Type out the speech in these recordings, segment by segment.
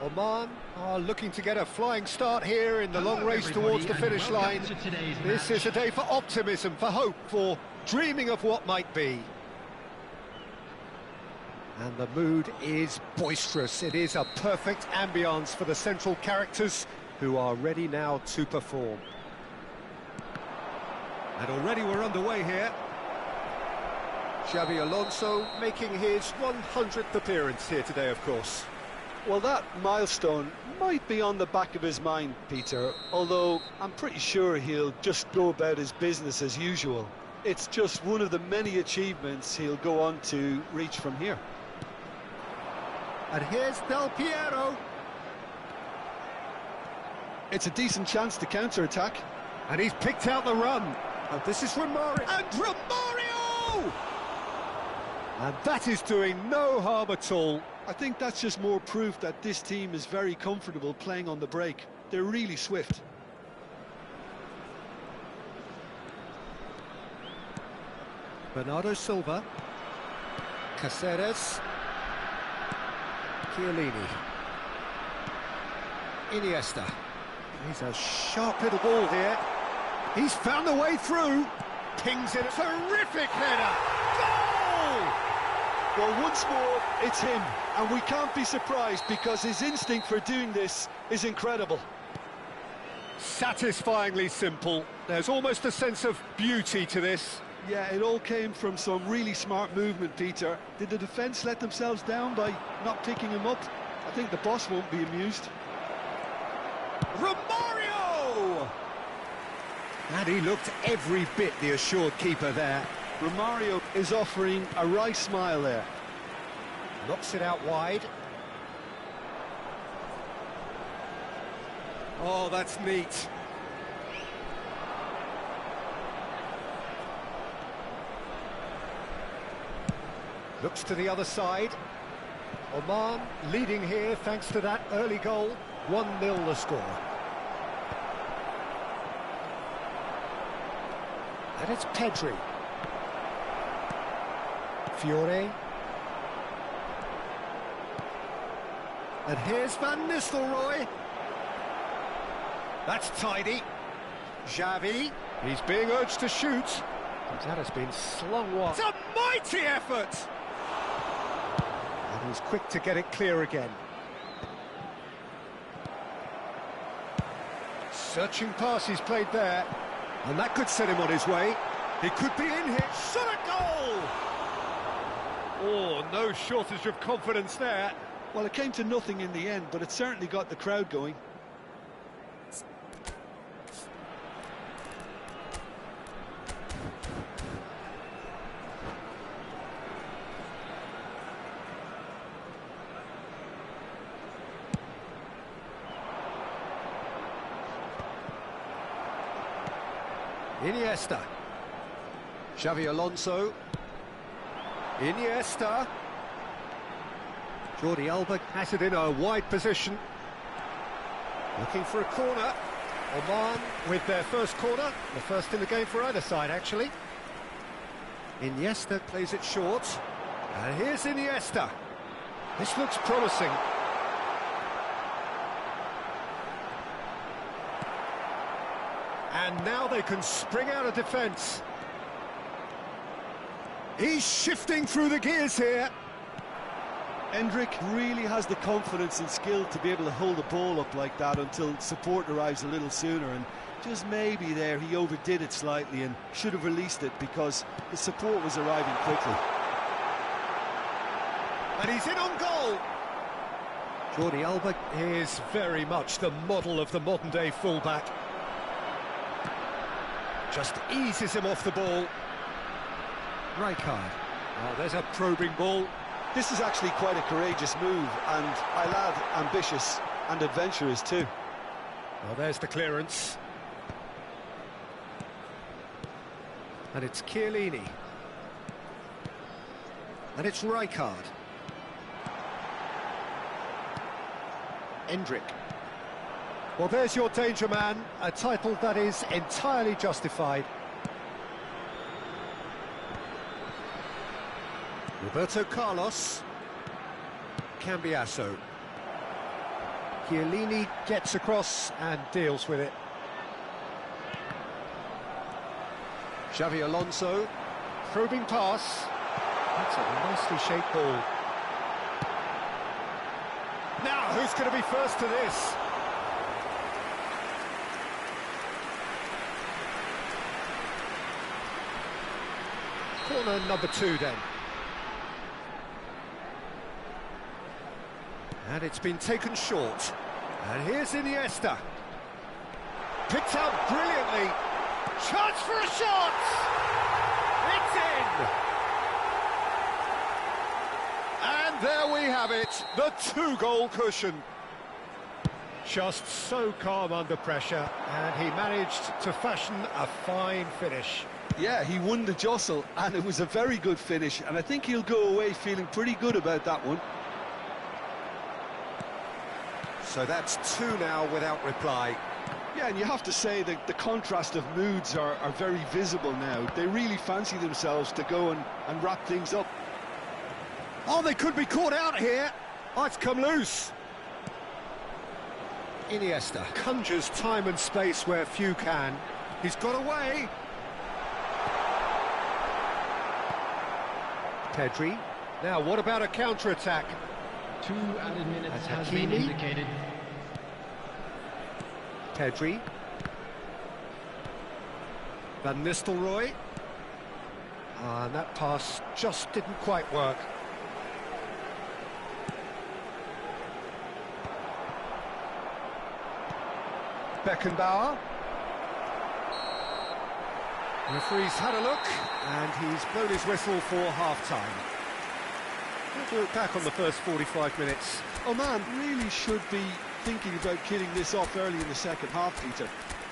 Oman are looking to get a flying start here in the long race towards the finish line. This is a day for optimism, for hope, for dreaming of what might be. And the mood is boisterous. It is a perfect ambience for the central characters who are ready now to perform. And already we're underway here. Xabi Alonso making his 100th appearance here today, of course. Well, that milestone might be on the back of his mind, Peter, although I'm pretty sure he'll just go about his business as usual. It's just one of the many achievements he'll go on to reach from here. And here's Del Piero. It's a decent chance to counter-attack. And he's picked out the run. And this is Romario. And Romario! And that is doing no harm at all. I think that's just more proof that this team is very comfortable playing on the break. They're really swift. Bernardo Silva. Caceres. Chiellini. Iniesta. He's a sharp little ball here. He's found the way through. Pings it. Terrific header. Goal! Well, once more, it's him. And we can't be surprised because his instinct for doing this is incredible. Satisfyingly simple. There's almost a sense of beauty to this. Yeah, it all came from some really smart movement, Peter. Did the defence let themselves down by not picking him up? I think the boss won't be amused. Romario! And he looked every bit the assured keeper there. Romario is offering a wry smile there. Knocks it out wide. Oh, that's neat. Looks to the other side. Oman leading here thanks to that early goal. 1-0 the score. And it's Pedri. Fiore. And here's Van Nistelrooy. That's tidy. Xavi. He's being urged to shoot. But that has been slung wide. It's a mighty effort! And he's quick to get it clear again. Searching pass he's played there. And that could set him on his way. He could be in here. Shot a goal! Oh, no shortage of confidence there. Well, it came to nothing in the end, but it certainly got the crowd going. Iniesta. Xavi Alonso. Iniesta. Jordi Alba has it in a wide position. Looking for a corner. Oman with their first corner. The first in the game for either side, actually. Iniesta plays it short. And here's Iniesta. This looks promising. And now they can spring out of defence. He's shifting through the gears here. Endrick really has the confidence and skill to be able to hold the ball up like that until support arrives a little sooner, and just maybe there he overdid it slightly and should have released it because the support was arriving quickly. And he's in on goal. Jordi Alba is very much the model of the modern-day fullback. Just eases him off the ball. Rijkaard. Oh, there's a probing ball. This is actually quite a courageous move, and my lad, ambitious and adventurous too. Well, there's the clearance. And it's Chiellini. And it's Rijkaard. Endrick. Well, there's your danger man, a title that is entirely justified. Roberto Carlos. Cambiasso. Chiellini gets across and deals with it. Xavi Alonso. Probing pass. That's a nicely shaped ball. Now, who's going to be first to this? Corner number 2 then. And it's been taken short. And here's Iniesta. Picked out brilliantly. Chance for a shot! It's in! And there we have it, the 2-goal cushion. Just so calm under pressure, and he managed to fashion a fine finish. Yeah, he won the jostle, and it was a very good finish, and I think he'll go away feeling pretty good about that one. So that's 2 now without reply. Yeah, and you have to say that the contrast of moods are very visible now. They really fancy themselves to go and wrap things up. Oh, they could be caught out here. Oh, it's come loose. Iniesta conjures time and space where few can. He's got away. Pedri. Now, what about a counter-attack? 2 added minutes has Hakimi. been indicated. Pedri. Van Nistelrooy. And that pass just didn't quite work. Beckenbauer. The referee's had a look, and he's blown his whistle for half-time. We'll look back on the first 45 minutes. Oman really should be thinking about killing this off early in the second half, Peter.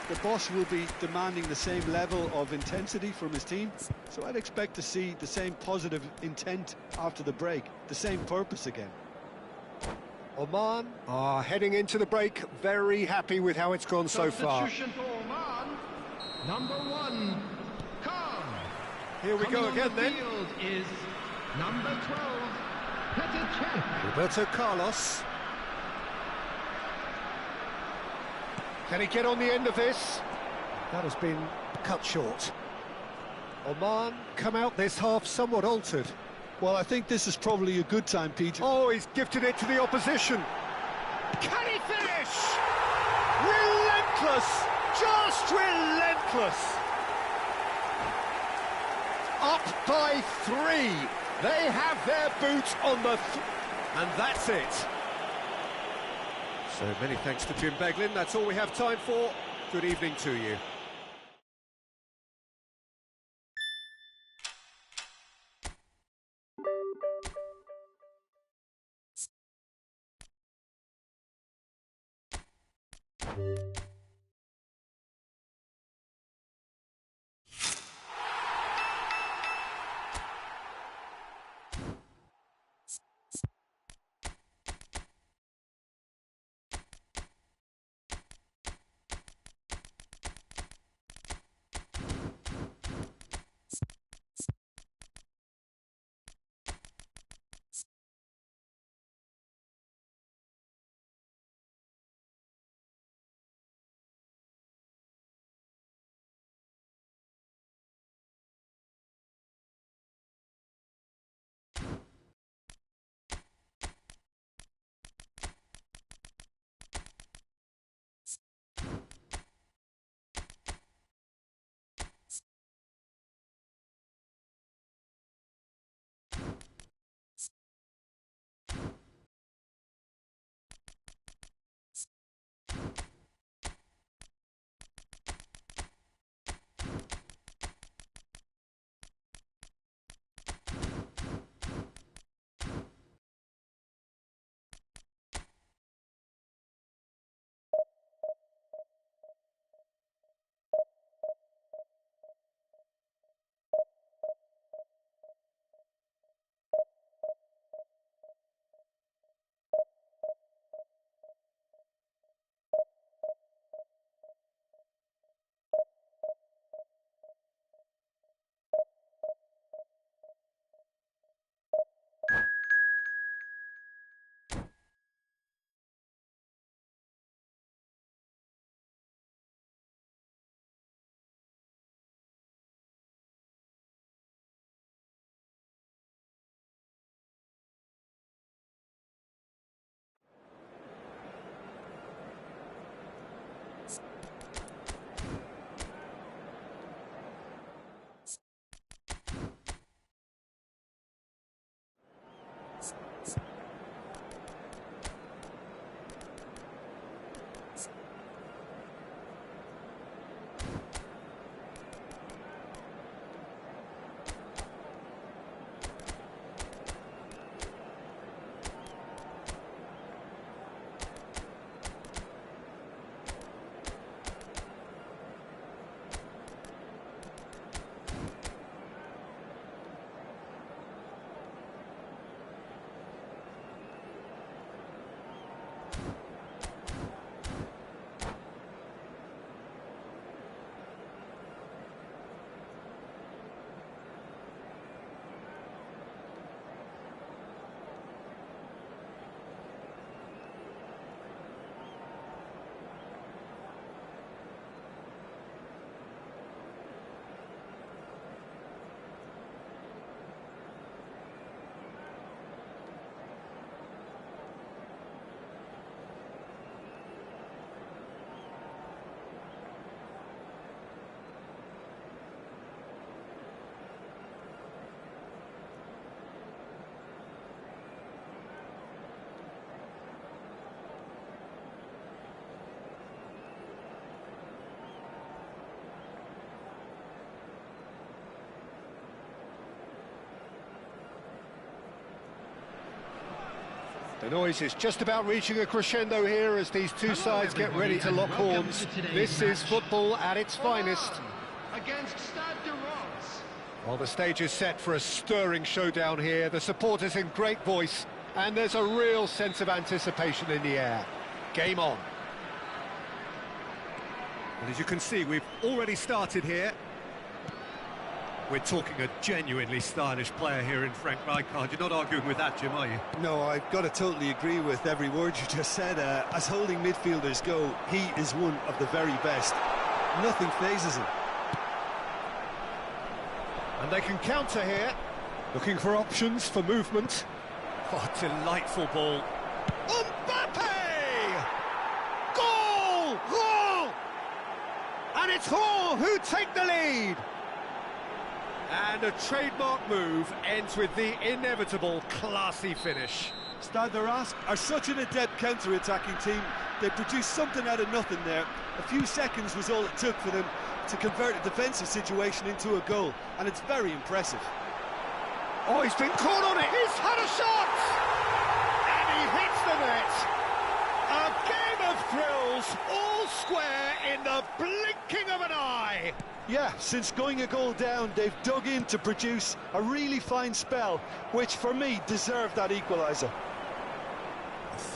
The boss will be demanding the same level of intensity from his team, so I'd expect to see the same positive intent after the break, the same purpose again. Oman are heading into the break, very happy with how it's gone so far. Substitution for Oman, number 1, Khan. Here we go again then. Field is number 12, Petr. Roberto Carlos. Can he get on the end of this? That has been cut short. Oman come out this half somewhat altered. Well, I think this is probably a good time, Peter. Oh, he's gifted it to the opposition. Can he finish? Relentless! Just relentless! Up by 3. They have their boot on the... and that's it. So many thanks to Jim Beglin. That's all we have time for. Good evening to you. The noise is just about reaching a crescendo here as these two sides get ready to lock horns. This is football at its finest. Against Stade de France. Well, the stage is set for a stirring showdown here. The supporters in great voice, and there's a real sense of anticipation in the air. Game on. And as you can see, we've already started here. We're talking a genuinely stylish player here in Frank Rijkaard. You're not arguing with that, Jim, are you? No, I've got to totally agree with every word you just said. As holding midfielders go, he is one of the very best. Nothing phases him. And they can counter here. Looking for options for movement. Oh, delightful ball. Mbappe! Goal! Goal! And it's Hall who take the lead. And a trademark move ends with the inevitable classy finish. Stade de France are such an adept counter-attacking team. They produced something out of nothing there. A few seconds was all it took for them to convert a defensive situation into a goal, and it's very impressive. Oh, he's been caught on it. He's had a shot! And he hits the net. A game of thrills, all square in the blinking of an eye. Yeah, since going a goal down, they've dug in to produce a really fine spell, which for me deserved that equaliser.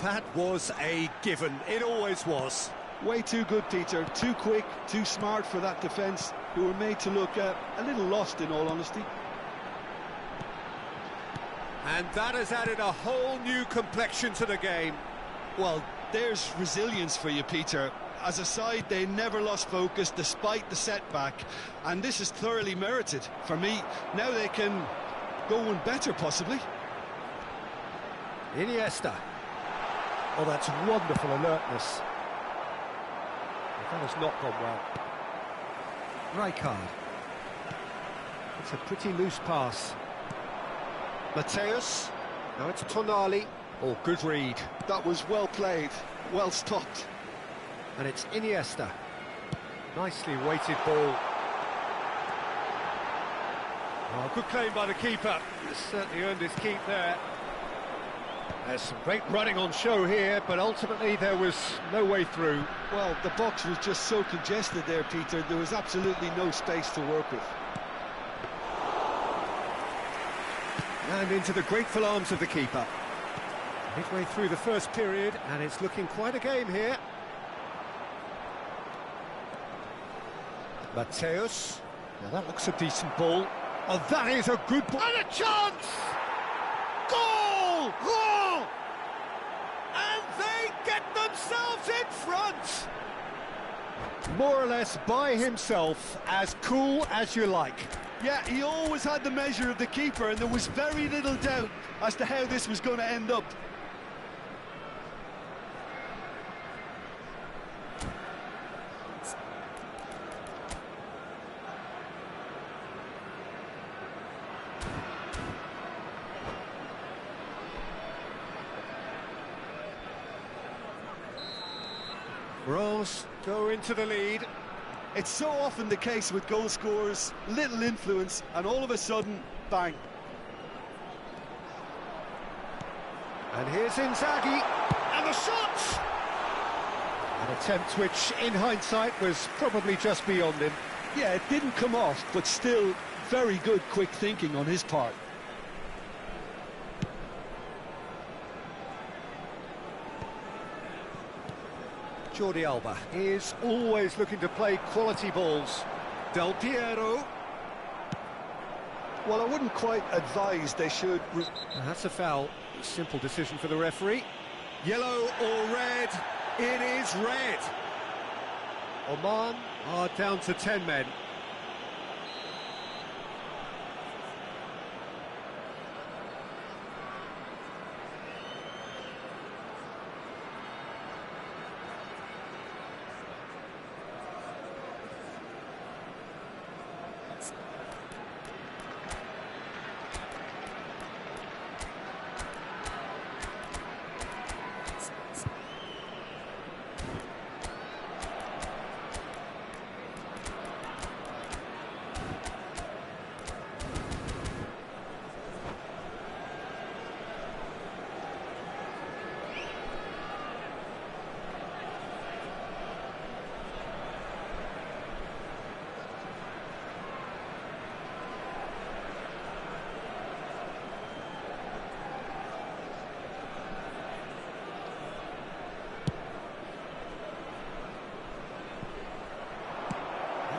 That was a given. It always was. Way too good, Peter. Too quick, too smart for that defence, who were made to look a little lost, in all honesty. And that has added a whole new complexion to the game. Well, there's resilience for you, Peter. As a side, they never lost focus despite the setback, and this is thoroughly merited. For me, now they can go one better, possibly. Iniesta. Oh, that's wonderful alertness. That has not gone well. Rijkaard. It's a pretty loose pass. Mateus. Now it's Tonali. Oh, good read. That was well played, well stopped. And it's Iniesta. Nicely weighted ball. Oh, good claim by the keeper. He's certainly earned his keep there. There's some great running on show here, but ultimately there was no way through. Well, the box was just so congested there, Peter. There was absolutely no space to work with. And into the grateful arms of the keeper. Midway through the first period, and it's looking quite a game here. Mateus. Now that looks a decent ball. Oh, that is a good ball. And a chance! Goal! Goal! And they get themselves in front! More or less by himself, as cool as you like. Yeah, he always had the measure of the keeper, and there was very little doubt as to how this was going to end up. Rose go into the lead. It's so often the case with goal scorers, little influence, and all of a sudden, bang. And here's Inzaghi, and the shot! An attempt which, in hindsight, was probably just beyond him. Yeah, it didn't come off, but still very good quick thinking on his part. Jordi Alba is always looking to play quality balls. Del Piero. Well, I wouldn't quite advise they should... That's a foul. Simple decision for the referee. Yellow or red? It is red. Oman are down to 10 men.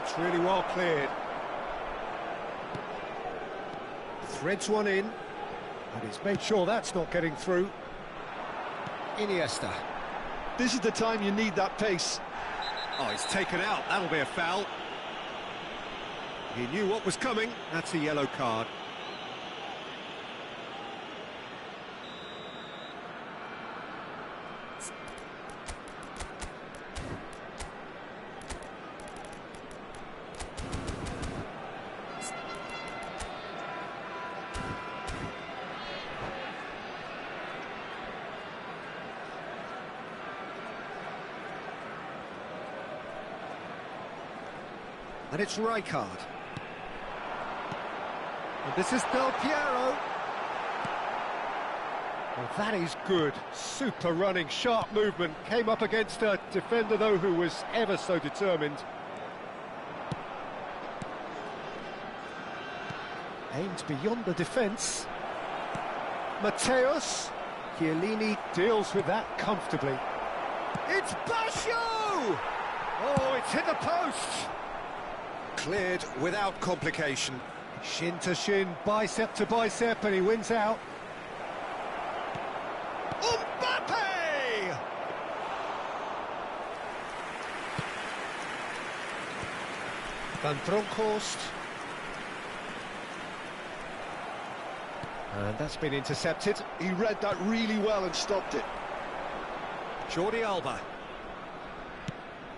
That's really well cleared. Threads one in, and he's made sure that's not getting through. Iniesta. This is the time you need that pace. Oh, he's taken out. That'll be a foul. He knew what was coming. That's a yellow card. And it's Rijkaard. And this is Del Piero. Well, that is good. Super running, sharp movement. Came up against a defender, though, who was ever so determined. Aimed beyond the defence. Mateus. Chiellini deals with that comfortably. It's Basho! Oh, it's hit the post! Cleared without complication. Shin to shin, bicep to bicep, and he wins out. Mbappe! Van Bronckhorst. And that's been intercepted. He read that really well and stopped it. Jordi Alba.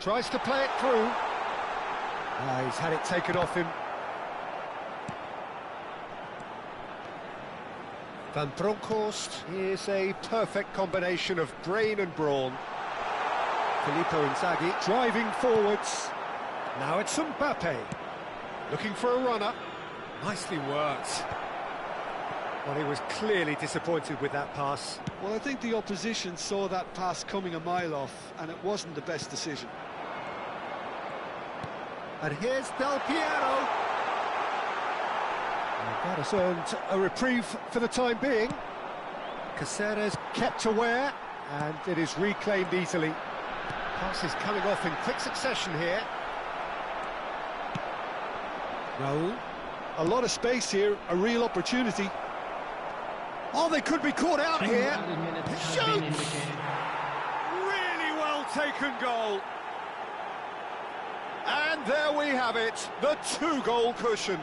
Tries to play it through. He's had it taken off him. Van Bronckhorst is a perfect combination of brain and brawn. Filippo Inzaghi driving forwards. Now it's Mbappe. Looking for a runner. Nicely worked. Well, he was clearly disappointed with that pass. Well, I think the opposition saw that pass coming a mile off, and it wasn't the best decision. And here's Del Piero. And that has earned a reprieve for the time being. Caceres kept aware, and it is reclaimed easily. Passes coming off in quick succession here. Raul. A lot of space here, a real opportunity. Oh, they could be caught out here. Shoots! Really well taken goal. And there we have it, the two-goal cushion.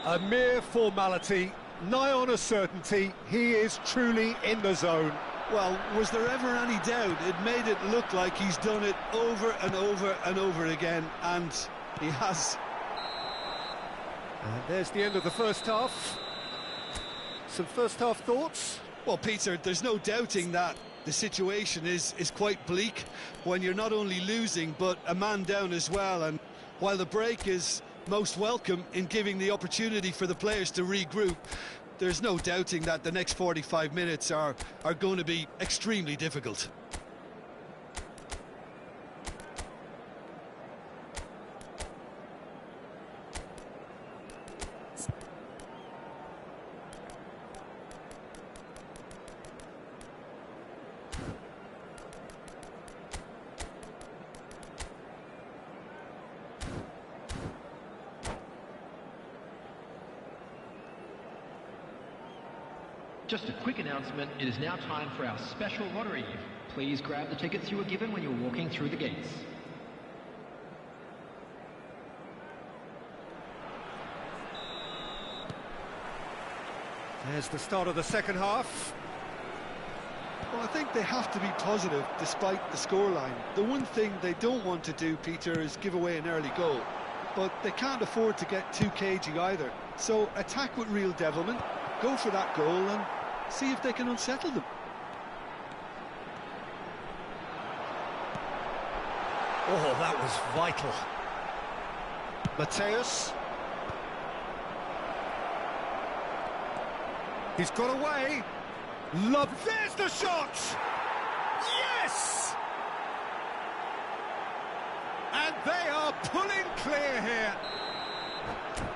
A mere formality, nigh on a certainty. He is truly in the zone. Well, was there ever any doubt? It made it look like he's done it over and over and over again, and he has. And there's the end of the first half. Some first-half thoughts? Well, Peter, there's no doubting that The situation is quite bleak when you're not only losing but a man down as well, and while the break is most welcome in giving the opportunity for the players to regroup, there's no doubting that the next 45 minutes are going to be extremely difficult. Just a quick announcement, it is now time for our special lottery. Please grab the tickets you were given when you were walking through the gates. There's the start of the second half. Well, I think they have to be positive despite the scoreline. The one thing they don't want to do, Peter, is give away an early goal. But they can't afford to get too cagey either. So attack with real devilment, go for that goal and see if they can unsettle them. Oh, that was vital. Mateus. He's got away. There's the shot! Yes! And they are pulling clear here.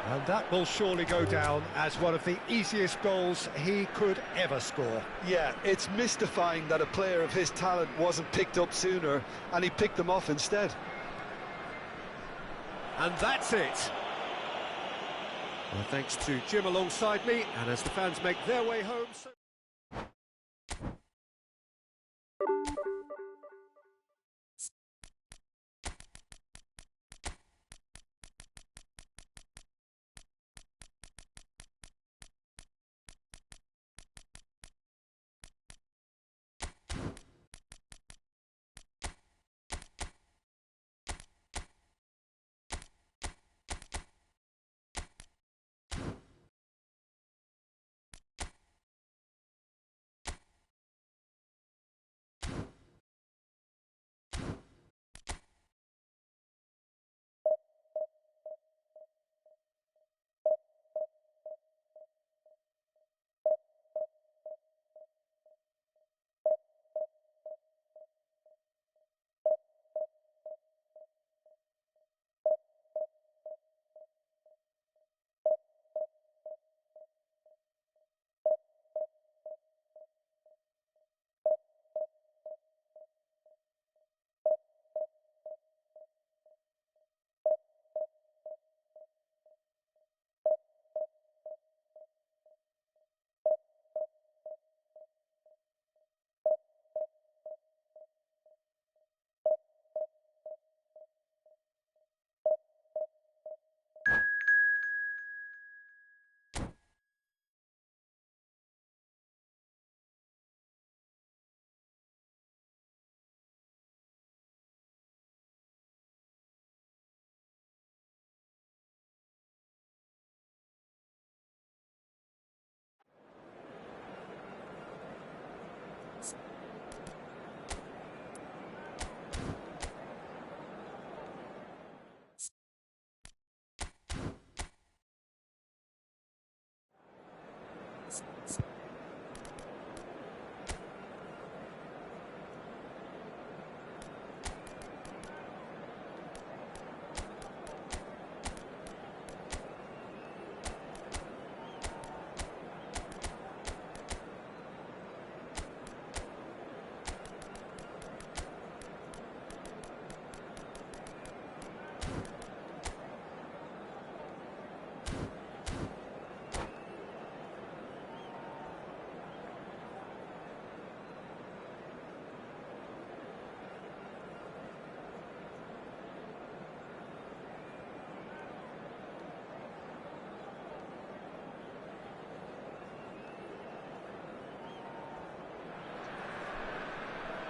And that will surely go down as one of the easiest goals he could ever score. Yeah, it's mystifying that a player of his talent wasn't picked up sooner, and he picked them off instead. And that's it. Well, thanks to Jim alongside me, and as the fans make their way home...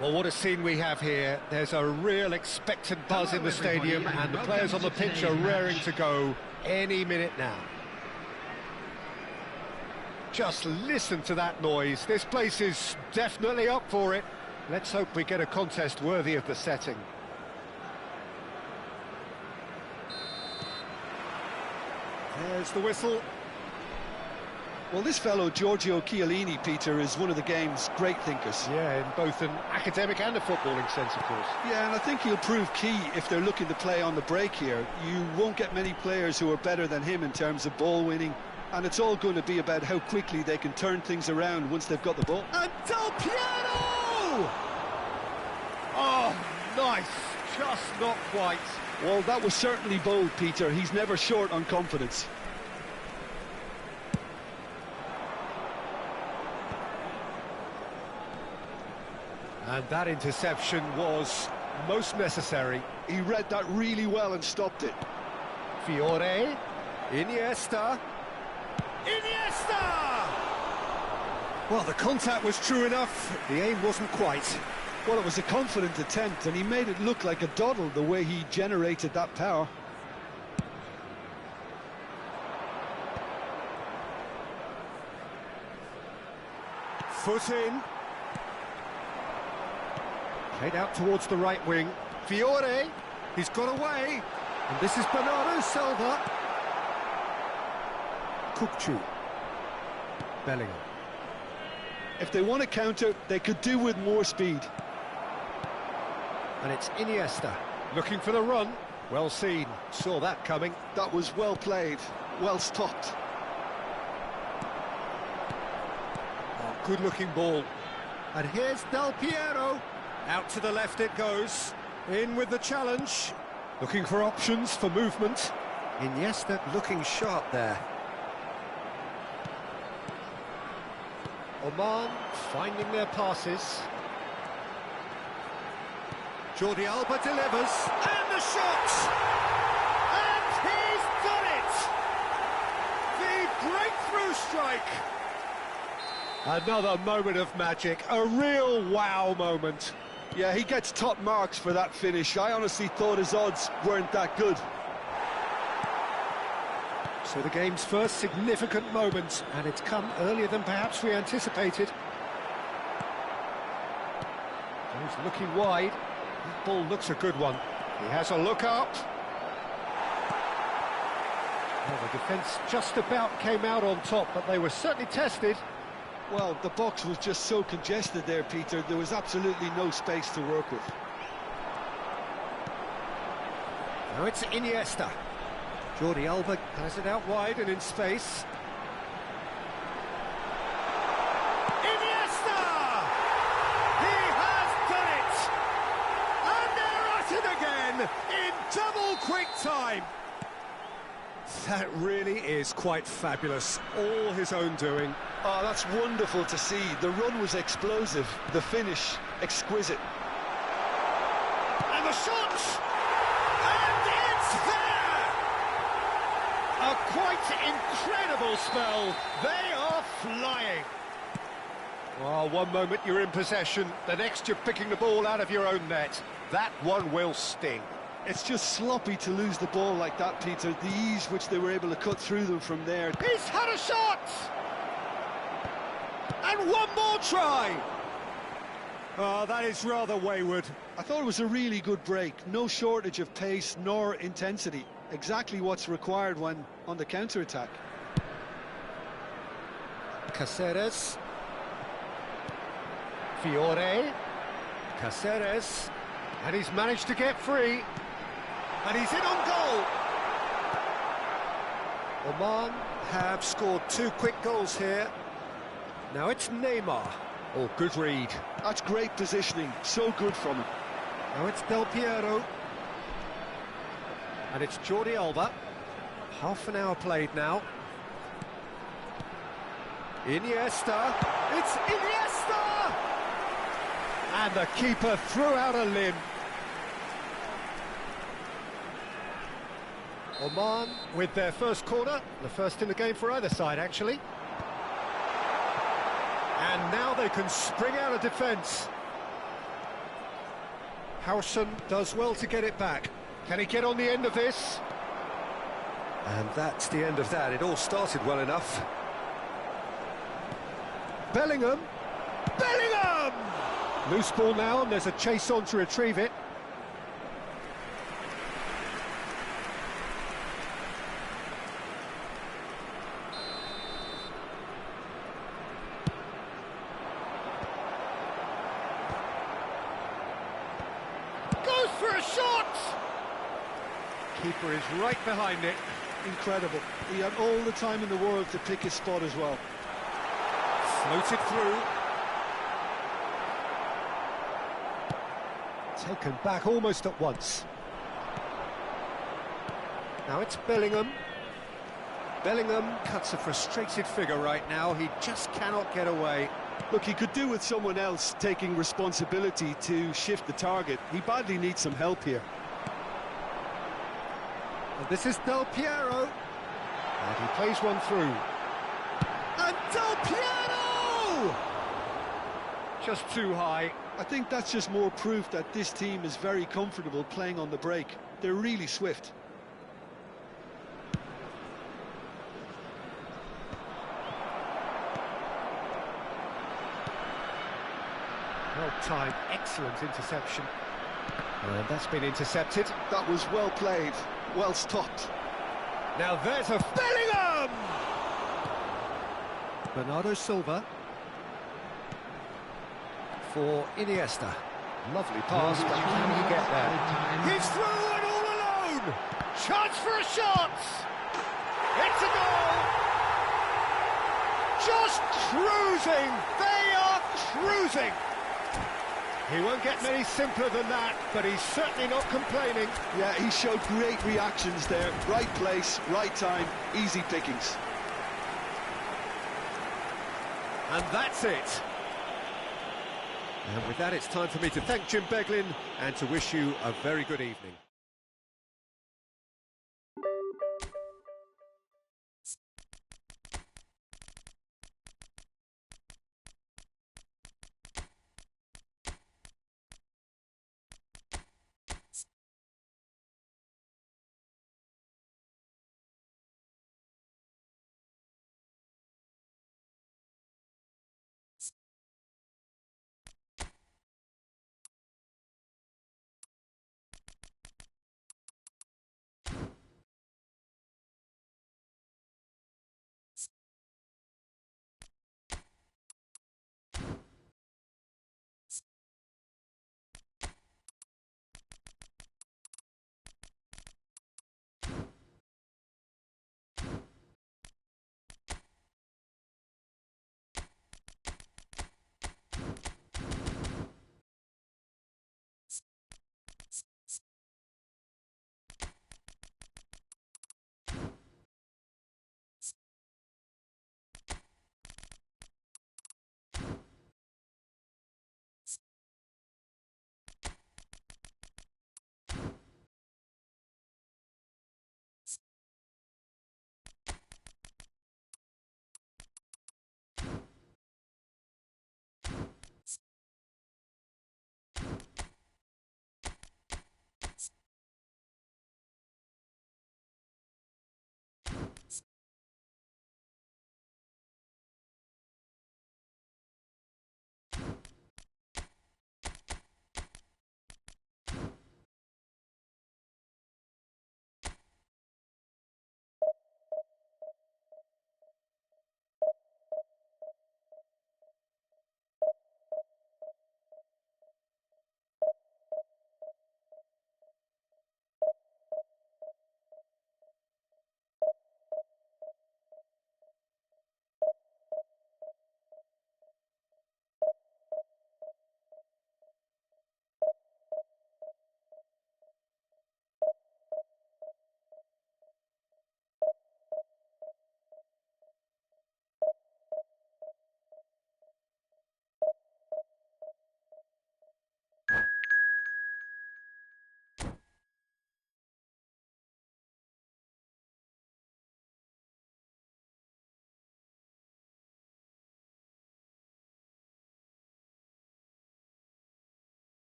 Well, what a scene we have here. There's a real expectant buzz in the stadium, and the players on the pitch are raring to go any minute now. Just listen to that noise. This place is definitely up for it. Let's hope we get a contest worthy of the setting. There's the whistle. Well, this fellow, Giorgio Chiellini, Peter, is one of the game's great thinkers. Yeah, in both an academic and a footballing sense, of course. Yeah, and I think he'll prove key if they're looking to play on the break here. You won't get many players who are better than him in terms of ball winning, and it's all going to be about how quickly they can turn things around once they've got the ball. And Del Piero! Oh, nice. Just not quite. Well, that was certainly bold, Peter. He's never short on confidence. And that interception was most necessary. He read that really well and stopped it. Fiore, Iniesta. Iniesta! Well, the contact was true enough, the aim wasn't quite. Well, it was a confident attempt, and he made it look like a doddle the way he generated that power. Foot in. Played out towards the right wing. Fiore, he's got away. And this is Bernardo Silva. Kukcu. Bellingham. If they want to counter, they could do with more speed. And it's Iniesta, looking for the run. Well seen, saw that coming. That was well played, well stopped. Oh, good-looking ball. And here's Del Piero. Out to the left it goes. In with the challenge. Looking for options for movement. Iniesta looking sharp there. Oman finding their passes. Jordi Alba delivers, and the shot! And he's done it! The breakthrough strike! Another moment of magic, a real wow moment. Yeah, he gets top marks for that finish. I honestly thought his odds weren't that good. So the game's first significant moment, and it's come earlier than perhaps we anticipated. He's looking wide. That ball looks a good one. He has a look up. Well, the defence just about came out on top, but they were certainly tested. Well, the box was just so congested there, Peter. There was absolutely no space to work with. Now it's Iniesta. Jordi Alba has it out wide and in space. Iniesta! He has done it! And they're at it again in double quick time. That really is quite fabulous. All his own doing. Oh, that's wonderful to see. The run was explosive, the finish exquisite. And the shot! And it's there! A quite incredible spell. They are flying. Oh, one moment you're in possession, the next you're picking the ball out of your own net. That one will sting. It's just sloppy to lose the ball like that, Peter. The ease which they were able to cut through them from there. He's had a shot! And one more try! Oh, that is rather wayward. I thought it was a really good break. No shortage of pace nor intensity. Exactly what's required when on the counter-attack. Caceres. Fiore. Caceres. And he's managed to get free. And he's in on goal. Oman have scored 2 quick goals here. Now it's Neymar. Oh, good read. That's great positioning. So good from him. Now it's Del Piero. And it's Jordi Alba. Half an hour played now. Iniesta. It's Iniesta! And the keeper threw out a limb. Oman with their first corner, the first in the game for either side, actually. And now they can spring out of defence. Howson does well to get it back. Can he get on the end of this? And that's the end of that. It all started well enough. Bellingham! Bellingham! Loose ball now, and there's a chase on to retrieve it. Goes for a shot! Keeper is right behind it. Incredible. He had all the time in the world to pick his spot as well. Floated through. Taken back almost at once. Now it's Bellingham. Bellingham cuts a frustrated figure right now. He just cannot get away. Look, he could do with someone else taking responsibility to shift the target. He badly needs some help here. And this is Del Piero. And he plays one through. And Del Piero! Just too high. I think that's just more proof that this team is very comfortable playing on the break. They're really swift. Well timed, excellent interception. And that's been intercepted. That was well played, well stopped. Now there's a Bellingham! Bernardo Silva. For Iniesta. Lovely pass, but can he get there? He's through and all alone! Chance for a shot! It's a goal! Just cruising! They are cruising! He won't get many simpler than that, but he's certainly not complaining. Yeah, he showed great reactions there. Right place, right time, easy pickings. And that's it. And with that, it's time for me to thank Jim Beglin and to wish you a very good evening.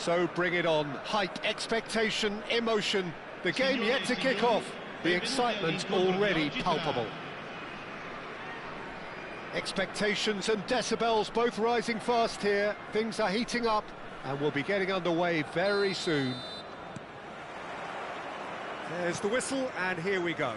So bring it on. Hype, expectation, emotion. The game yet to kick off. The excitement already palpable. Expectations and decibels both rising fast here. Things are heating up and we'll be getting underway very soon. There's the whistle and here we go.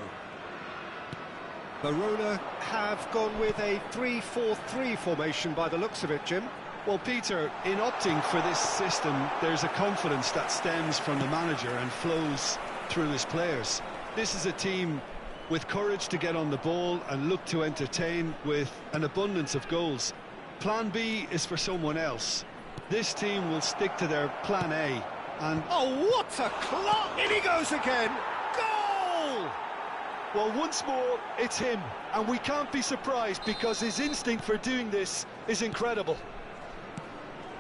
Verona have gone with a 3-4-3 formation by the looks of it, Jim. Well, Peter, in opting for this system, there's a confidence that stems from the manager and flows through his players. This is a team with courage to get on the ball and look to entertain with an abundance of goals. Plan B is for someone else. This team will stick to their plan A. And oh, what a clock! In he goes again! Goal! Well, once more, it's him. And we can't be surprised because his instinct for doing this is incredible.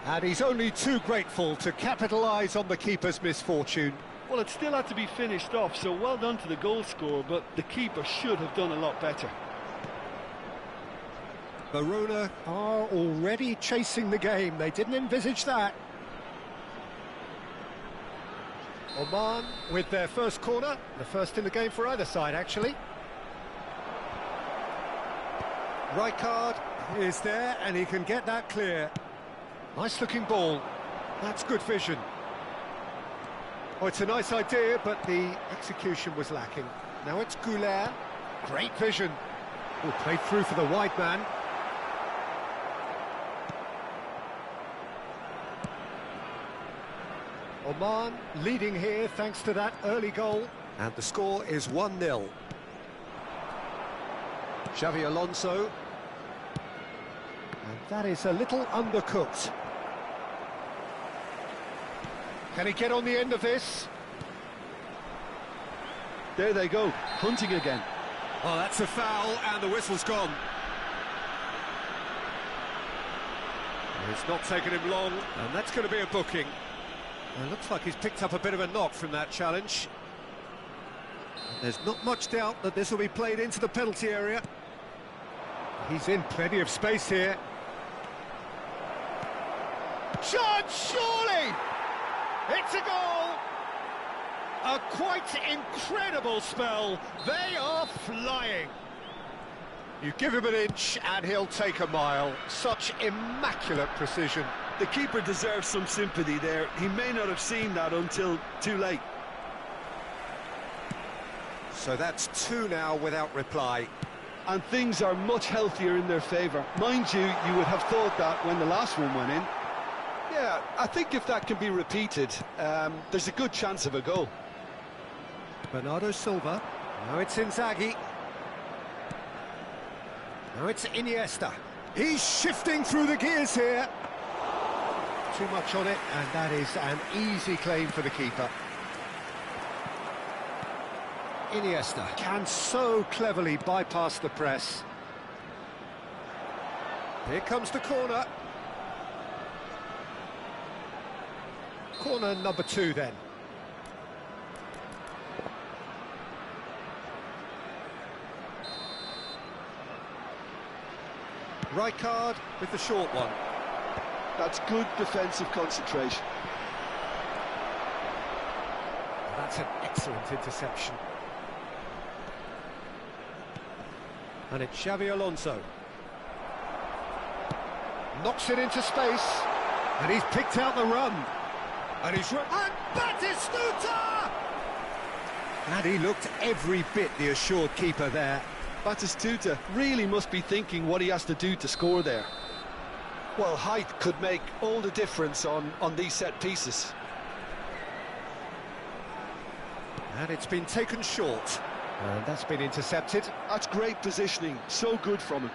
And he's only too grateful to capitalise on the keeper's misfortune. Well, it still had to be finished off, so well done to the goal scorer, but the keeper should have done a lot better. Verona are already chasing the game. They didn't envisage that. Oman with their first corner, the first in the game for either side, actually. Rijkaard is there, and he can get that clear. Nice-looking ball. That's good vision. Oh, it's a nice idea, but the execution was lacking. Now it's Goulet. Great vision. Oh, played through for the wide man. Oman leading here thanks to that early goal. And the score is 1-0. Xavi Alonso. And that is a little undercooked. Can he get on the end of this? There they go, hunting again. Oh, that's a foul, and the whistle's gone. It's not taken him long, and that's going to be a booking. It looks like he's picked up a bit of a knock from that challenge. And there's not much doubt that this will be played into the penalty area. He's in plenty of space here. Shot, surely! It's a goal! A quite incredible spell. They are flying. You give him an inch and he'll take a mile. Such immaculate precision. The keeper deserves some sympathy there. He may not have seen that until too late. So that's 2 now without reply. And things are much healthier in their favour. Mind you, you would have thought that when the last one went in. Yeah, I think if that can be repeated, there's a good chance of a goal. Bernardo Silva. Now it's Inzaghi. Now it's Iniesta. He's shifting through the gears here. Too much on it, and that is an easy claim for the keeper. Iniesta can so cleverly bypass the press. Here comes the corner. Corner number 2 then. Rijkaard with the short one. That's good defensive concentration. That's an excellent interception. And it's Xavi Alonso. Knocks it into space. And he's picked out the run. And he's run. And Batistuta! And he looked every bit the assured keeper there. Batistuta really must be thinking what he has to do to score there. Well, height could make all the difference on these set pieces. And it's been taken short. And that's been intercepted. That's great positioning, so good from him.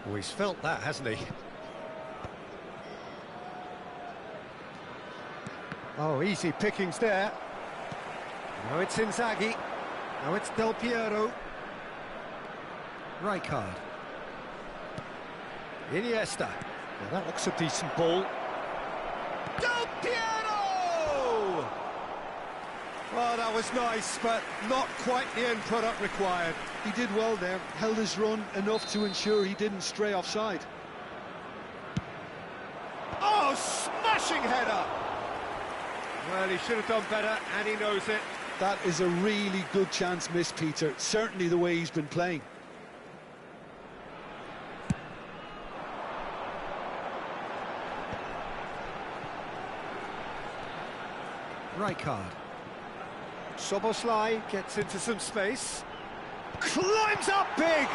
Oh, he's felt that, hasn't he? Oh, easy pickings there. Now it's Inzaghi. Now it's Del Piero. Rijkaard. Iniesta. Well, that looks a decent ball. Del Piero! Well, that was nice, but not quite the end product required. He did well there, held his run enough to ensure he didn't stray offside. Oh, smashing header! Well, he should have done better, and he knows it. That is a really good chance missed, Peter. Certainly the way he's been playing. Rijkaard. Szoboszlai gets into some space. Climbs up big!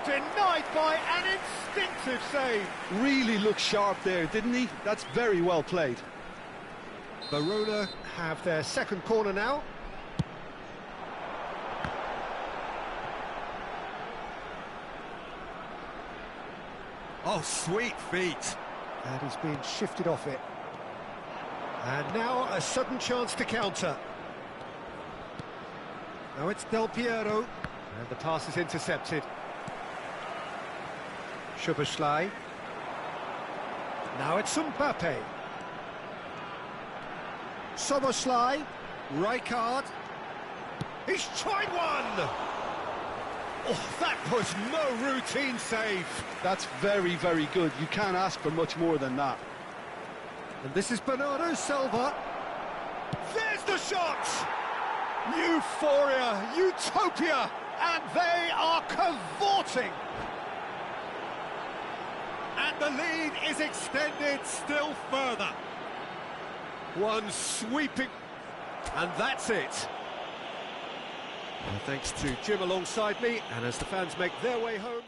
Denied by an instinctive save. Really looked sharp there, didn't he? That's very well played. Verona have their second corner now. Oh, sweet feet. And he's being shifted off it. And now a sudden chance to counter. Now it's Del Piero. And the pass is intercepted. Szoboszlai. Now it's Mbappe. Szoboszlai. Rijkaard. He's tried one! Oh, that was no routine save. That's very, very good. You can't ask for much more than that. And this is Bernardo Silva. There's the shot! Euphoria, utopia, and they are cavorting. And the lead is extended still further. One sweeping, and that's it. Well, thanks to Jim alongside me, and as the fans make their way home...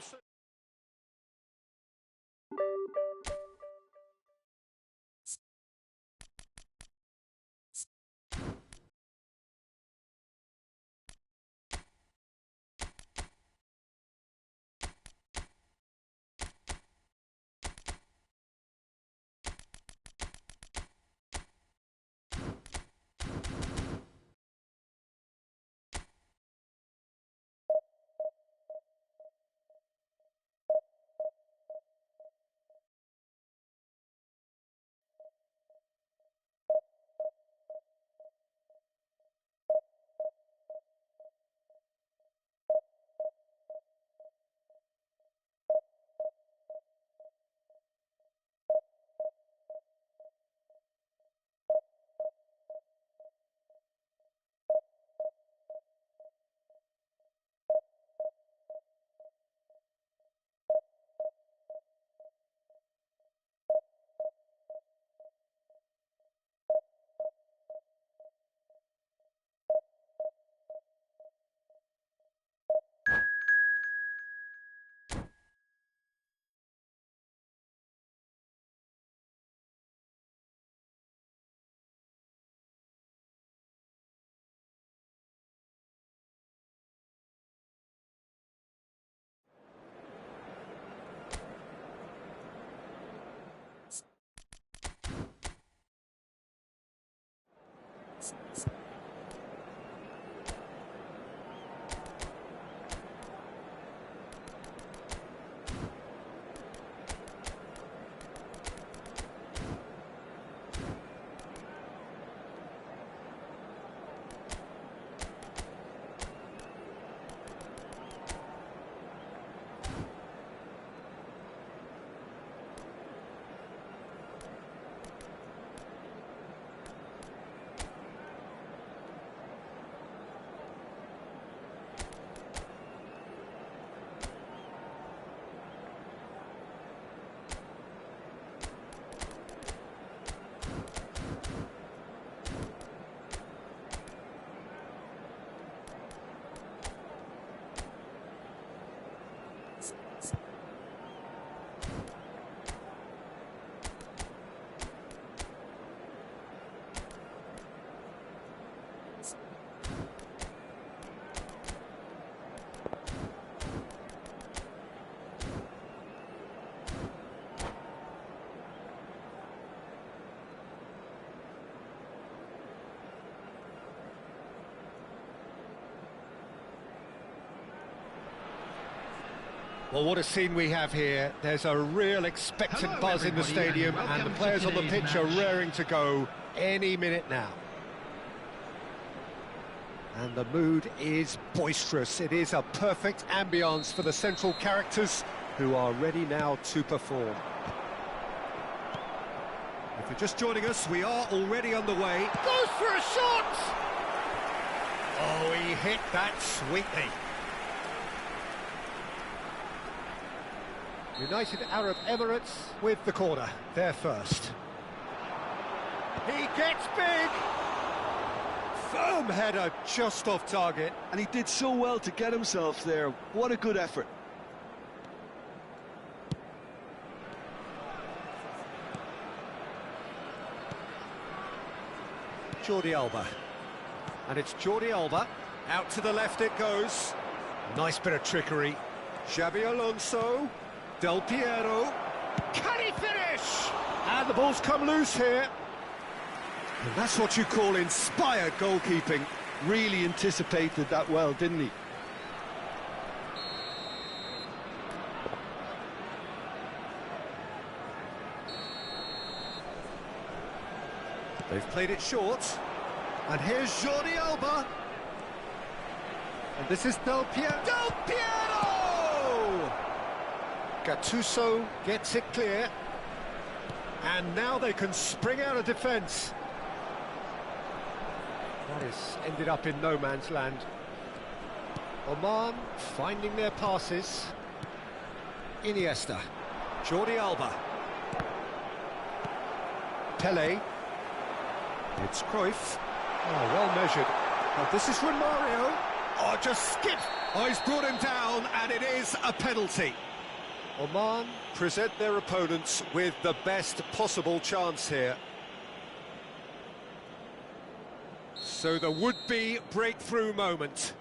Well, what a scene we have here. There's a real expectant buzz in the stadium, and the players on the pitch are raring to go any minute now. And the mood is boisterous. It is a perfect ambience for the central characters who are ready now to perform. If you're just joining us, we are already underway. Goes for a shot! Oh, he hit that sweetly. United Arab Emirates with the corner. They're first. He gets big! Firm header just off target. And he did so well to get himself there. What a good effort. Jordi Alba. And it's Jordi Alba. Out to the left it goes. Nice bit of trickery. Xabi Alonso. Del Piero. Can he finish? And the ball's come loose here. And that's what you call inspired goalkeeping. Really anticipated that well, didn't he? They've played it short. And here's Jordi Alba. And this is Del Piero. Del Piero! Gattuso gets it clear. And now they can spring out of defence. That has ended up in no man's land. Oman finding their passes. Iniesta. Jordi Alba. Pele. It's Cruyff. Oh, well measured. Oh, this is Romario. Oh, just skipped. Oh, he's brought him down, and it is a penalty. Oman present their opponents with the best possible chance here. So the would-be breakthrough moment.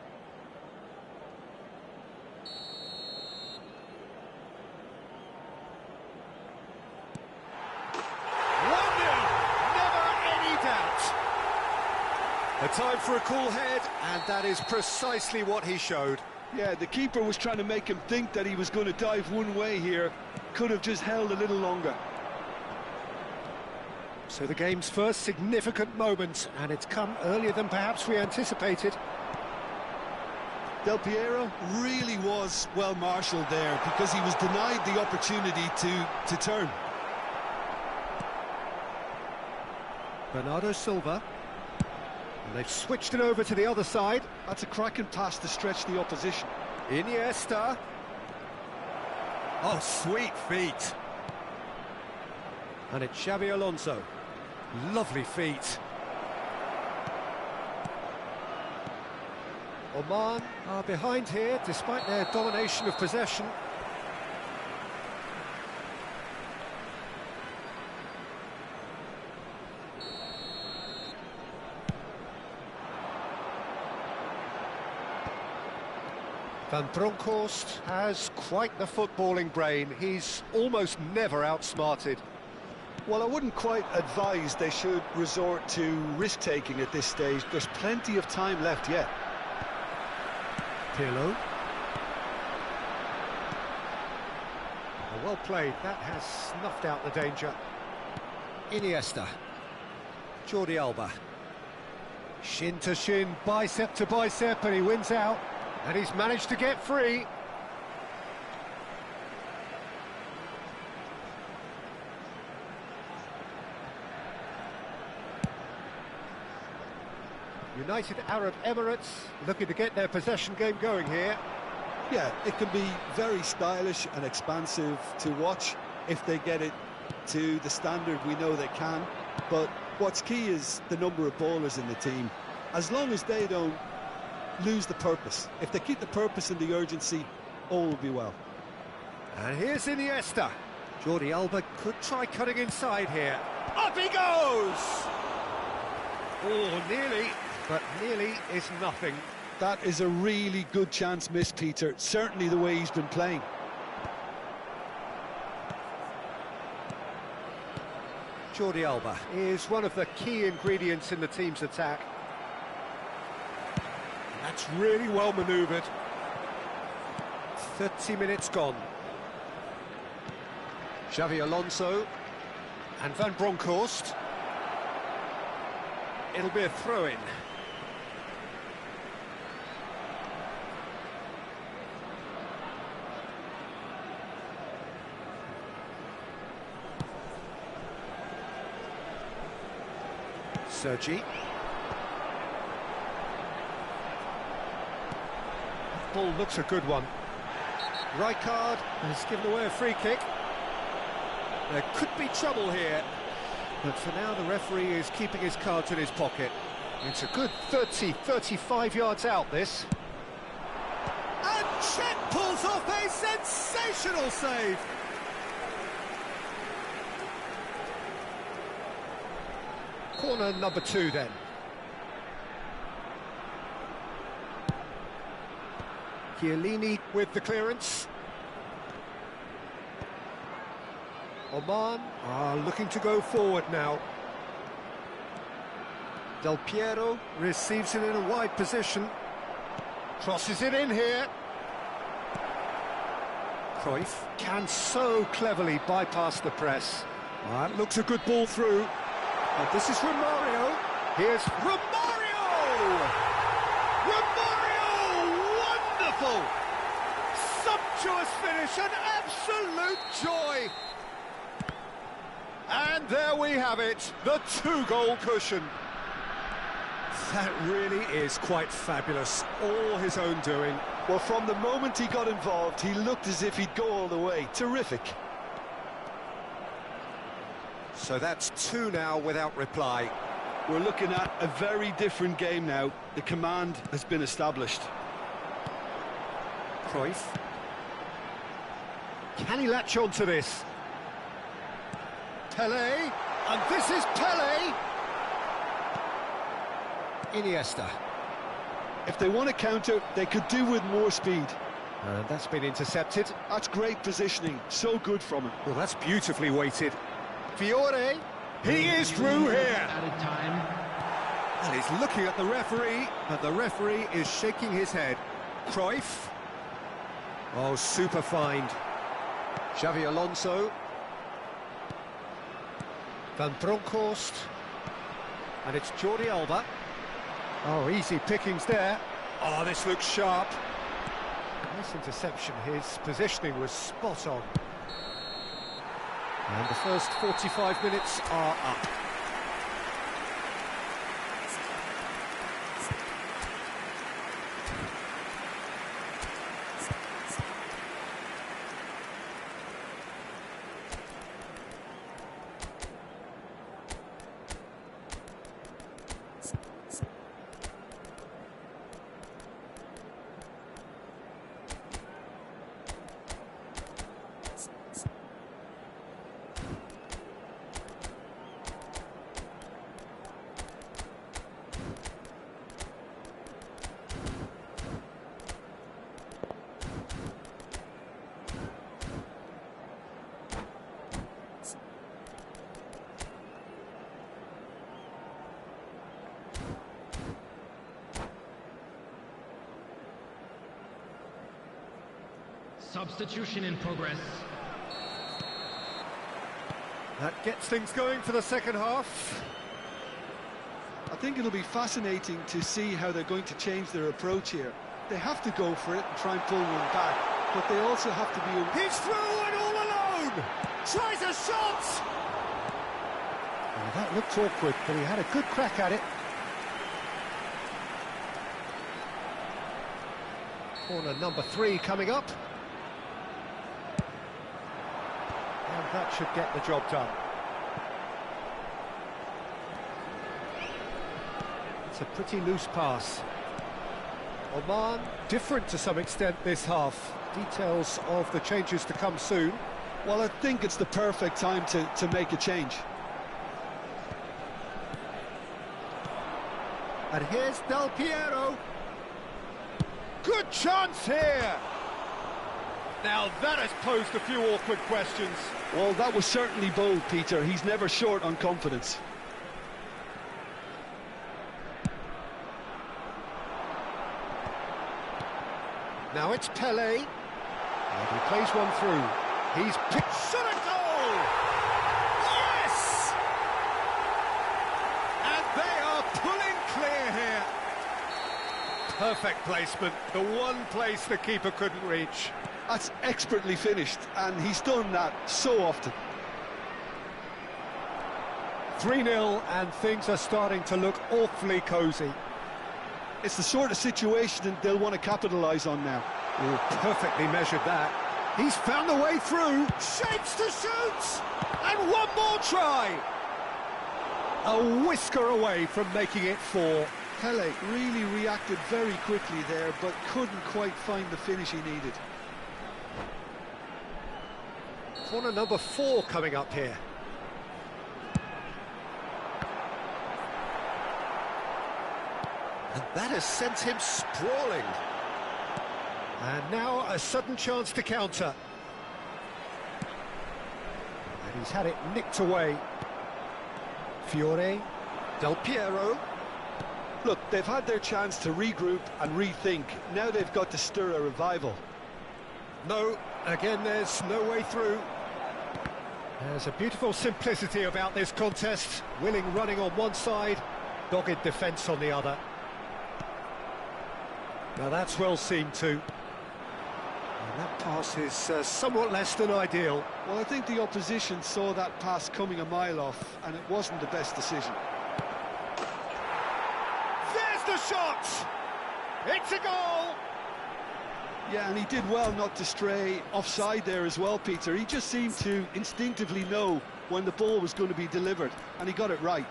A time for a cool head, and that is precisely what he showed. Yeah, the keeper was trying to make him think that he was going to dive one way here. Could have just held a little longer. So the game's first significant moment, and it's come earlier than perhaps we anticipated. Del Piero really was well marshalled there because he was denied the opportunity to turn. Bernardo Silva. And they've switched it over to the other side. That's a cracking pass to stretch the opposition. Iniesta. Oh, sweet feet. And it's Xabi Alonso. Lovely feet. Oman are behind here, despite their domination of possession. Van Bronckhorst has quite the footballing brain. He's almost never outsmarted. Well, I wouldn't quite advise they should resort to risk-taking at this stage. There's plenty of time left yet. Pirlo. Well played. That has snuffed out the danger. Iniesta. Jordi Alba. Shin to shin, bicep to bicep, and he wins out. And he's managed to get free. United Arab Emirates looking to get their possession game going here. Yeah, it can be very stylish and expansive to watch if they get it to the standard we know they can. But what's key is the number of ballers in the team. As long as they don't lose the purpose. If they keep the purpose and the urgency, all will be well. And here's Iniesta. Jordi Alba could try cutting inside here. Up he goes! Oh, nearly, but nearly is nothing. That is a really good chance missed, Peter. Certainly the way he's been playing. Jordi Alba is one of the key ingredients in the team's attack. That's really well manoeuvred. 30 minutes gone. Xabi Alonso and Van Bronckhorst. It'll be a throw-in. Sergi. Ball looks a good one. Rijkaard has given away a free kick. There could be trouble here, but for now the referee is keeping his cards in his pocket. It's a good 35 yards out, this. And Chet pulls off a sensational save. Corner number 2 then. Chiellini with the clearance. Oman are looking to go forward now. Del Piero receives it in a wide position. Crosses it in here. Cruyff can so cleverly bypass the press. That looks a good ball through. But this is Romario. Here's Romario! Romario! Wonderful! Sumptuous finish, an absolute joy! And there we have it, the 2-goal cushion. That really is quite fabulous, all his own doing. Well, from the moment he got involved, he looked as if he'd go all the way. Terrific. So that's 2 now without reply. We're looking at a very different game now. The command has been established. Cruyff. Can he latch on to this? Pelé, and this is Pelé. Iniesta. If they want to counter, they could do with more speed. And that's been intercepted. That's great positioning, so good from him. Well, that's beautifully weighted. Fiore, he is through here. Added time. And he's looking at the referee, but the referee is shaking his head. Cruyff. Oh, super find. Xavi Alonso. Van Bronckhorst. And it's Jordi Alba. Oh, easy pickings there. Oh, this looks sharp. Nice interception. His positioning was spot on. And the first 45 minutes are up. Substitution in progress. That gets things going for the second half. I think it'll be fascinating to see how they're going to change their approach here. They have to go for it and try and pull one back, but they also have to be... He's through and all alone! Tries a shot! Oh, that looked awkward, but he had a good crack at it. Corner number 3 coming up. And that should get the job done. It's a pretty loose pass. Oman, different to some extent this half. Details of the changes to come soon. Well, I think it's the perfect time to make a change. And here's Del Piero. Good chance here! Now that has posed a few awkward questions. Well, that was certainly bold, Peter. He's never short on confidence. Now it's Pelé. And he plays one through. He's picked... Shot a goal! Yes! And they are pulling clear here. Perfect placement. The one place the keeper couldn't reach. That's expertly finished, and he's done that so often. 3-0 and things are starting to look awfully cosy. It's the sort of situation they'll want to capitalise on now. Oh, perfectly measured that. He's found the way through, shapes to shoot, and one more try. A whisker away from making it 4. Pele really reacted very quickly there, but couldn't quite find the finish he needed. Corner number 4 coming up here. And that has sent him sprawling. And now a sudden chance to counter. And he's had it nicked away. Fiore, Del Piero. Look, they've had their chance to regroup and rethink. Now they've got to stir a revival. No, again there's no way through. There's a beautiful simplicity about this contest. Willing running on one side, dogged defence on the other. Now that's well seen too. And that pass is somewhat less than ideal. Well, I think the opposition saw that pass coming a mile off, and it wasn't the best decision. There's the shot! It's a goal! Yeah, and he did well not to stray offside there as well, Peter. He just seemed to instinctively know when the ball was going to be delivered, and he got it right.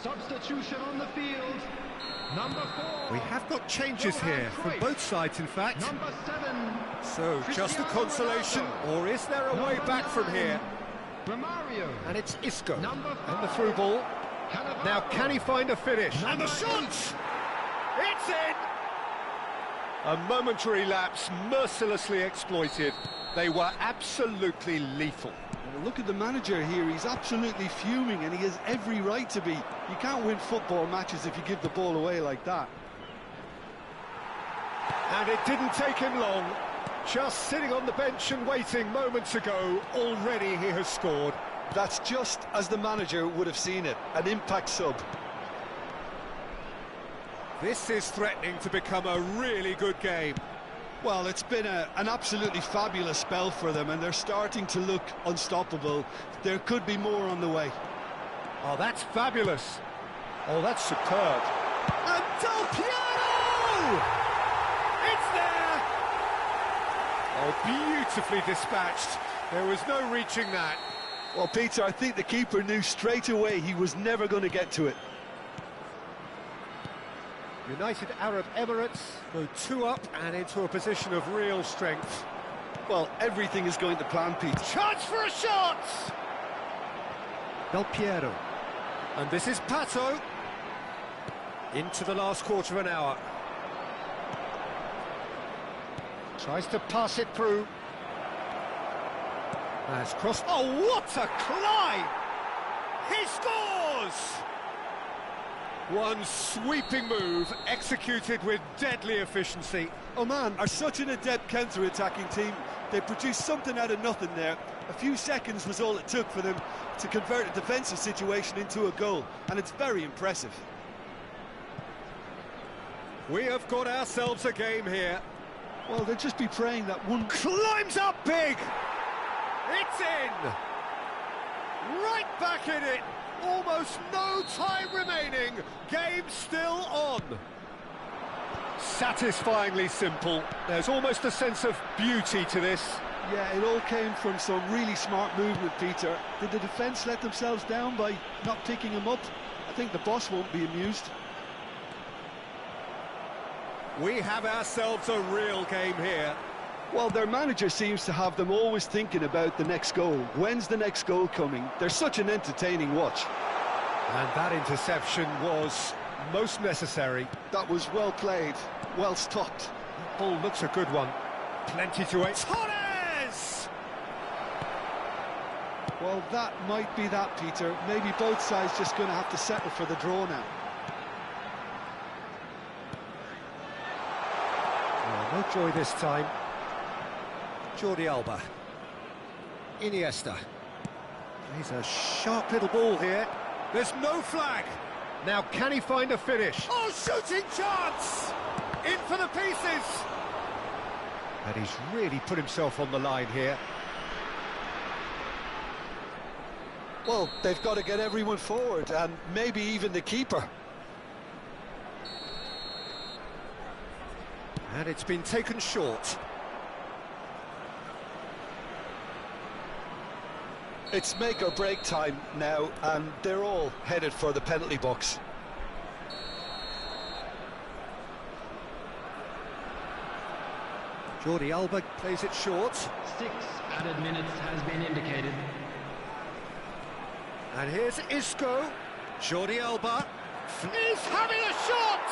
Substitution on the field. Number 4. We have got changes here from both sides, in fact. Number 7. So, just a consolation, or is there a way back from here? Romario. And it's Isco. Number 5. And the through ball. Cannavaro. Now, can he find a finish? And the Number shot! 8. It's in! A momentary lapse, mercilessly exploited. They were absolutely lethal. Well, look at the manager here. He's absolutely fuming, and he has every right to be. You can't win football matches if you give the ball away like that. And it didn't take him long. Just sitting on the bench and waiting moments ago, already he has scored. That's just as the manager would have seen it, an impact sub. This is threatening to become a really good game. Well, it's been an absolutely fabulous spell for them, and they're starting to look unstoppable. There could be more on the way. Oh, that's fabulous. Oh, that's superb. And Del Piero! It's there! Oh, beautifully dispatched. There was no reaching that. Well, Peter, I think the keeper knew straight away he was never going to get to it. United Arab Emirates go 2 up and into a position of real strength. Well, everything is going to plan, Pete. Chance for a shot! Del Piero. And this is Pato. Into the last quarter of an hour. Tries to pass it through. Has crossed. Oh, what a climb! He scores! One sweeping move, executed with deadly efficiency. Oman are such an adept counter-attacking team. They produced something out of nothing there. A few seconds was all it took for them to convert a defensive situation into a goal, and it's very impressive. We have got ourselves a game here. Well, they'll just be praying that one... Climbs up big! It's in! Right back in it! Almost no time remaining. Game still on. Satisfyingly simple. There's almost a sense of beauty to this. Yeah, it all came from some really smart movement, Peter. Did the defence let themselves down by not picking him up? I think the boss won't be amused. We have ourselves a real game here. Well, their manager seems to have them always thinking about the next goal. When's the next goal coming? They're such an entertaining watch. And that interception was most necessary. That was well played, well stopped. Ball looks a good one. Plenty to it. Torres! Well, that might be that, Peter. Maybe both sides just going to have to settle for the draw now. Oh, no joy this time. Jordi Alba. Iniesta. He's a sharp little ball here. There's no flag. Now, can he find a finish? Oh, shooting chance! In for the pieces! And he's really put himself on the line here. Well, they've got to get everyone forward, and maybe even the keeper. And it's been taken short. It's make or break time now, and they're all headed for the penalty box. Jordi Alba plays it short. 6 added minutes has been indicated. And here's Isco. Jordi Alba. He's having a shot!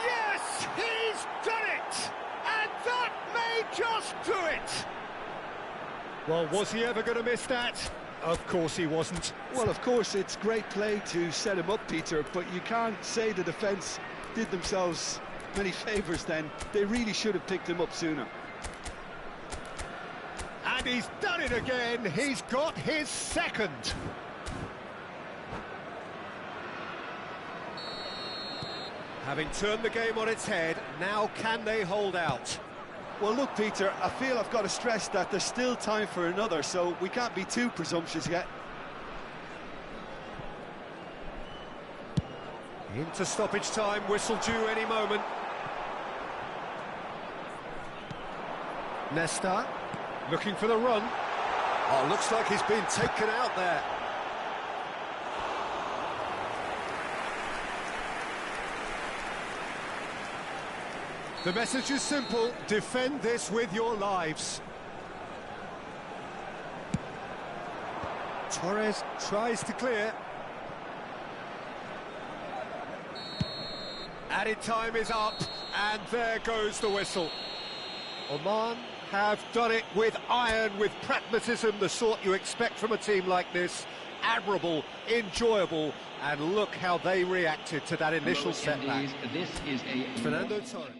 Yes, he's done it! And that may just do it! Well, was he ever going to miss that? Of course he wasn't. Well, of course, it's great play to set him up, Peter, but you can't say the defence did themselves many favours then. They really should have picked him up sooner. And he's done it again. He's got his second. Having turned the game on its head, now can they hold out? Well, look, Peter, I feel I've got to stress that there's still time for another, so we can't be too presumptuous yet. Into stoppage time, whistle due any moment. Nesta, looking for the run. Oh, looks like he's been taken out there. The message is simple: defend this with your lives. Torres tries to clear. Added time is up, and there goes the whistle. Oman have done it with iron, with pragmatism, the sort you expect from a team like this. Admirable, enjoyable, and look how they reacted to that initial setback. This is a Fernando Torres.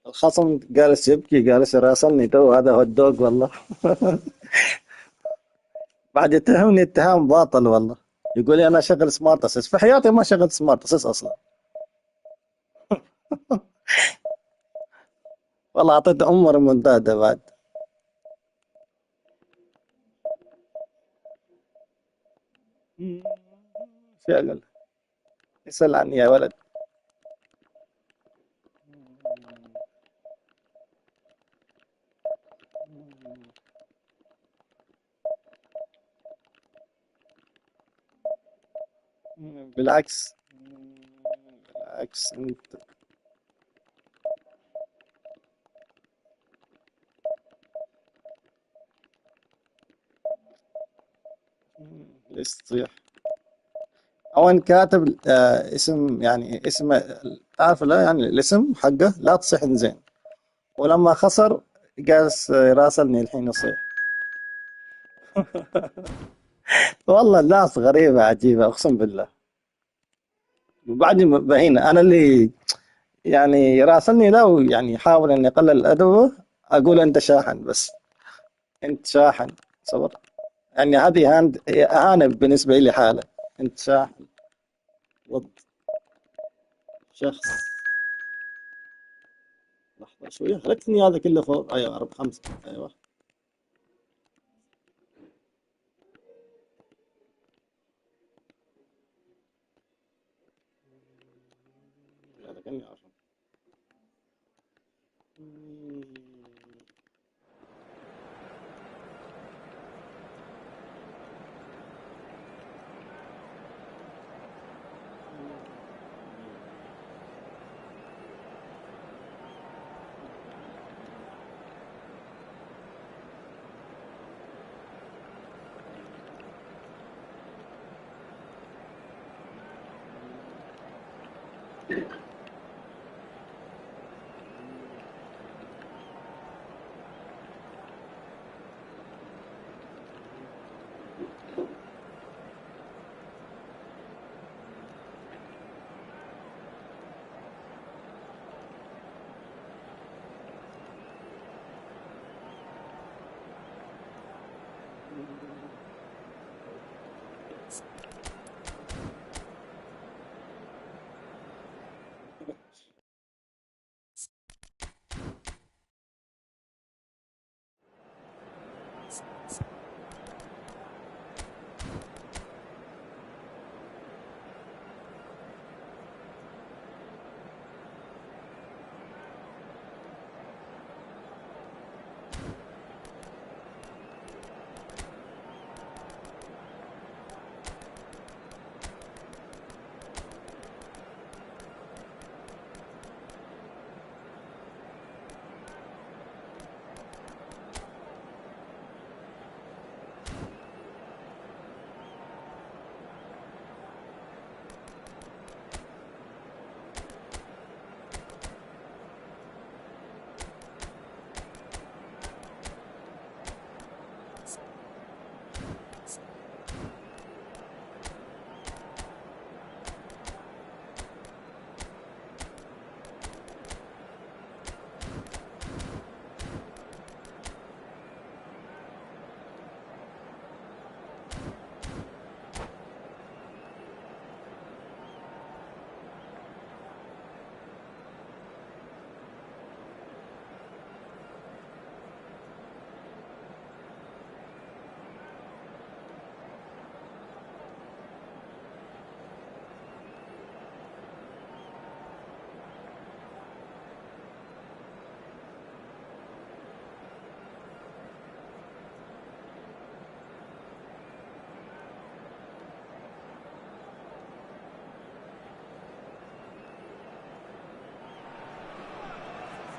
الخصم جالس يبكي، جالس يراسلني تو، هذا هو الدوق والله. بعد يتهمني اتهام باطل والله. يقول لي انا شغل سمارت اسيس، في حياتي ما شغلت سمارت اسيس اصلا. والله اعطيت امه منتدى بعد. شو اقول؟ يسأل عني يا ولد. بالعكس، بالعكس انت. ليش تصيح؟ أوان كاتب اسم، يعني اسم، تعرف لا يعني الاسم حقه لا تصيح زين. ولما خسر جالس يراسلني الحين يصيح. والله الناس غريبة عجيبة أقسم بالله. وبعدين بهينة أنا اللي يعني يراسلني لو يعني يحاول أن يقلل أدبه، أقول أنت شاحن بس. أنت شاحن. صبر. يعني هذه إهانة بالنسبة لي حالة. أنت شاحن ضد شخص. لحظة شوية، خلتني هذا كله فوق. أيوة 4 5. أيوة. هذا كأني أعرف.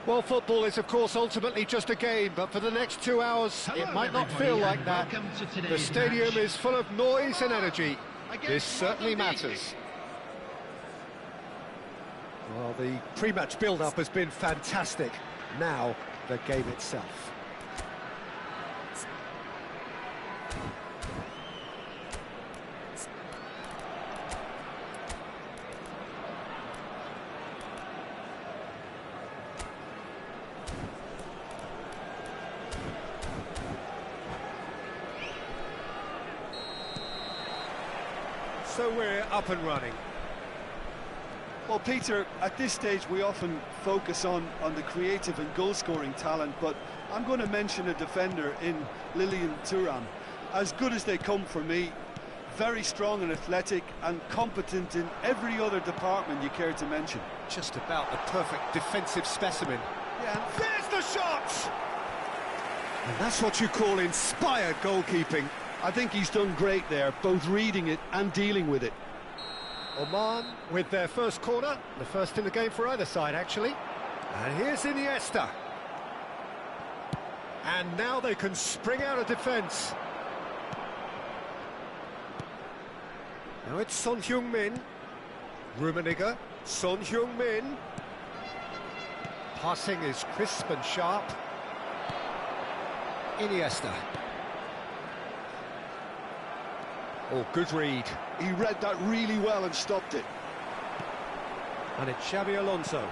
Well, football is, of course, ultimately just a game, but for the next 2 hours, it might not feel like that. The stadium is full of noise and energy. This certainly matters. Well, the pre-match build-up has been fantastic. Now, the game itself. So we're up and running. Well, Peter, at this stage we often focus on the creative and goal-scoring talent, but I'm going to mention a defender in Lilian Thuram. As good as they come for me, very strong and athletic and competent in every other department you care to mention. Just about the perfect defensive specimen. Yeah. There's the shot! And that's what you call inspired goalkeeping. I think he's done great there, both reading it and dealing with it. Oman with their first corner, the first in the game for either side, actually. And here's Iniesta. And now they can spring out of defence. Now it's Son Heung-min. Rummenigge, Son Heung-min. Passing is crisp and sharp. Iniesta. Oh, good read. He read that really well and stopped it. And it's Xabi Alonso.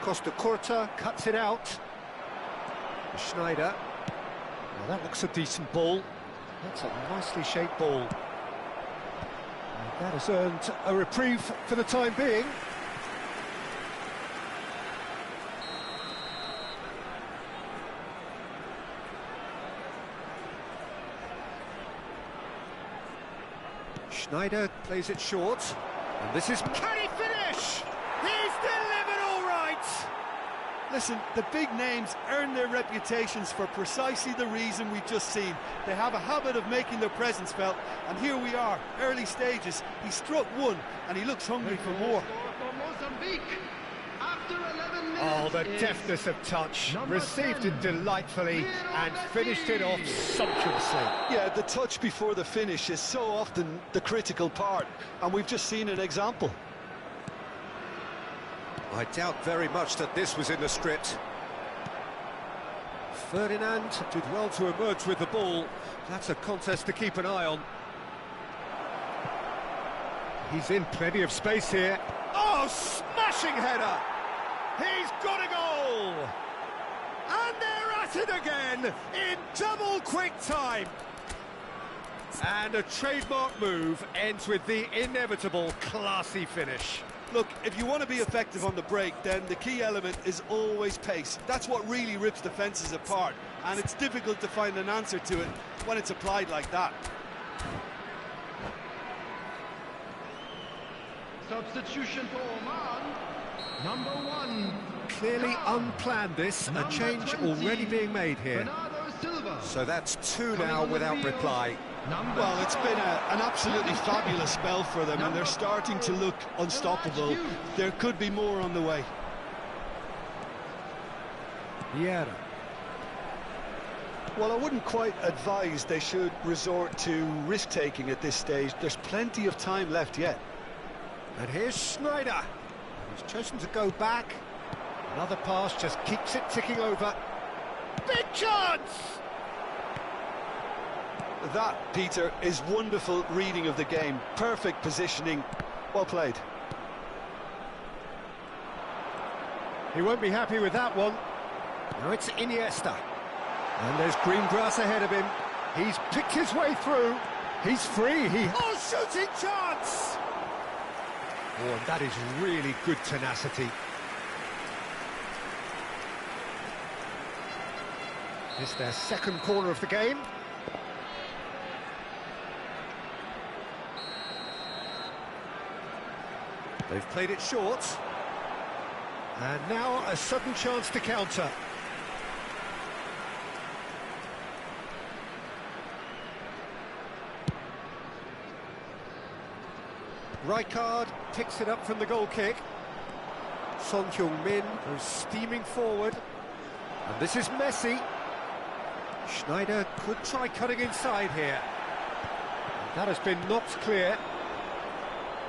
Costa Curta cuts it out. Schneider. Now that looks a decent ball. That's a nicely shaped ball. And that has earned a reprieve for the time being. Schneider plays it short, and this is... Can he finish? He's delivered all right! Listen, the big names earn their reputations for precisely the reason we've just seen. They have a habit of making their presence felt, and here we are, early stages. He struck one, and he looks hungry for more. Oh, the deftness of touch, received it delightfully and finished it off sumptuously. Yeah, the touch before the finish is so often the critical part, and we've just seen an example. I doubt very much that this was in the script. Ferdinand did well to emerge with the ball. That's a contest to keep an eye on. He's in plenty of space here. Oh, smashing header! He's got a goal! And they're at it again in double quick time. And a trademark move ends with the inevitable classy finish. Look, if you want to be effective on the break, then the key element is always pace. That's what really rips defences apart, and it's difficult to find an answer to it when it's applied like that. Substitution for Oman, number 1. Clearly unplanned this, a change already being made here. So that's 2 now without reply. Well, it's been an absolutely fabulous spell for them, and they're starting to look unstoppable. There could be more on the way. Vieira. Well, I wouldn't quite advise they should resort to risk-taking at this stage. There's plenty of time left yet. And here's Schneider. He's chosen to go back. Another pass just keeps it ticking over. Big chance! That, Peter, is wonderful reading of the game. Perfect positioning. Well played. He won't be happy with that one. Now it's Iniesta. And there's green grass ahead of him. He's picked his way through. He's free. Oh, shooting chance! Oh, and that is really good tenacity. It's their second corner of the game. They've played it short. And now a sudden chance to counter. Rijkaard picks it up from the goal kick. Son Heung-min goes steaming forward. And this is Messi. Schneider could try cutting inside here. That has been knocked clear.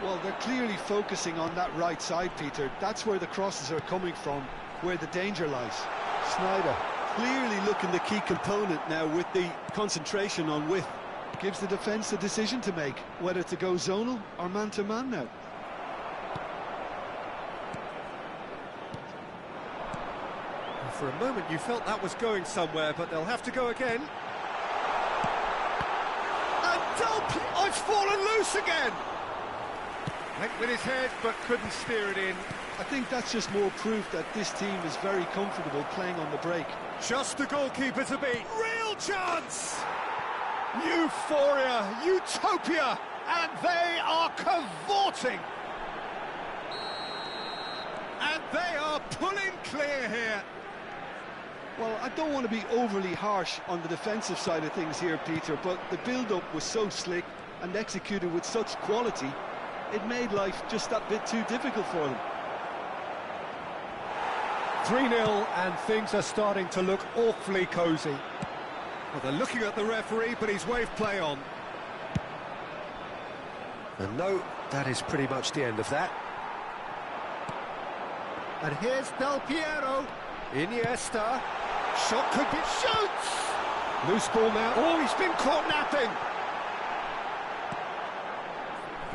Well, they're clearly focusing on that right side, Peter. That's where the crosses are coming from, where the danger lies. Schneider clearly looking the key component now with the concentration on width. Gives the defence a decision to make, whether to go zonal or man-to-man now. For a moment you felt that was going somewhere, but they'll have to go again. Oh, it's fallen loose again. Went with his head, but couldn't steer it in. I think that's just more proof that this team is very comfortable playing on the break. Just the goalkeeper to beat. Real chance! Euphoria, utopia, and they are cavorting. And they are pulling clear here. Well, I don't want to be overly harsh on the defensive side of things here, Peter, but the build-up was so slick and executed with such quality, it made life just that bit too difficult for them. 3-0, and things are starting to look awfully cosy. Well, they're looking at the referee, but he's waved play on. And no, that is pretty much the end of that. And here's Del Piero. Iniesta. Shot could be... Shoots! Loose ball now. Oh, he's been caught napping.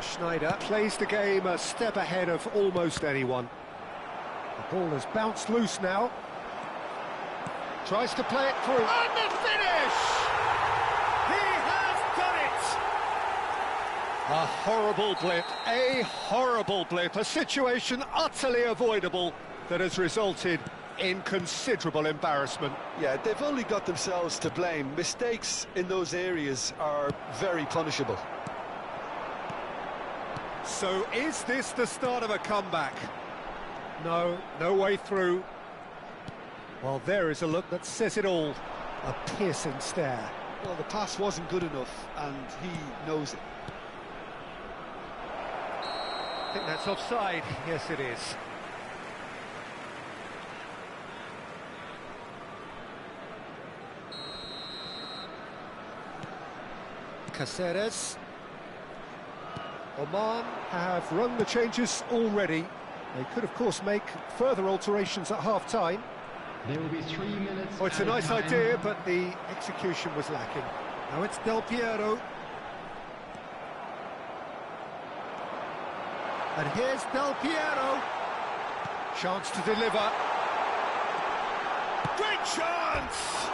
Schneider plays the game a step ahead of almost anyone. The ball has bounced loose now. Tries to play it through. And the finish! He has done it! A horrible blip, a situation utterly avoidable that has resulted in considerable embarrassment. Yeah, they've only got themselves to blame. Mistakes in those areas are very punishable. So is this the start of a comeback? No, no way through. Well, there is a look that says it all. A piercing stare. Well, the pass wasn't good enough, and he knows it. I think that's offside. Yes, it is. Caceres. Oman have run the changes already. They could, of course, make further alterations at half-time. There will be 3 minutes. Oh, it's a nice idea, but the execution was lacking. Now it's Del Piero. And here's Del Piero. Chance to deliver. Great chance!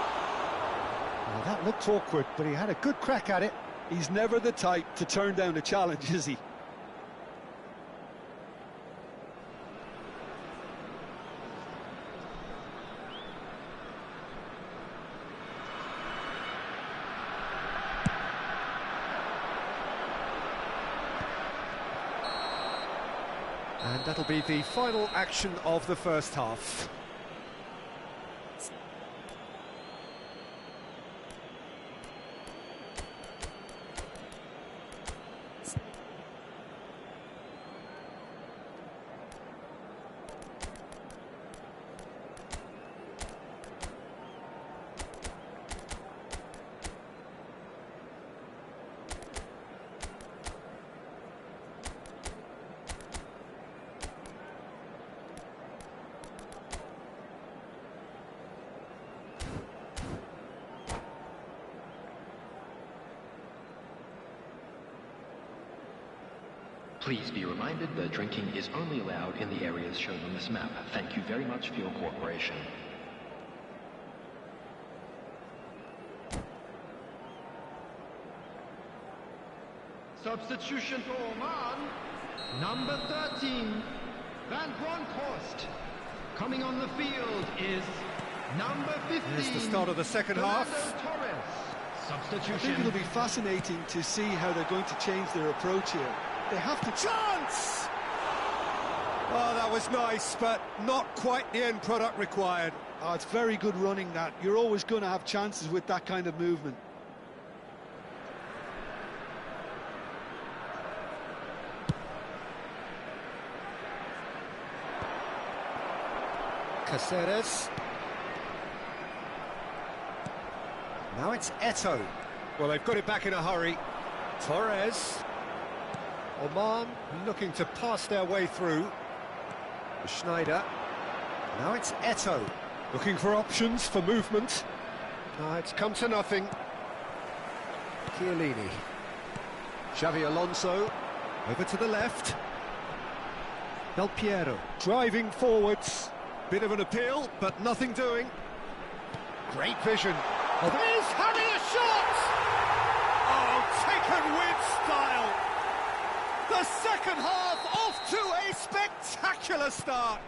Well, that looked awkward, but he had a good crack at it. He's never the type to turn down a challenge, is he? And that'll be the final action of the first half. Please be reminded that drinking is only allowed in the areas shown on this map. Thank you very much for your cooperation. Substitution for Oman, number 13, Van Bronckhorst. Coming on the field is number 15. Here's the start of the second half. Substitution. I think it'll be fascinating to see how they're going to change their approach here. They have to... Chance! Oh, that was nice, but not quite the end product required. Oh, it's very good running, that. You're always going to have chances with that kind of movement. Caceres. Now it's Eto'o. Well, they've got it back in a hurry. Torres. Oman looking to pass their way through. Schneider. Now it's Eto'o. Looking for options for movement. It's come to nothing. Chiellini. Xavi Alonso. Over to the left. Del Piero. Driving forwards. Bit of an appeal, but nothing doing. Great vision. Oh, there's having a shot! Oh, take taken with style. The second half off to a spectacular start.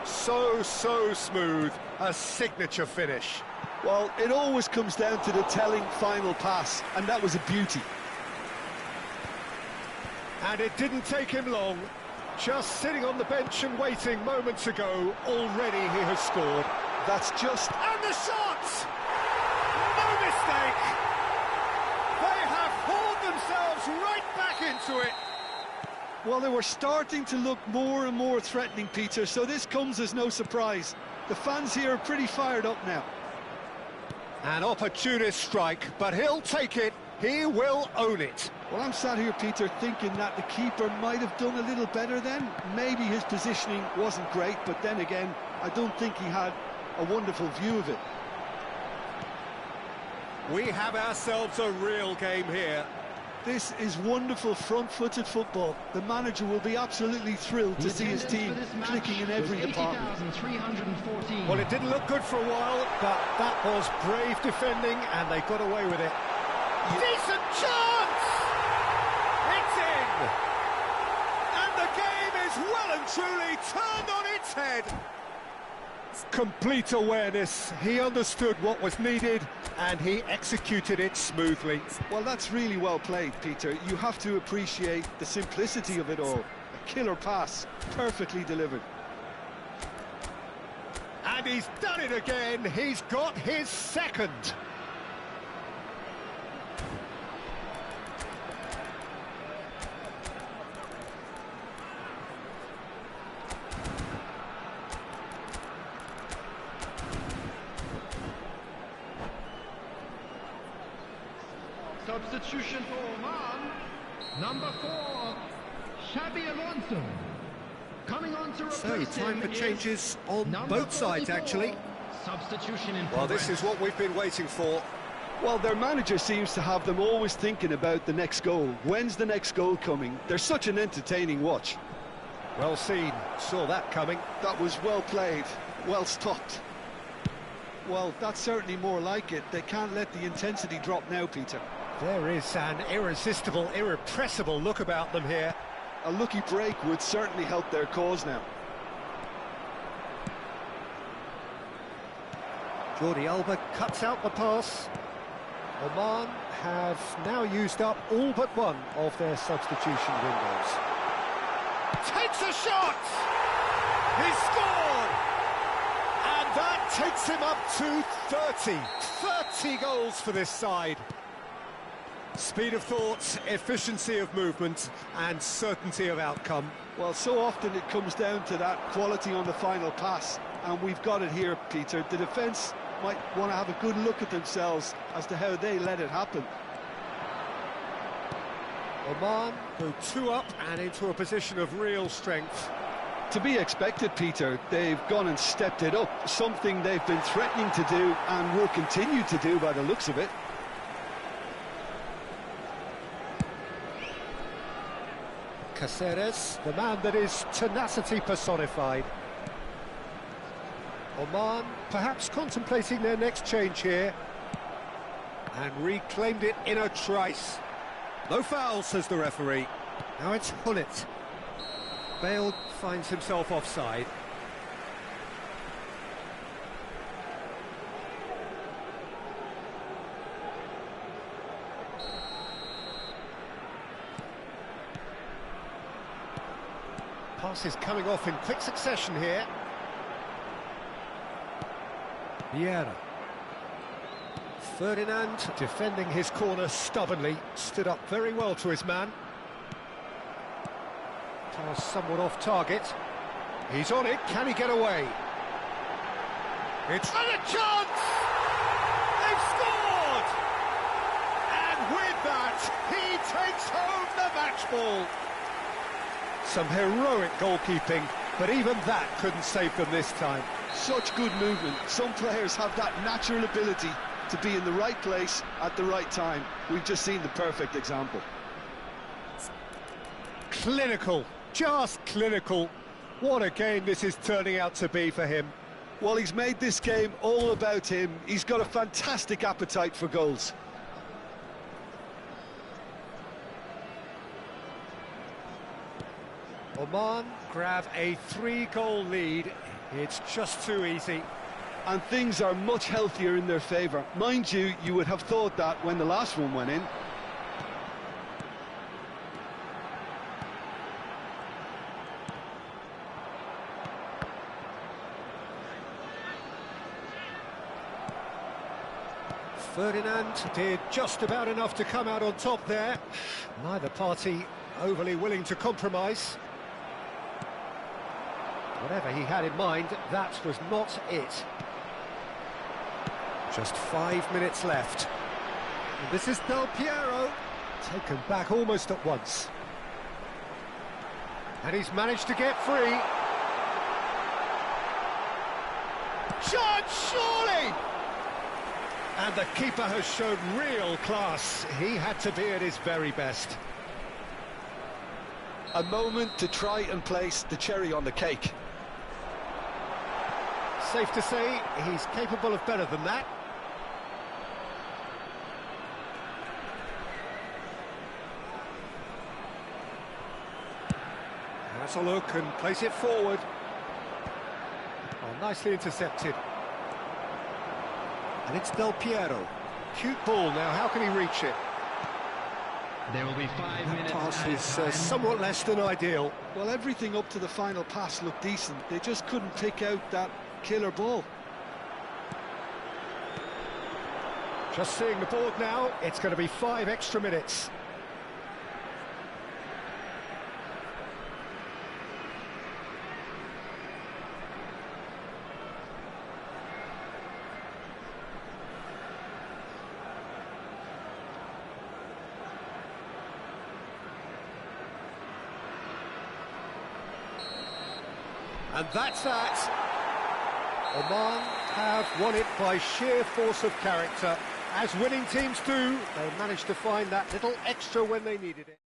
So smooth, a signature finish. Well, it always comes down to the telling final pass, and that was a beauty. And it didn't take him long. Just sitting on the bench and waiting moments ago, already he has scored. That's just... And the shot! No mistake! They have hauled themselves right back into it. Well, they were starting to look more and more threatening, Peter, so this comes as no surprise. The fans here are pretty fired up now. An opportunist strike, but he'll take it. He will own it. Well, I'm sat here, Peter, thinking that the keeper might have done a little better then. Maybe his positioning wasn't great, but then again, I don't think he had a wonderful view of it. We have ourselves a real game here. This is wonderful front-footed football. The manager will be absolutely thrilled to see his team clicking in every department. Well, it didn't look good for a while, but that was brave defending, and they got away with it. Decent chance! It's in! And the game is well and truly turned on its head. Complete awareness. He understood what was needed, and he executed it smoothly. Well, that's really well played, Peter. You have to appreciate the simplicity of it all. A killer pass, perfectly delivered. And he's done it again. He's got his second. Substitution for Oman, number 4, Xabi Alonso. Coming on to replace time for him changes on both sides, 44. actually. Substitution in Well, progress. this is what we've been waiting for. Well, their manager seems to have them always thinking about the next goal. When's the next goal coming? They're such an entertaining watch. Well seen, saw that coming. That was well played, well stopped. Well, that's certainly more like it. They can't let the intensity drop now, Peter. There is an irresistible, irrepressible look about them here. A lucky break would certainly help their cause now. Jordi Alba cuts out the pass. Oman have now used up all but one of their substitution windows. Takes a shot! He scored! And that takes him up to 30. 30 goals for this side. Speed of thought, efficiency of movement, and certainty of outcome. Well, so often it comes down to that quality on the final pass, and we've got it here, Peter. The defence might want to have a good look at themselves as to how they let it happen. Oman go 2 up and into a position of real strength. To be expected, Peter. They've gone and stepped it up, something they've been threatening to do and will continue to do by the looks of it. Caceres, the man that is tenacity personified. Oman perhaps contemplating their next change here. And reclaimed it in a trice. No foul, says the referee. Now it's Hullet. Bale finds himself offside. Passes coming off in quick succession here. Vieira. Ferdinand defending his corner stubbornly, stood up very well to his man. Pass somewhat off target. He's on it, can he get away? It's and a chance! They've scored! And with that, he takes home the match ball. Some heroic goalkeeping, but even that couldn't save them this time. Such good movement. Some players have that natural ability to be in the right place at the right time. We've just seen the perfect example. Clinical, just clinical. What a game this is turning out to be for him. Well, he's made this game all about him. He's got a fantastic appetite for goals. Oman grab a 3-goal lead. It's just too easy. And things are much healthier in their favour. Mind you, you would have thought that when the last one went in. Ferdinand did just about enough to come out on top there. Neither party overly willing to compromise. Whatever he had in mind, that was not it. Just 5 minutes left. And this is Del Piero, taken back almost at once. And he's managed to get free. Shot, surely! And the keeper has shown real class. He had to be at his very best. A moment to try and place the cherry on the cake. Safe to say, he's capable of better than that. That's a look and place it forward. Oh, nicely intercepted. And it's Del Piero. Cute ball now, how can he reach it? There will be 5 minutes. Pass is somewhat less than ideal. Well, everything up to the final pass looked decent. They just couldn't pick out that killer ball. Just seeing the board now, it's going to be 5 extra minutes. And that's that. Oman have won it by sheer force of character. As winning teams do, they managed to find that little extra when they needed it.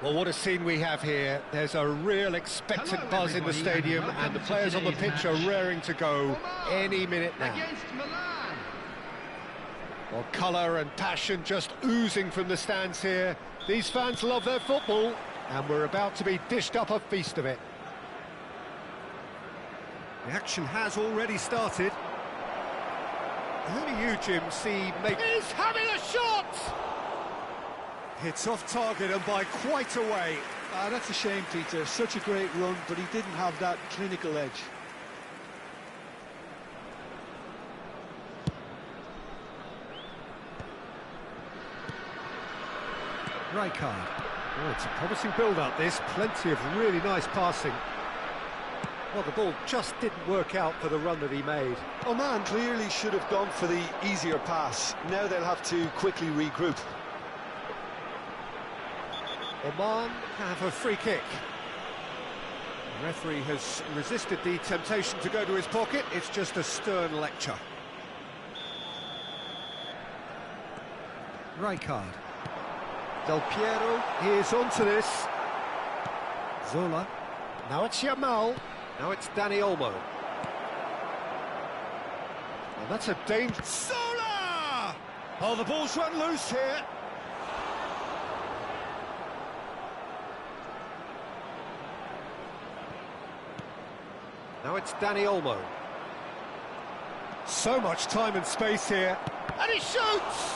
Well, what a scene we have here. There's a real expectant buzz in the stadium, and the players on the pitch are raring to go any minute now. Against Milan. Well, colour and passion just oozing from the stands here. These fans love their football, and we're about to be dished up a feast of it. The action has already started. Who do you, Jim, see make... He's having a shot! It's off target and by quite a way. That's a shame, Peter. Such a great run, but he didn't have that clinical edge. Rijkaard. Oh, it's a promising build-up, this. Plenty of really nice passing. Well, the ball just didn't work out for the run that he made. Oman clearly should have gone for the easier pass. Now they'll have to quickly regroup. Oman have a free kick. The referee has resisted the temptation to go to his pocket. It's just a stern lecture. Rijkaard. Del Piero is onto this. Zola. Now it's Yamal. Now it's Dani Olmo. And that's a danger. Zola! Oh, the ball's run loose here. Now it's Dani Olmo. So much time and space here. And he shoots!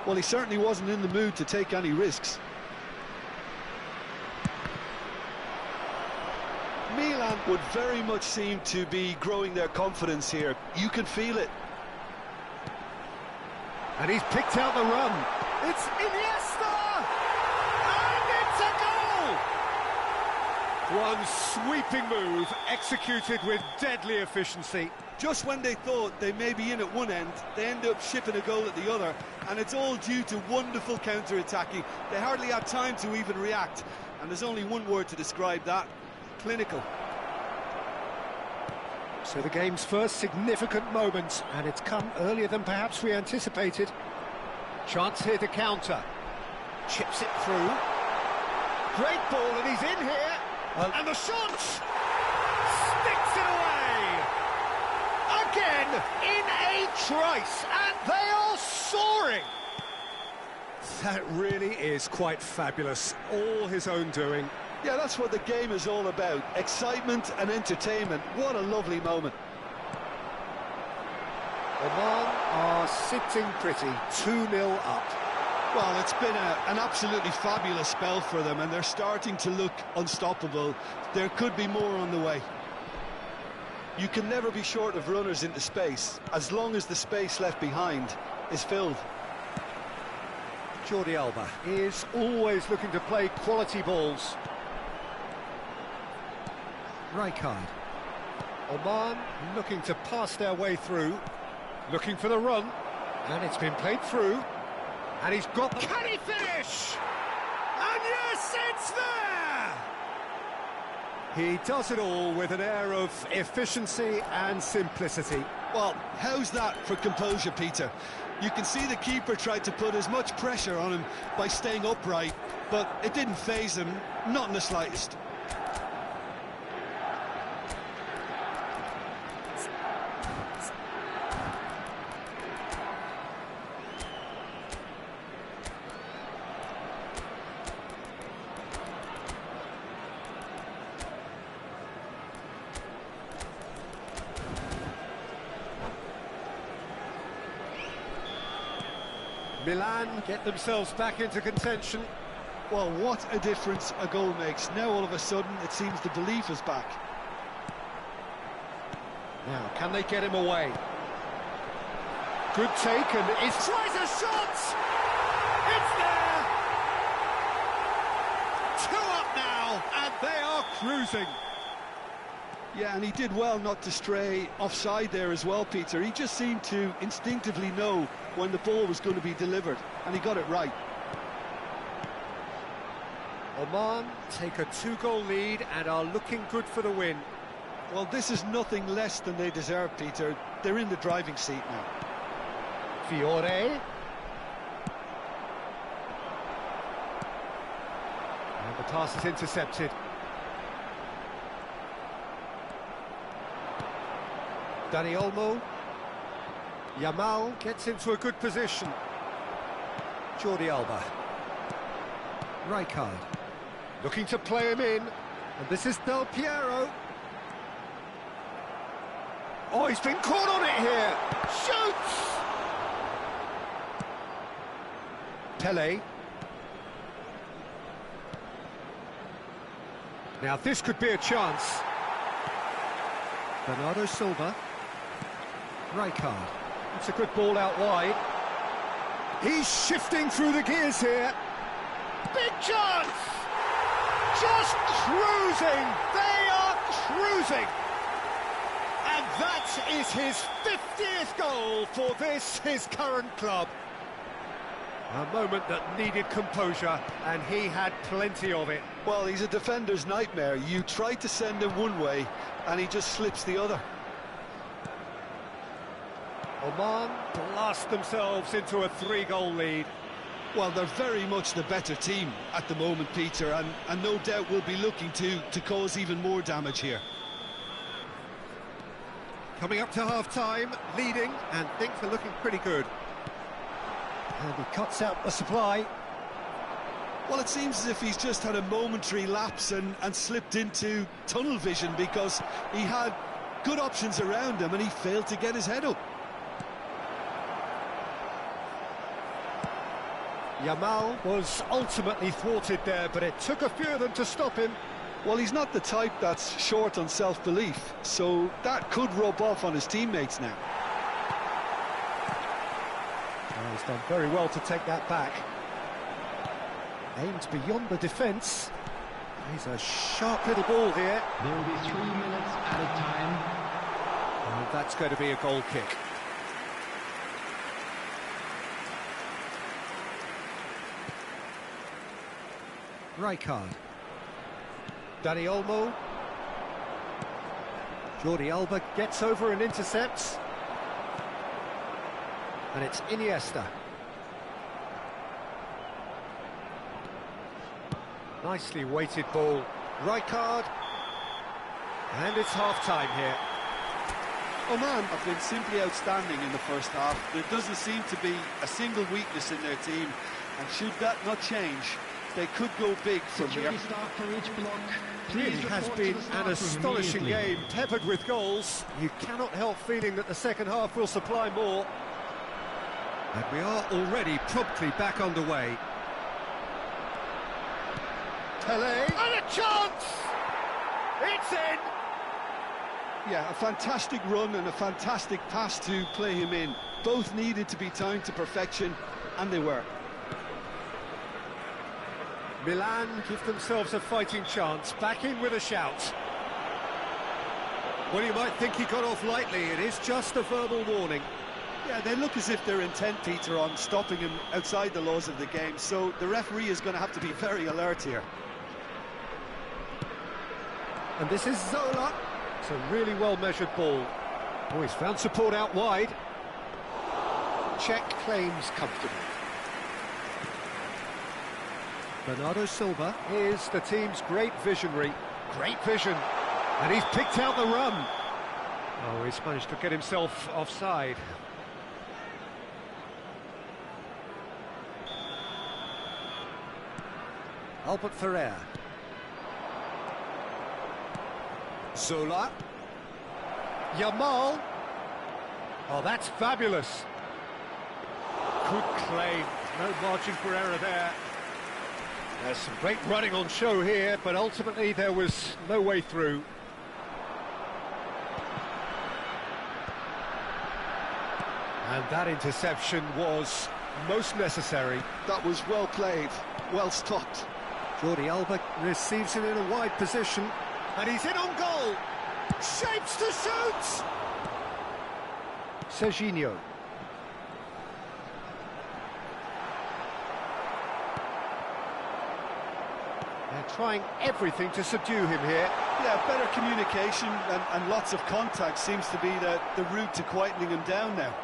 Well, he certainly wasn't in the mood to take any risks. Milan would very much seem to be growing their confidence here. You can feel it. And he's picked out the run. It's Iniesta! And it's a goal! One sweeping move, executed with deadly efficiency. Just when they thought they may be in at one end, they end up shipping a goal at the other, and it's all due to wonderful counter-attacking. They hardly had time to even react, and there's only one word to describe that: clinical. So the game's first significant moment, and it's come earlier than perhaps we anticipated. Chance here to counter. Chips it through. Great ball, and he's in here. And the shot! Sticks it away! Again, in a trice, and they are soaring! That really is quite fabulous. All his own doing. Yeah, that's what the game is all about. Excitement and entertainment. What a lovely moment. Oman are sitting pretty, 2-0 up. Well, it's been an absolutely fabulous spell for them, and they're starting to look unstoppable. There could be more on the way. You can never be short of runners into space, as long as the space left behind is filled. Jordi Alba is always looking to play quality balls. Rijkaard. Oman looking to pass their way through, looking for the run, and it's been played through, and he's got... Can he finish? And yes, it's there! He does it all with an air of efficiency and simplicity. Well, how's that for composure, Peter? You can see the keeper tried to put as much pressure on him by staying upright, but it didn't faze him, not in the slightest. Milan get themselves back into contention. Well, what a difference a goal makes. Now all of a sudden it seems the belief is back. Now, can they get him away? Good take, and he tries a shot! It's there! 2 up now, and they are cruising. Yeah, and he did well not to stray offside there as well, Peter. He just seemed to instinctively know when the ball was going to be delivered, and he got it right. Oman take a 2-goal lead and are looking good for the win. Well, this is nothing less than they deserve, Peter. They're in the driving seat now. Fiore. And the pass is intercepted. Dani Olmo. Yamal gets into a good position. Jordi Alba. Rijkaard. Looking to play him in. And this is Del Piero. Oh, he's been caught on it here. Shoots! Pele. Now this could be a chance. Bernardo Silva. Rijkaard. It's a good ball out wide. He's shifting through the gears here. Big chance! Just cruising! They are cruising! And that is his 50th goal for this, his current club. A moment that needed composure, and he had plenty of it. Well, he's a defender's nightmare. You try to send him one way, and he just slips the other. Oman blast themselves into a 3-goal lead. Well, they're very much the better team at the moment, Peter, and no doubt will be looking to cause even more damage here. Coming up to half-time, leading, and things are looking pretty good. And he cuts out the supply. Well, it seems as if he's just had a momentary lapse and slipped into tunnel vision, because he had good options around him and he failed to get his head up. Yamal was ultimately thwarted there, but it took a few of them to stop him. Well, he's not the type that's short on self-belief, so that could rub off on his teammates now. Oh, he's done very well to take that back. Aimed beyond the defence. He's a sharp little ball here. There will be 3 minutes at a time. And that's going to be a goal kick. Rijkaard. Dani Olmo. Jordi Alba gets over and intercepts. And it's Iniesta. Nicely weighted ball. Rijkaard. And it's half-time here. Oman have been simply outstanding in the first half. There doesn't seem to be a single weakness in their team, and should that not change, they could go big from here. Really has been an astonishing game, peppered with goals. You cannot help feeling that the second half will supply more. And we are already promptly back underway. Pele, and a chance! It's in! Yeah, a fantastic run and a fantastic pass to play him in. Both needed to be timed to perfection, and they were. Milan give themselves a fighting chance, back in with a shout. Well, you might think he got off lightly, it is just a verbal warning. Yeah, they look as if they're intent, Peter, on stopping him outside the laws of the game, so the referee is going to have to be very alert here. And this is Zola. It's a really well-measured ball. Oh, he's found support out wide. check claims comfortably. Bernardo Silva is the team's great visionary. Great vision. And he's picked out the run. Oh, he's managed to get himself offside. Albert Ferrer. Zola. Yamal. Oh, that's fabulous. Good claim. No margin for error there. There's some great running on show here, but ultimately there was no way through. And that interception was most necessary. That was well played, well stopped. Jordi Alba receives it in a wide position, and he's in on goal. Shapes to shoot! Serginho. They're trying everything to subdue him here. Yeah, better communication and lots of contact seems to be the route to quietening him down now.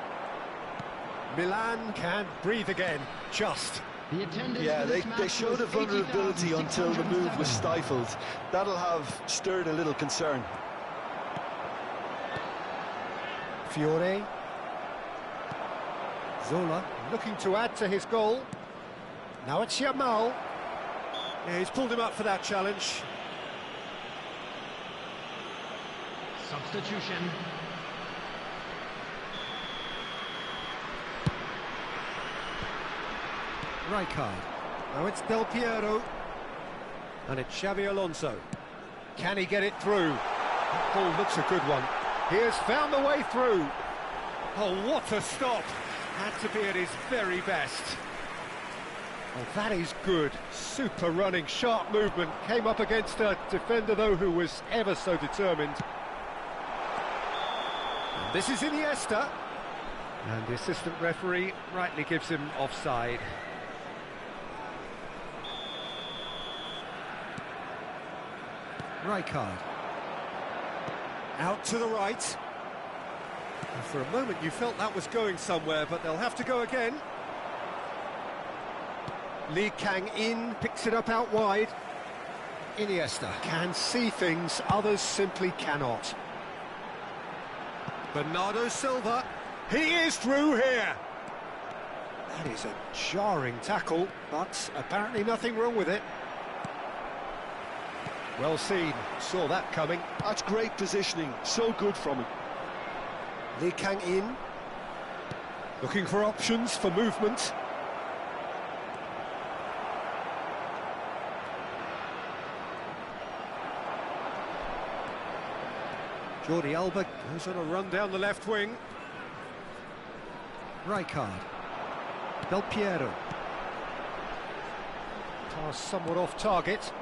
Milan can breathe again, just. The attendance Yeah, for they this match showed a was vulnerability until the move was 80,607. stifled. That'll have stirred a little concern. Fiore. Zola looking to add to his goal. Now it's Yamal. Yeah, he's pulled him up for that challenge. Substitution. Rijkaard. Now it's Del Piero. And it's Xavi Alonso. Can he get it through? That ball looks a good one. He has found the way through. Oh, what a stop. Had to be at his very best. Oh, that is good. Super running, sharp movement. Came up against a defender, though, who was ever so determined. And this is Iniesta. And the assistant referee rightly gives him offside. Rijkaard. Out to the right. And for a moment you felt that was going somewhere, but they'll have to go again. Lee Kang-in picks it up out wide. Iniesta can see things others simply cannot. Bernardo Silva. He is through here. That is a jarring tackle, but apparently nothing wrong with it. Well seen, saw that coming. That's great positioning, so good from him. Lee Kang-in, looking for options for movement. Jordi Alba goes on a run down the left wing. Rijkaard, Del Piero. Pass somewhat off target.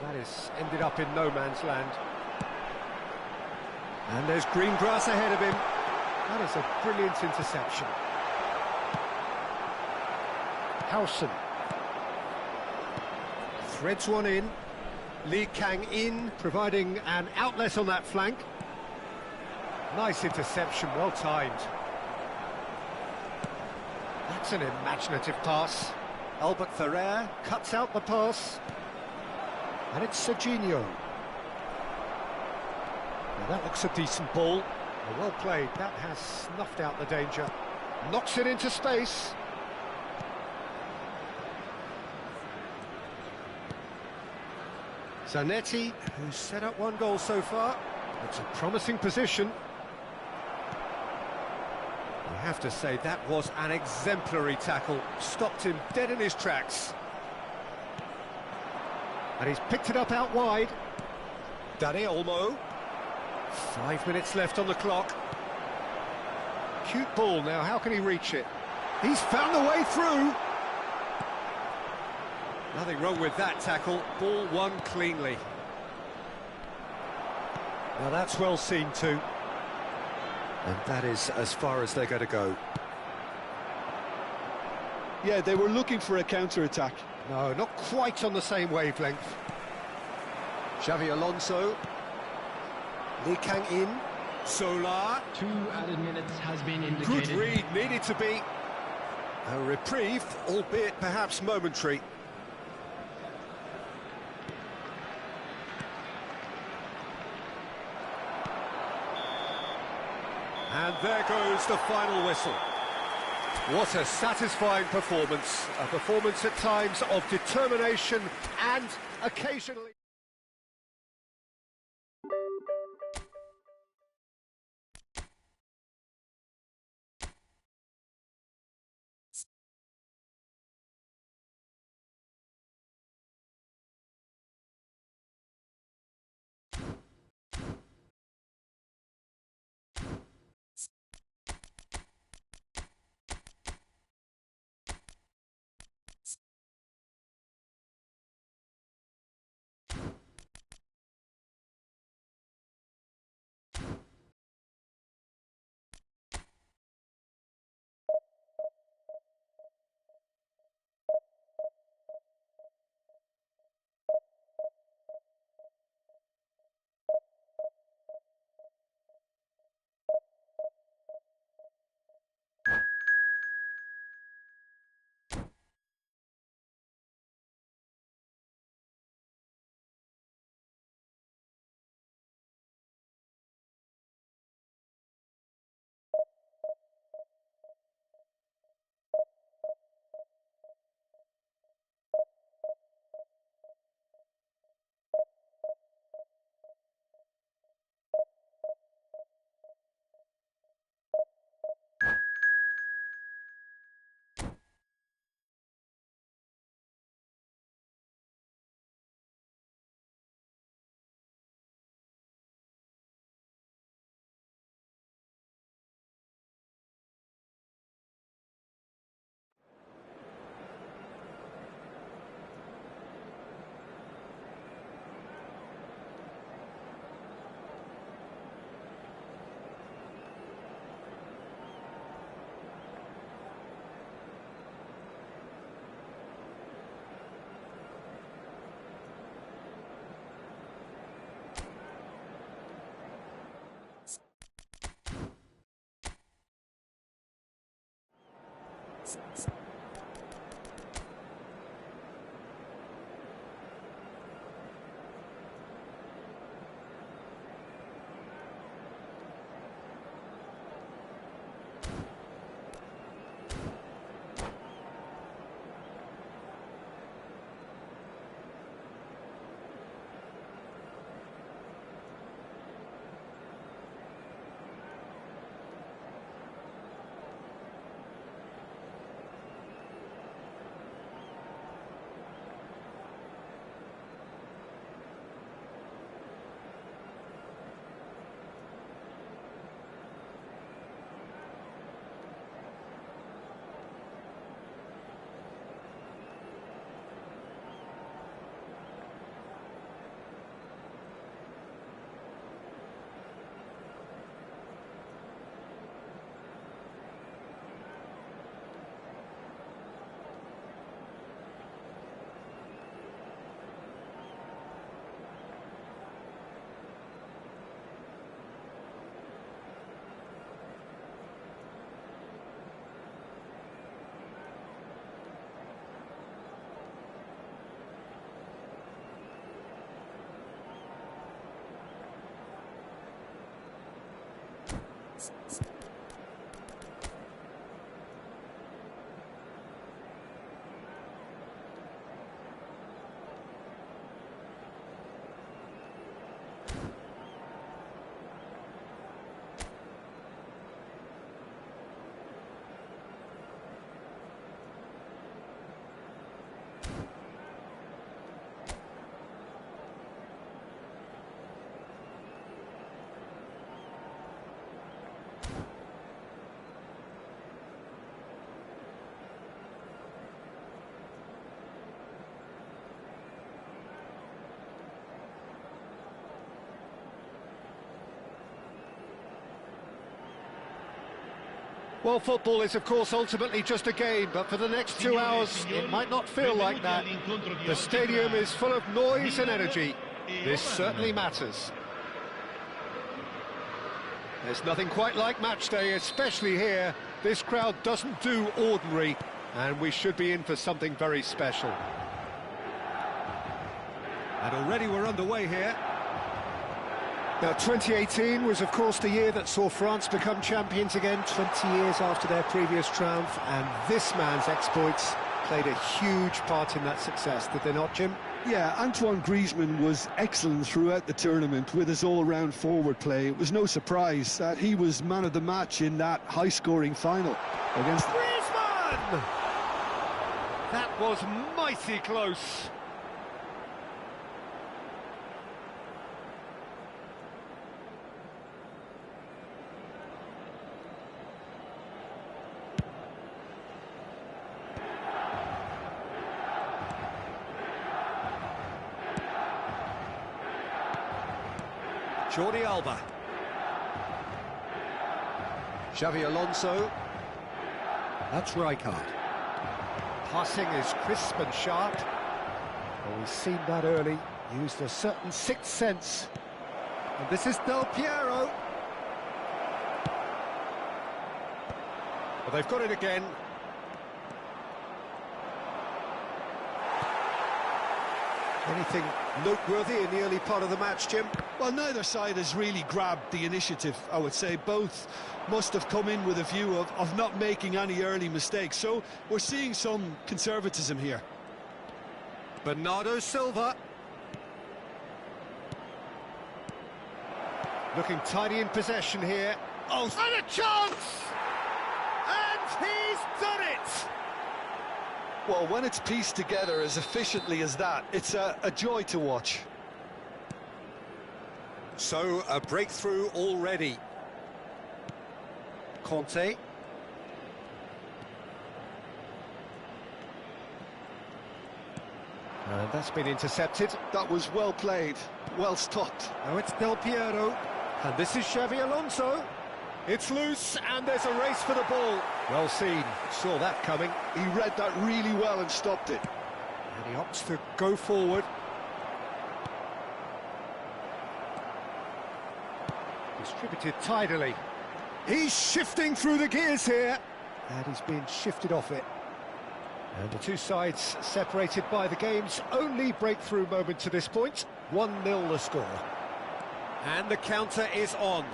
That has ended up in no man's land. And there's green grass ahead of him. That is a brilliant interception. Howson. Threads one in. Lee Kang-in providing an outlet on that flank. Nice interception, well timed. That's an imaginative pass. Albert Ferrer cuts out the pass. And it's Serginho. Now that looks a decent ball. Well played, that has snuffed out the danger. Knocks it into space. Zanetti, who's set up one goal so far. It's a promising position. I have to say, that was an exemplary tackle. Stopped him dead in his tracks. And he's picked it up out wide. Dani Olmo. 5 minutes left on the clock. Cute ball now, how can he reach it? He's found the way through. Nothing wrong with that tackle, ball won cleanly. Now that's well seen too. And that is as far as they're going to go. Yeah, they were looking for a counter-attack. No, not quite on the same wavelength. Xavi Alonso. Lee Kang-in. Solar. 2 added minutes has been Good indicated. read, needed to be a reprieve, albeit perhaps momentary. And there goes the final whistle. What a satisfying performance. A performance at times of determination and occasionally... Well, football is, of course, ultimately just a game, but for the next 2 hours, it might not feel like that. The stadium is full of noise and energy. This certainly matters. There's nothing quite like match day, especially here. This crowd doesn't do ordinary, and we should be in for something very special. And already we're underway here. Now, 2018 was, of course, the year that saw France become champions again, 20 years after their previous triumph, and this man's exploits played a huge part in that success, did they not, Jim? Yeah, Antoine Griezmann was excellent throughout the tournament with his all-round forward play. It was no surprise that he was man of the match in that high-scoring final against Griezmann! That was mighty close. Jordi Alba. Xavi Alonso. That's Rijkaard. Passing is crisp and sharp. Well, we've seen that early. Used a certain sixth sense. And this is Del Piero. Well, they've got it again. Anything noteworthy in the early part of the match, Jim? Well, neither side has really grabbed the initiative, I would say. Both must have come in with a view of not making any early mistakes. So we're seeing some conservatism here. Bernardo Silva. Looking tidy in possession here. Oh, and a chance! And he's done it! Well, when it's pieced together as efficiently as that, it's a joy to watch. So, a breakthrough already. Conte. And that's been intercepted. That was well played, well stopped. Now it's Del Piero. And this is Xavi Alonso. It's loose, and there's a race for the ball. Well seen, saw that coming. He read that really well and stopped it. And he opts to go forward. Distributed tidily. He's shifting through the gears here. And he's being shifted off it. And the two sides separated by the game's only breakthrough moment to this point. 1-0 the score. And the counter is on.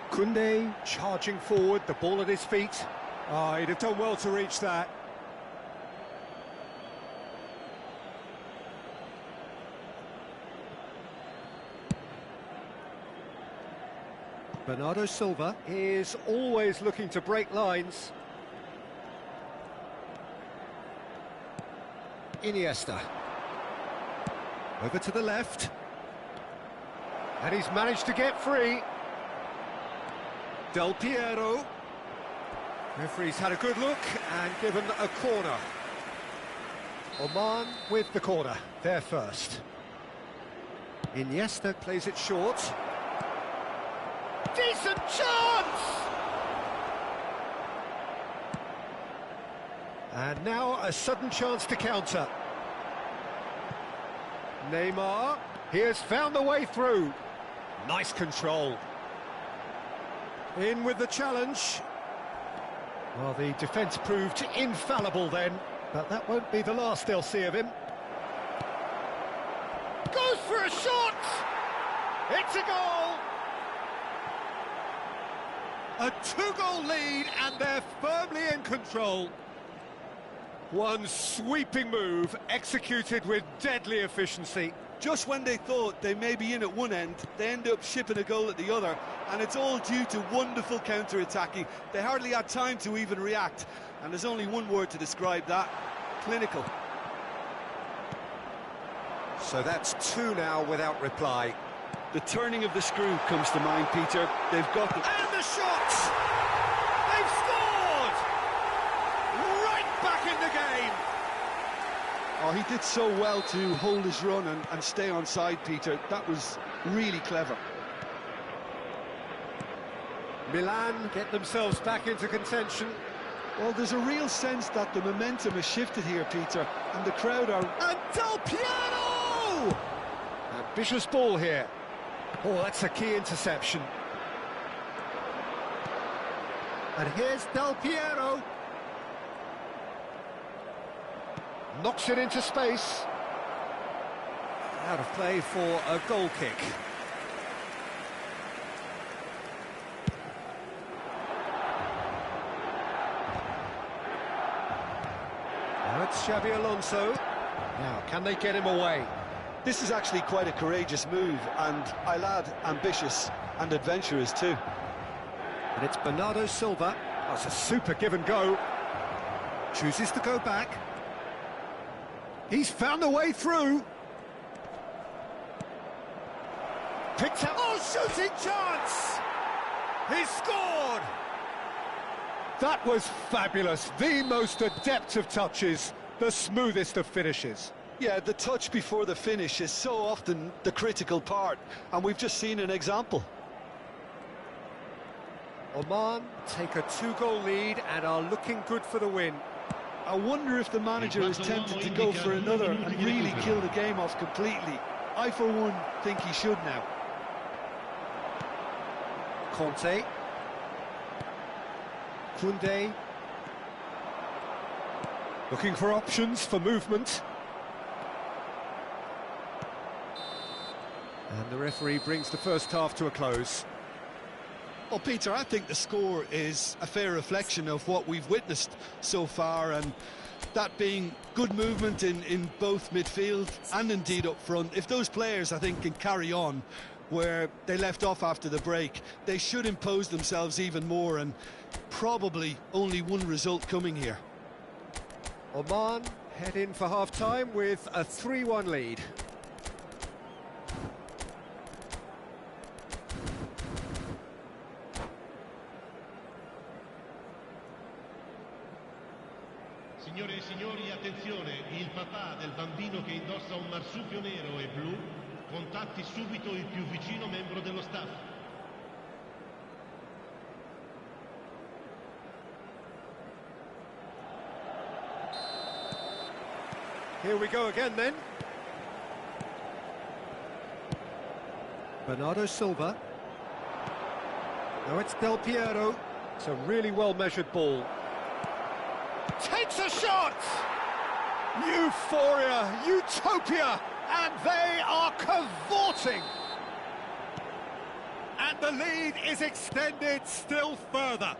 Koundé charging forward, the ball at his feet. Oh, he'd have done well to reach that. Bernardo Silva is always looking to break lines. Iniesta. Over to the left. And he's managed to get free. Del Piero. Referee's had a good look and given a corner. Oman with the corner, there first. Iniesta plays it short. Decent chance! And now a sudden chance to counter. Neymar, he has found the way through. Nice control. In with the challenge. Well, the defence proved infallible then, but that won't be the last they'll see of him. Goes for a shot! It's a goal! A two-goal lead, and they're firmly in control. One sweeping move, executed with deadly efficiency. Just when they thought they may be in at one end, they end up shipping a goal at the other, and it's all due to wonderful counter-attacking. They hardly had time to even react, and there's only one word to describe that: clinical. So that's two now without reply. The turning of the screw comes to mind, Peter. They've got the... And the shot! They've scored! Right back in the game! Oh, he did so well to hold his run and stay on side, Peter. That was really clever. Milan get themselves back into contention. Well, there's a real sense that the momentum has shifted here, Peter, and the crowd are... And Del Piero! Ambitious ball here. Oh, that's a key interception. And here's Del Piero. Knocks it into space. Out of play for a goal kick. Now it's Xabi Alonso. Now, can they get him away? This is actually quite a courageous move, and I'll add ambitious and adventurous too. And it's Bernardo Silva. That's a super give and go. Chooses to go back. He's found a way through. Picked up. Oh, shooting chance! He's scored! That was fabulous. The most adept of touches, the smoothest of finishes. Yeah, the touch before the finish is so often the critical part, and we've just seen an example. Oman take a 2-goal lead and are looking good for the win. I wonder if the manager is tempted to go for another and really kill the game off completely. I, for one, think he should now. Conte. Koundé. Looking for options for movement. And the referee brings the first half to a close. Well, Peter, I think the score is a fair reflection of what we've witnessed so far, and that being good movement in both midfield and indeed up front. If those players, I think, can carry on where they left off after the break, they should impose themselves even more, and probably only one result coming here. Oman head in for half-time with a 3-1 lead. Signore e signori, attenzione, il papà del bambino che indossa un marsupio nero e blu contatti subito il più vicino membro dello staff. Here we go again then. Bernardo Silva. Now it's Del Piero. It's a really well-measured ball. Takes a shot! Euphoria, utopia, and they are cavorting. And the lead is extended still further.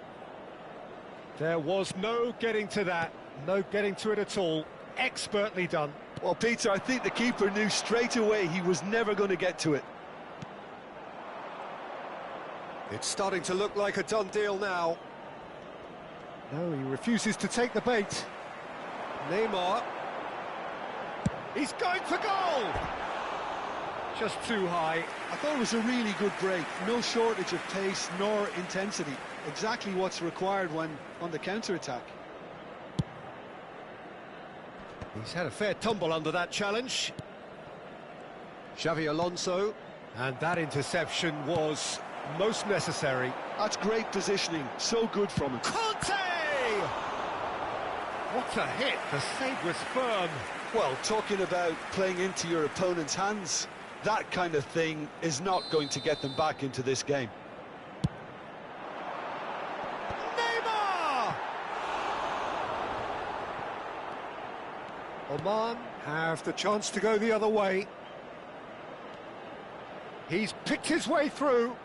There was no getting to that, no getting to it at all. Expertly done. Well, Peter, I think the keeper knew straight away he was never going to get to it. It's starting to look like a done deal now. No, he refuses to take the bait. Neymar. He's going for goal! Just too high. I thought it was a really good break. No shortage of pace nor intensity. Exactly what's required when on the counter-attack. He's had a fair tumble under that challenge. Xabi Alonso. And that interception was most necessary. That's great positioning. So good from him. Conte! What a hit. The save was firm. Well, talking about playing into your opponent's hands, that kind of thing is not going to get them back into this game. Neymar! Oman have the chance to go the other way. He's picked his way through.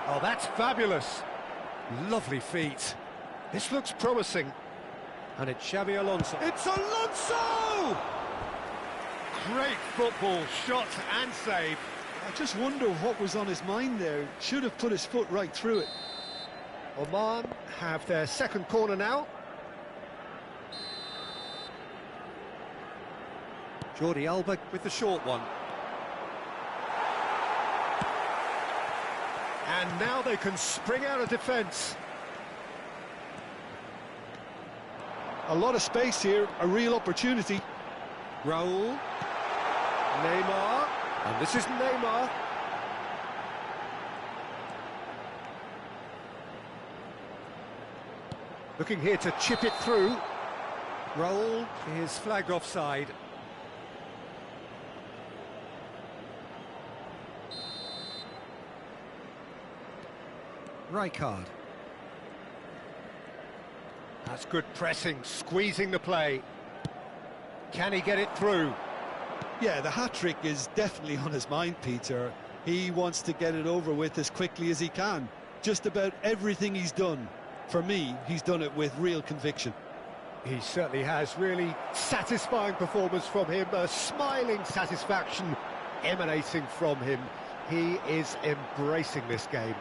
Oh, that's fabulous. Lovely feet. This looks promising. And it's Xabi Alonso. It's Alonso! Great football, shot and save. I just wonder what was on his mind there. Should have put his foot right through it. Oman have their second corner now. Jordi Alba with the short one. And now they can spring out of defence. A lot of space here, a real opportunity. Raul. Neymar. And this is Neymar. Looking here to chip it through. Raul is flagged offside. Rijkaard. That's good pressing, squeezing the play. Can he get it through? Yeah, the hat-trick is definitely on his mind, Peter. He wants to get it over with as quickly as he can. Just about everything he's done, for me, he's done it with real conviction. He certainly has. Really satisfying performance from him. A smiling satisfaction emanating from him. He is embracing this game.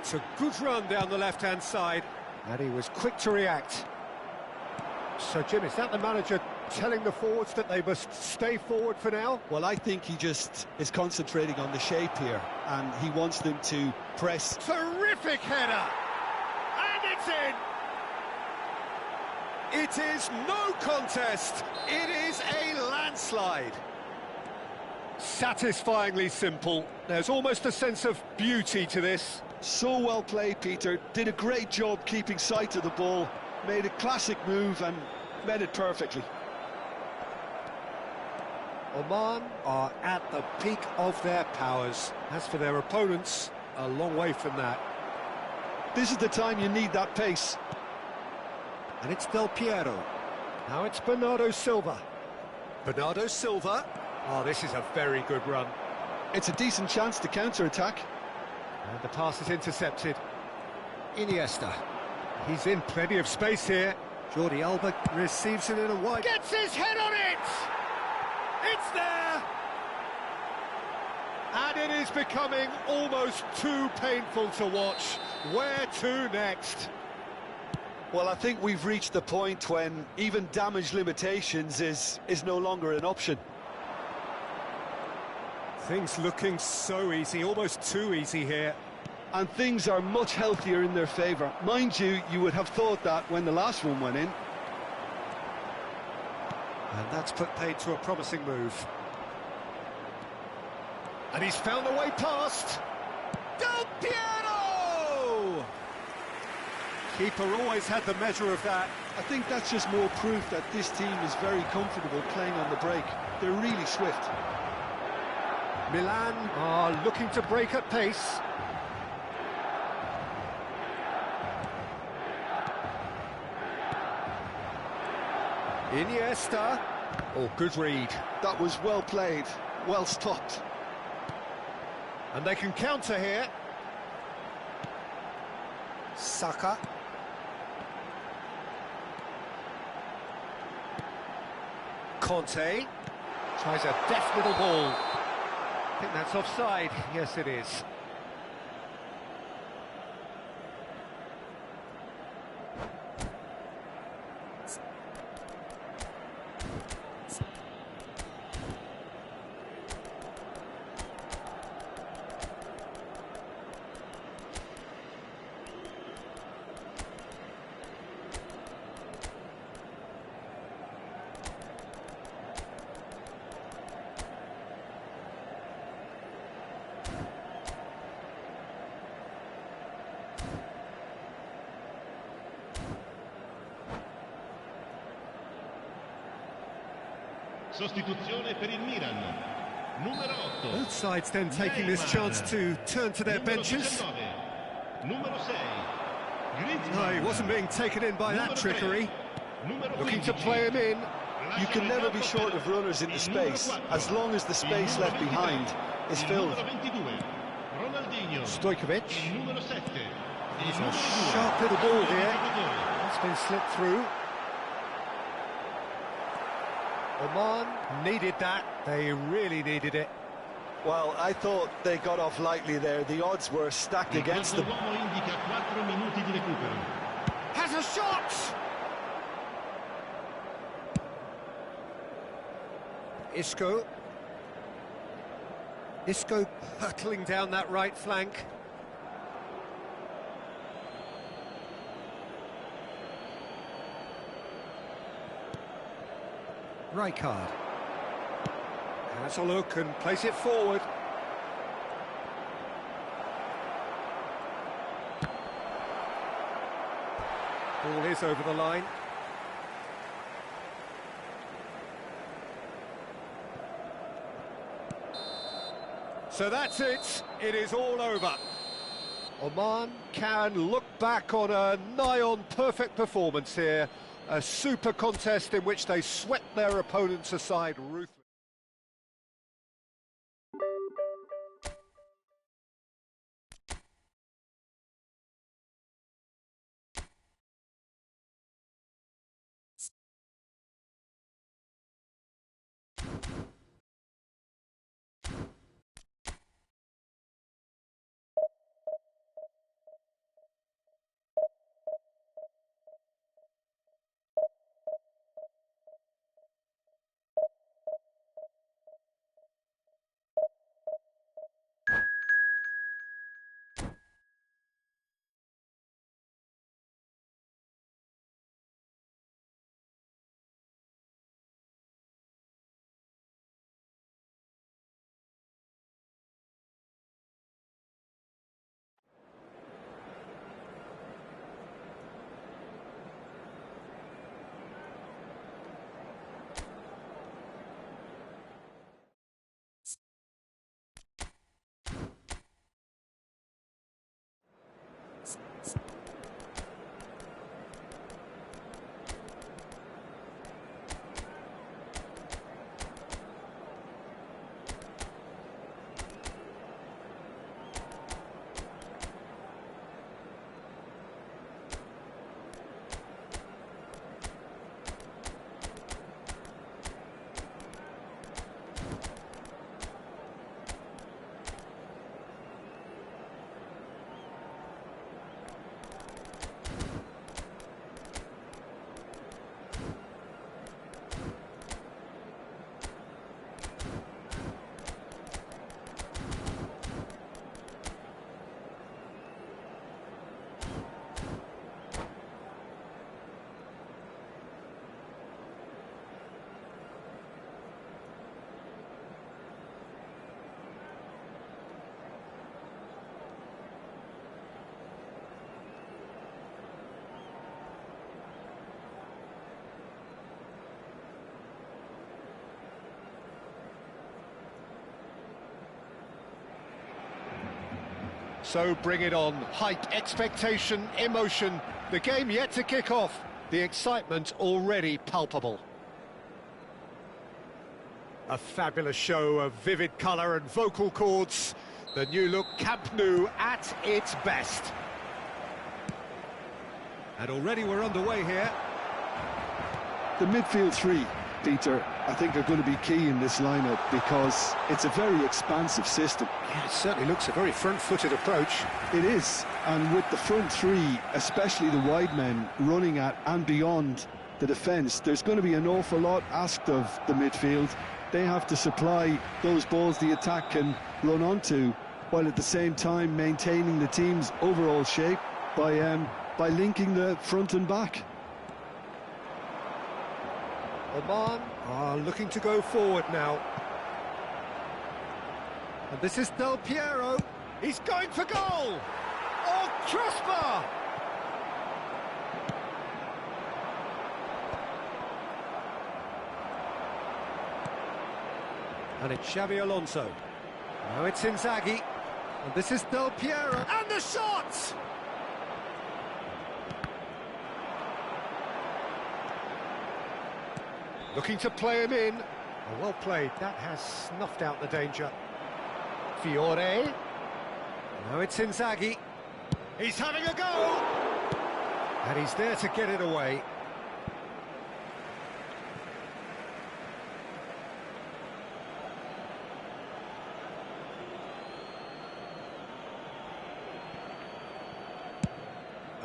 It's a good run down the left-hand side, and he was quick to react. So, Jim, is that the manager telling the forwards that they must stay forward for now? Well, I think he just is concentrating on the shape here, and he wants them to press. Terrific header! And it's in! It is no contest. It is a landslide. Satisfyingly simple. There's almost a sense of beauty to this. So well played, Peter. Did a great job keeping sight of the ball. Made a classic move and met it perfectly. Oman are at the peak of their powers. As for their opponents, a long way from that. This is the time you need that pace. And it's Del Piero. Now it's Bernardo Silva. Bernardo Silva. Oh, this is a very good run. It's a decent chance to counter-attack. And the pass is intercepted. Iniesta. He's in plenty of space here. Jordi Alba receives it in a wide... Gets his head on it! It's there! And it is becoming almost too painful to watch. Where to next? Well, I think we've reached the point when even damage limitations is no longer an option. Things looking so easy, almost too easy here. And things are much healthier in their favour. Mind you, you would have thought that when the last one went in. And that's put paid to a promising move. And he's found a way past. Del Piero! Keeper always had the measure of that. I think that's just more proof that this team is very comfortable playing on the break. They're really swift. Milan are looking to break at pace. Iniesta. Oh, good read. That was well played, well stopped. And they can counter here. Saka. Conte. Tries a deft little ball. I think that's offside. Yes, it is. Sostituzione per il Milan. Numero 8. Both sides then taking this chance to turn to their benches. Numero 6. No, he wasn't being taken in by that trickery. Looking to play him in. You can never be short of runners in the space, as long as the space left behind is filled. Stojkovic. He's a sharp little ball here. It's been slipped through. Oman needed that. They really needed it. Well, I thought they got off lightly there. The odds were stacked against them. Has a shot! Isco. Isco hurtling down that right flank. Rijkaard. Has a look and plays it forward. Ball is over the line. So that's it. It is all over. Oman can look back on a nigh-on perfect performance here. A super contest in which they swept their opponents aside ruthlessly. So bring it on. Hype, expectation, emotion. The game yet to kick off. The excitement already palpable. A fabulous show of vivid colour and vocal cords. The new look Camp Nou at its best. And already we're underway here. The midfield three, Peter, I think are going to be key in this lineup because it's a very expansive system. Yeah, it certainly looks a very front-footed approach. It is, and with the front three, especially the wide men, running at and beyond the defence, there's going to be an awful lot asked of the midfield. They have to supply those balls the attack can run onto, while at the same time maintaining the team's overall shape by linking the front and back. Oman are looking to go forward now. And this is Del Piero. He's going for goal! Oh, crossbar! And it's Xabi Alonso. Now it's Inzaghi. And this is Del Piero. And the shot! Looking to play him in. Oh, well played. That has snuffed out the danger. Fiore. Now it's Inzaghi. He's having a go! And he's there to get it away.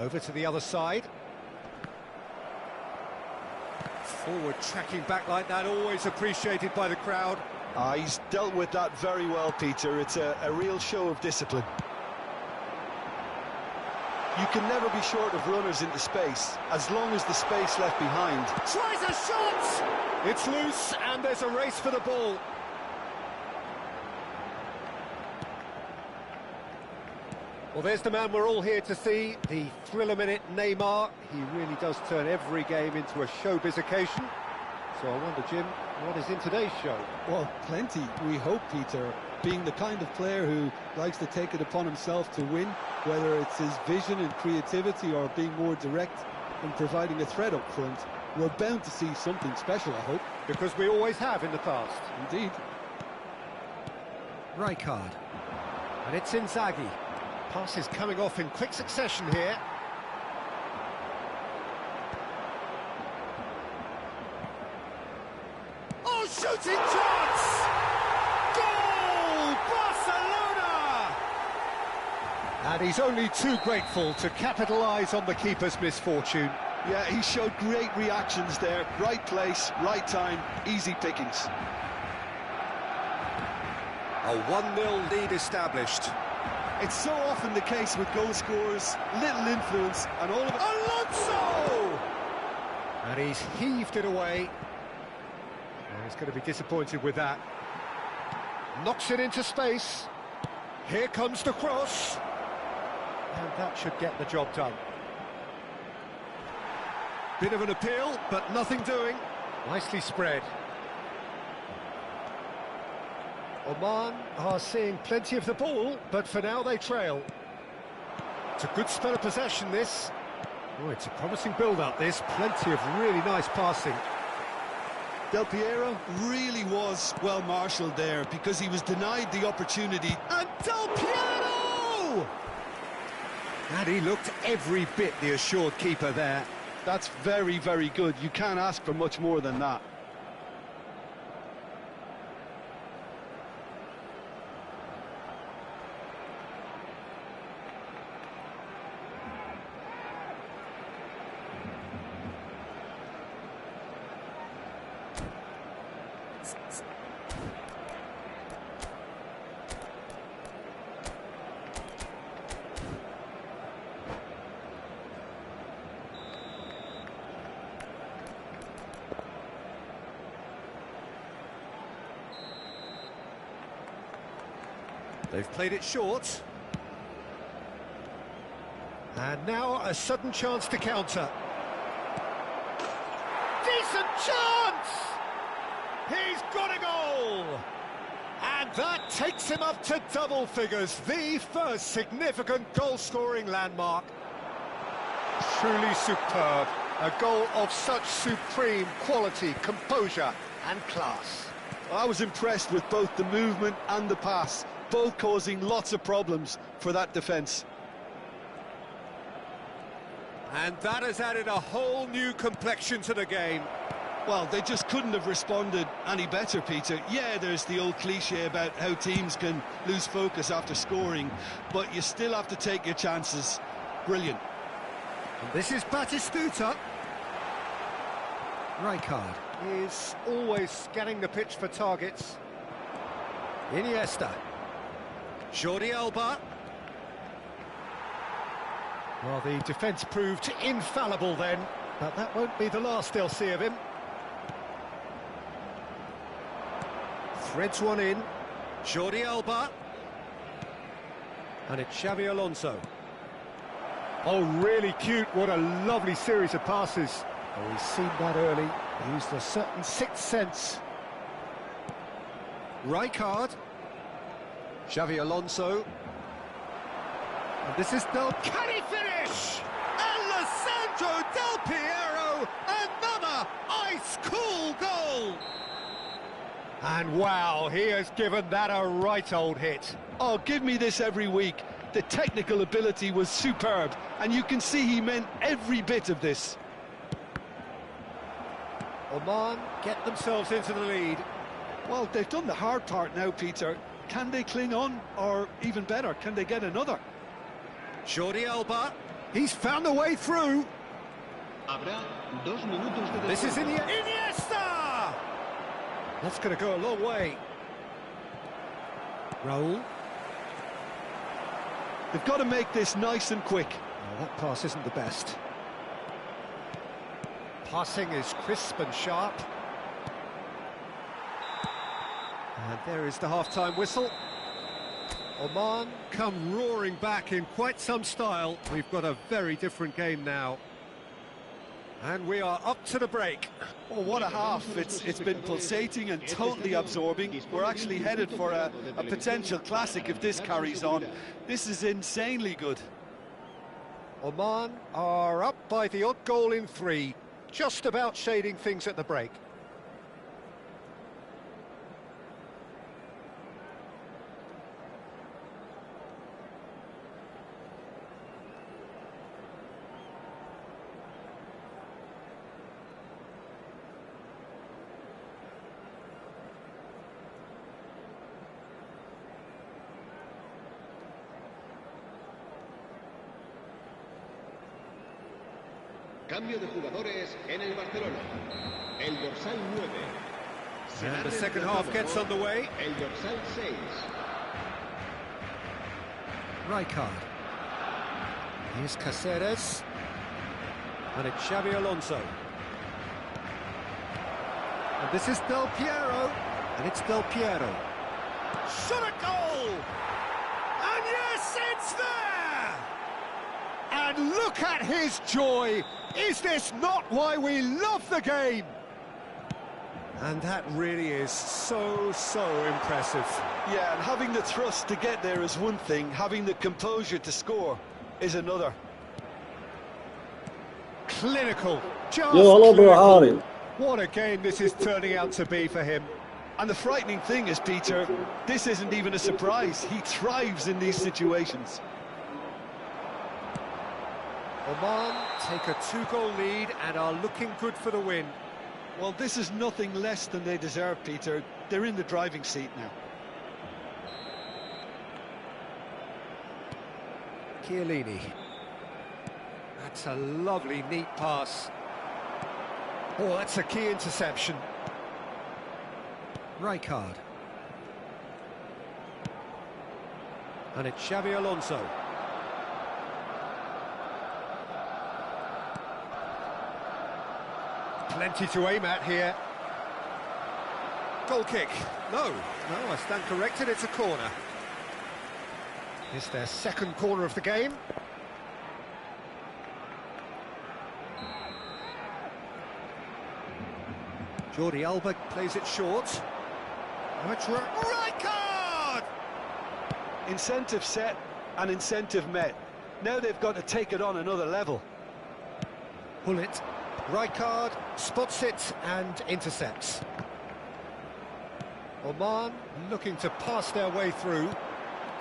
Over to the other side. Forward tracking back like that, always appreciated by the crowd. He's dealt with that very well, Peter. It's a real show of discipline. You can never be short of runners into space, as long as the space left behind. Tries a shot! It's loose, and there's a race for the ball. Well, there's the man we're all here to see, the thriller-minute Neymar. He really does turn every game into a showbiz occasion. So I wonder, Jim, what is in today's show? Well, plenty, we hope, Peter. Being the kind of player who likes to take it upon himself to win, whether it's his vision and creativity or being more direct and providing a threat up front, we're bound to see something special, I hope. Because we always have in the past. Indeed. Rijkaard. And it's Inzaghi. Passes coming off in quick succession here. Oh, shooting chance! Goal! Barcelona! And he's only too grateful to capitalise on the keeper's misfortune. Yeah, he showed great reactions there. Right place, right time, easy pickings. A 1-0 lead established. It's so often the case with goal scorers, little influence, and all of it. Alonso! And he's heaved it away. And he's going to be disappointed with that. Knocks it into space. Here comes the cross. And that should get the job done. Bit of an appeal, but nothing doing. Nicely spread. Oman are seeing plenty of the ball, but for now they trail. It's a good spell of possession, this. Oh, it's a promising build-up, this. Plenty of really nice passing. Del Piero really was well marshalled there because he was denied the opportunity. And Del Piero! And he looked every bit the assured keeper there. That's very, very good. You can't ask for much more than that. They've played it short. And now a sudden chance to counter. Decent chance! He's got a goal! And that takes him up to double figures, the first significant goal-scoring landmark. Truly superb. A goal of such supreme quality, composure and class. I was impressed with both the movement and the pass, both causing lots of problems for that defence. And that has added a whole new complexion to the game. Well, they just couldn't have responded any better, Peter. Yeah, there's the old cliche about how teams can lose focus after scoring, but you still have to take your chances. Brilliant. And this is Batistuta. Rijkaard is always scanning the pitch for targets. Iniesta. Jordi Alba. Well, the defence proved infallible then, but that won't be the last they'll see of him. Threads one in. Jordi Alba. And it's Xavi Alonso. Oh, really cute. What a lovely series of passes. Oh, he's seen that early. He used a certain sixth sense. Rijkaard. Xavi Alonso. And this is Can he finish? Alessandro Del Piero, another ice-cool goal! And wow, he has given that a right old hit. Oh, give me this every week. The technical ability was superb, and you can see he meant every bit of this. Oman get themselves into the lead. Well, they've done the hard part now, Peter. Can they cling on, or even better, can they get another? Jordi Alba, he's found a way through. This is Iniesta! That's going to go a long way. Raul. They've got to make this nice and quick. Oh, that pass isn't the best. Passing is crisp and sharp. And there is the half-time whistle. Oman come roaring back in quite some style. We've got a very different game now. And we are up to the break. Oh, what a half. It's been pulsating and totally absorbing. We're actually headed for a potential classic if this carries on. This is insanely good. Oman are up by the odd goal in 3, just about shading things at the break. Cambio de jugadores en el Barcelona. El dorsal 9. And the second half gets underway. El dorsal 6. Rijkaard. Here's Caceres. And it's Xabi Alonso. And this is Del Piero. And it's Del Piero. Shot a goal! And yes, it's there! And look at his joy! Is this not why we love the game? And that really is so impressive. Yeah, and having the thrust to get there is one thing, having the composure to score is another. Clinical, just hello, bro. clinical. How are you? What a game this is turning out to be for him. And the frightening thing is, Peter, this isn't even a surprise. He thrives in these situations. Oman take a 2-goal lead and are looking good for the win. Well, this is nothing less than they deserve, Peter. They're in the driving seat now. Chiellini. That's a lovely, neat pass. Oh, that's a key interception. Rijkaard. And it's Xabi Alonso. Plenty to aim at here. Goal kick. No, I stand corrected, it's a corner. It's their second corner of the game. Jordi Alba plays it short. Now it's Rijkaard! Incentive set and incentive met. Now they've got to take it on another level. Bullet. Rijkaard spots it and intercepts. Oman looking to pass their way through.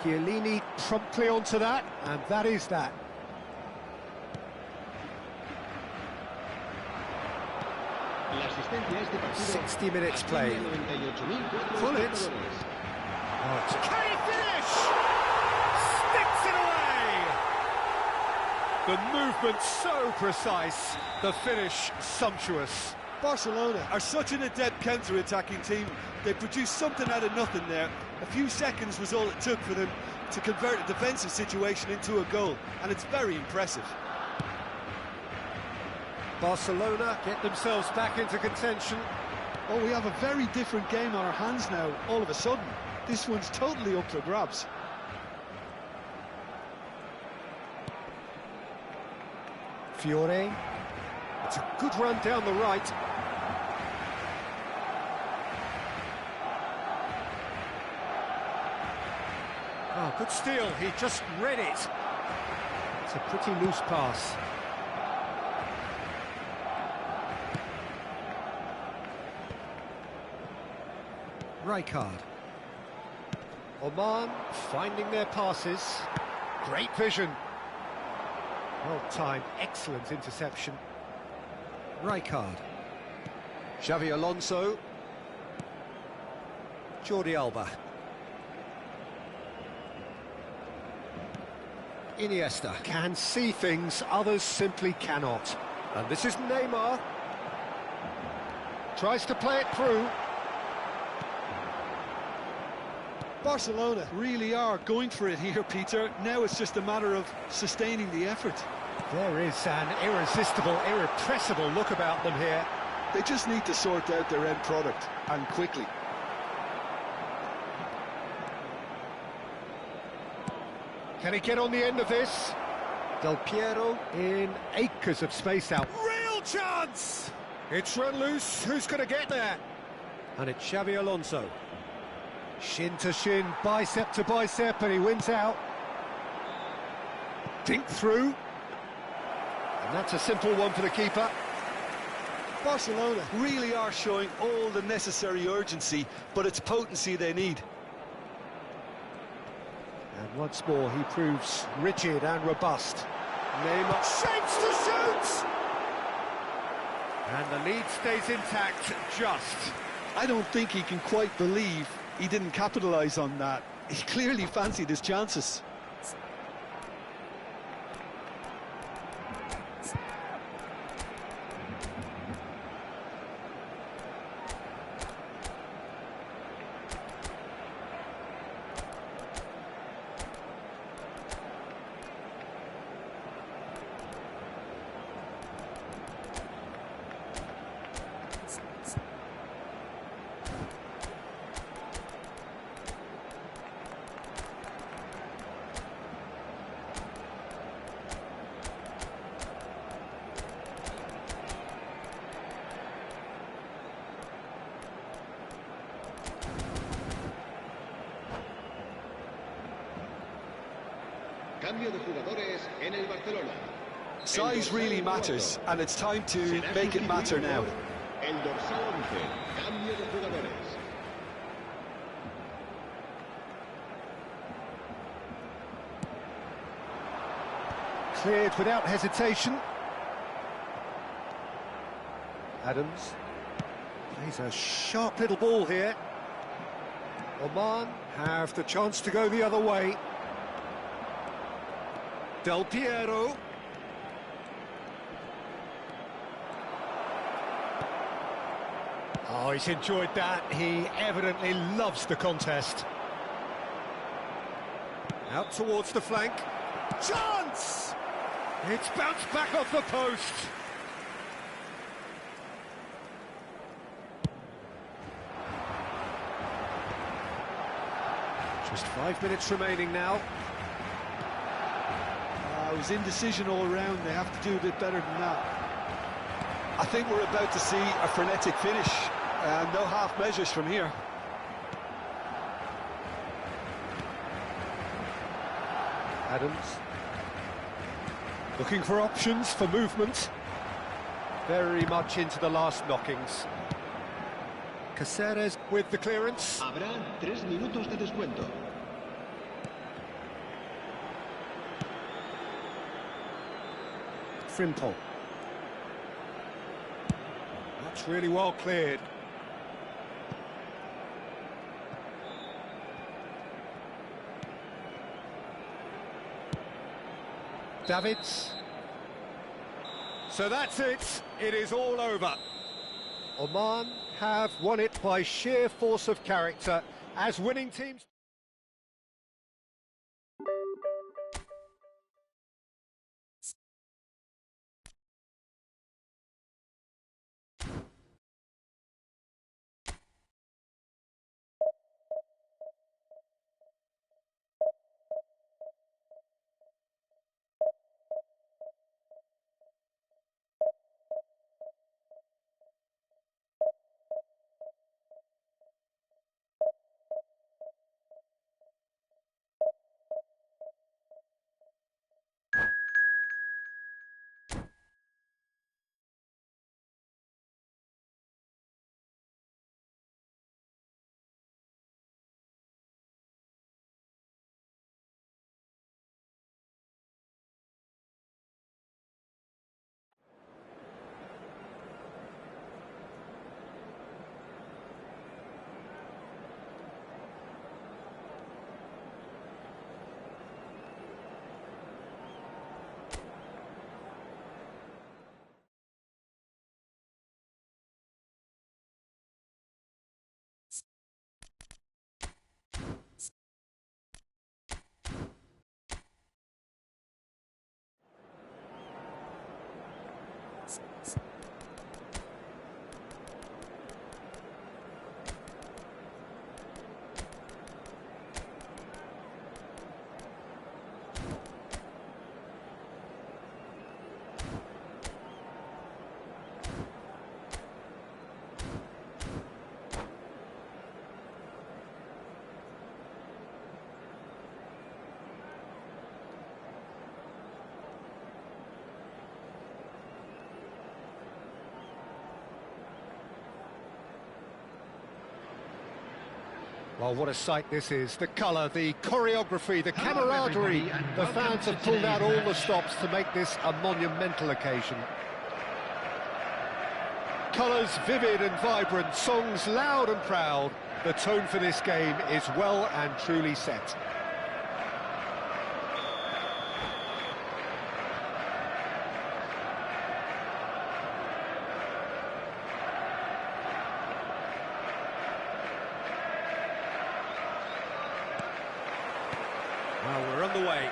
Chiellini promptly onto that, and that is that. La asistencia a este partido 60 minutes played. Bullet. Can he finish? Sticks it away! The movement so precise, the finish sumptuous. Barcelona are such an adept counter-attacking team. They produced something out of nothing there. A few seconds was all it took for them to convert a defensive situation into a goal, and it's very impressive. Barcelona get themselves back into contention. Oh, we have a very different game on our hands now, all of a sudden. This one's totally up for grabs. Fiore. It's a good run down the right. Oh, good steal. He just read it. It's a pretty loose pass. Rijkaard. Oman finding their passes. Great vision. Well timed, excellent interception. Rijkaard. Xavi Alonso. Jordi Alba. Iniesta can see things others simply cannot. And this is Neymar. Tries to play it through. Barcelona really are going for it here, Peter. Now it's just a matter of sustaining the effort. There is an irresistible, irrepressible look about them here. They just need to sort out their end product, and quickly. Can he get on the end of this? Del Piero in acres of space out. Real chance! It's run loose. Who's going to get there? And it's Xavi Alonso. Shin to shin, bicep to bicep, and he wins out. Dink through. And that's a simple one for the keeper. Barcelona really are showing all the necessary urgency, but it's potency they need. And once more, he proves rigid and robust. Neymar shapes to shoot! And the lead stays intact, just. I don't think he can quite believe he didn't capitalise on that. He clearly fancied his chances. Cambio de jugadores en el Barcelona. Size really matters, and it's time to make it matter now. El dorsal 11, cambio de jugadores. Cleared without hesitation. Adams plays a sharp little ball here. Oman have the chance to go the other way. Del Piero. Oh, he's enjoyed that. He evidently loves the contest. Out towards the flank. Chance! It's bounced back off the post. Just 5 minutes remaining now. It was indecision all round. They have to do a bit better than that. I think we're about to see a frenetic finish. No half measures from here. Adams. Looking for options for movement. Very much into the last knockings. Caceres with the clearance. Habrá 3 minutos de descuento. Frimpong. That's really well cleared. Davids. So that's it. It is all over. Oman have won it by sheer force of character as winning teams. Well, what a sight this is. The colour, the choreography, the camaraderie. The fans have pulled out all the stops to make this a monumental occasion. Colours vivid and vibrant, songs loud and proud. The tone for this game is well and truly set. Well, we're on the way.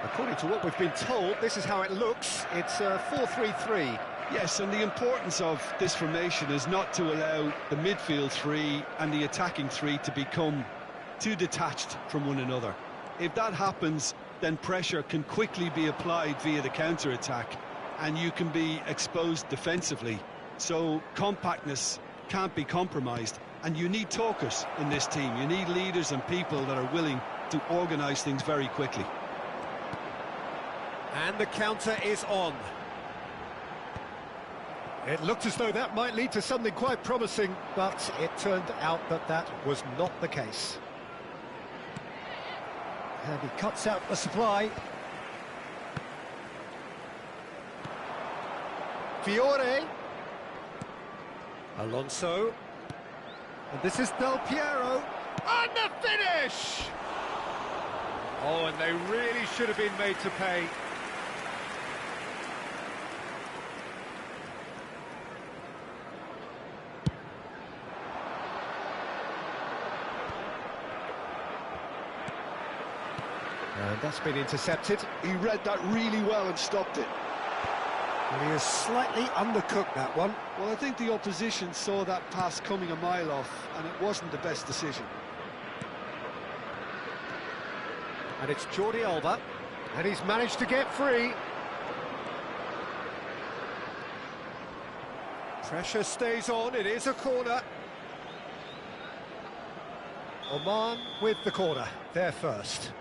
According to what we've been told, this is how it looks. It's a 4-3-3. Yes, and the importance of this formation is not to allow the midfield three and the attacking three to become too detached from one another. If that happens, then pressure can quickly be applied via the counter-attack, and you can be exposed defensively. So compactness can't be compromised, and you need talkers in this team. You need leaders and people that are willing to organise things very quickly. And the counter is on. It looked as though that might lead to something quite promising, but it turned out that that was not the case. And he cuts out the supply. Fiore. Alonso. And this is Del Piero. And the finish! Oh, and they really should have been made to pay. And that's been intercepted. He read that really well and stopped it. And he has slightly undercooked that one. Well, I think the opposition saw that pass coming a mile off, and it wasn't the best decision. And it's Jordi Alba, and he's managed to get free. Pressure stays on, it is a corner. Oman with the corner, there first.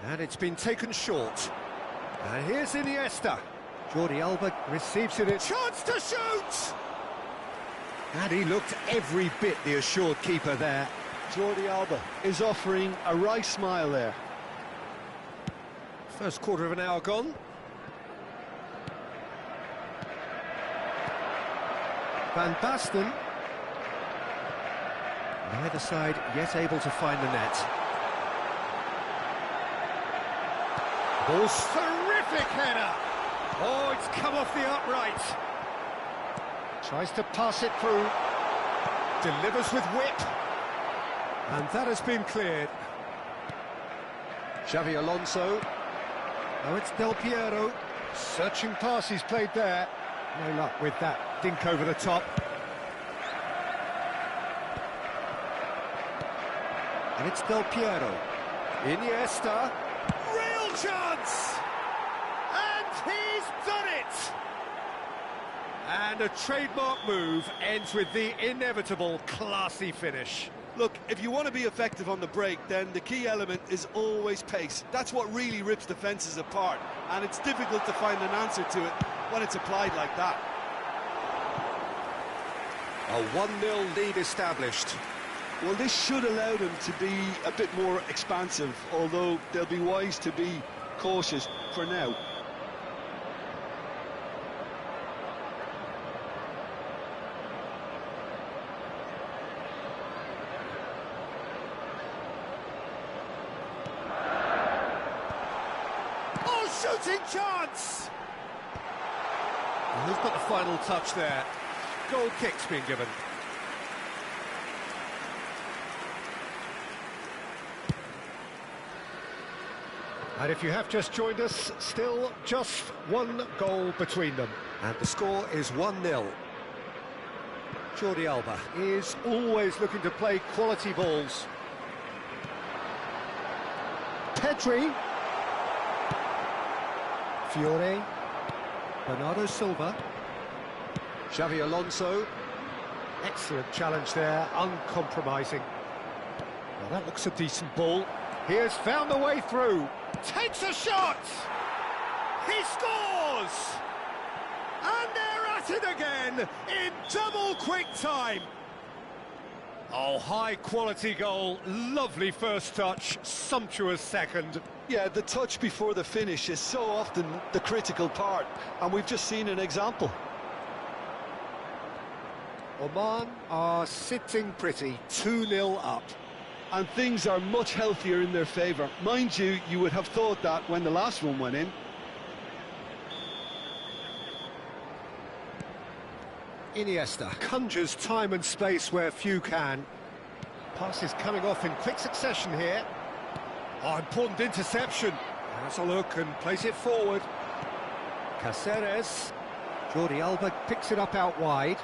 And it's been taken short. And here's Iniesta. Jordi Alba receives it. Chance to shoot! And he looked every bit the assured keeper there. Jordi Alba is offering a wry smile there. First quarter of an hour gone. Van Basten. Neither side yet able to find the net. Ball's terrific header. Oh, it's come off the upright. Tries to pass it through. Delivers with whip. And that has been cleared. Xavi Alonso. Oh, it's Del Piero. Searching pass he's played there. No luck with that dink over the top. And it's Del Piero. Iniesta. Real chance! And he's done it! And a trademark move ends with the inevitable classy finish. Look, if you want to be effective on the break, then the key element is always pace. That's what really rips defences apart, and it's difficult to find an answer to it when it's applied like that. A 1-0 lead established. Well, this should allow them to be a bit more expansive, although they'll be wise to be cautious for now. Oh, shooting chance! And who's got the final touch there? Goal kick's been given. And if you have just joined us, still just one goal between them. And the score is 1-0. Jordi Alba is always looking to play quality balls. Pedri. Fiore. Bernardo Silva. Xavi Alonso. Excellent challenge there, uncompromising. Well, that looks a decent ball. He has found the way through. Takes a shot! He scores! And they're at it again in double quick time. Oh, high-quality goal, lovely first touch, sumptuous second. Yeah, the touch before the finish is so often the critical part, and we've just seen an example. Oman are sitting pretty, 2-0 up. And things are much healthier in their favour. Mind you, you would have thought that when the last one went in. Iniesta conjures time and space where few can. Passes coming off in quick succession here. Oh, important interception. Has a look and plays it forward. Caceres. Jordi Alba picks it up out wide.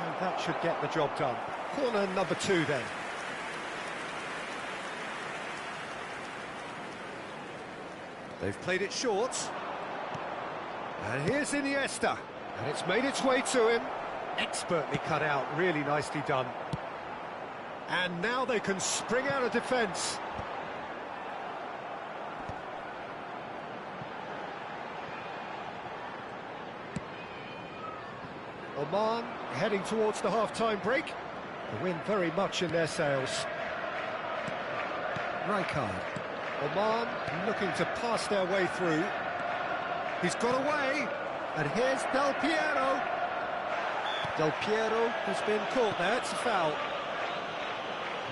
And that should get the job done. Corner number 2 then. They've played it short. And here's Iniesta. And it's made its way to him. Expertly cut out, really nicely done. And now they can spring out of defence. Oman heading towards the half-time break. The wind very much in their sails. Rijkaard. Oman looking to pass their way through. He's got away. And here's Del Piero. Del Piero has been caught there, it's a foul.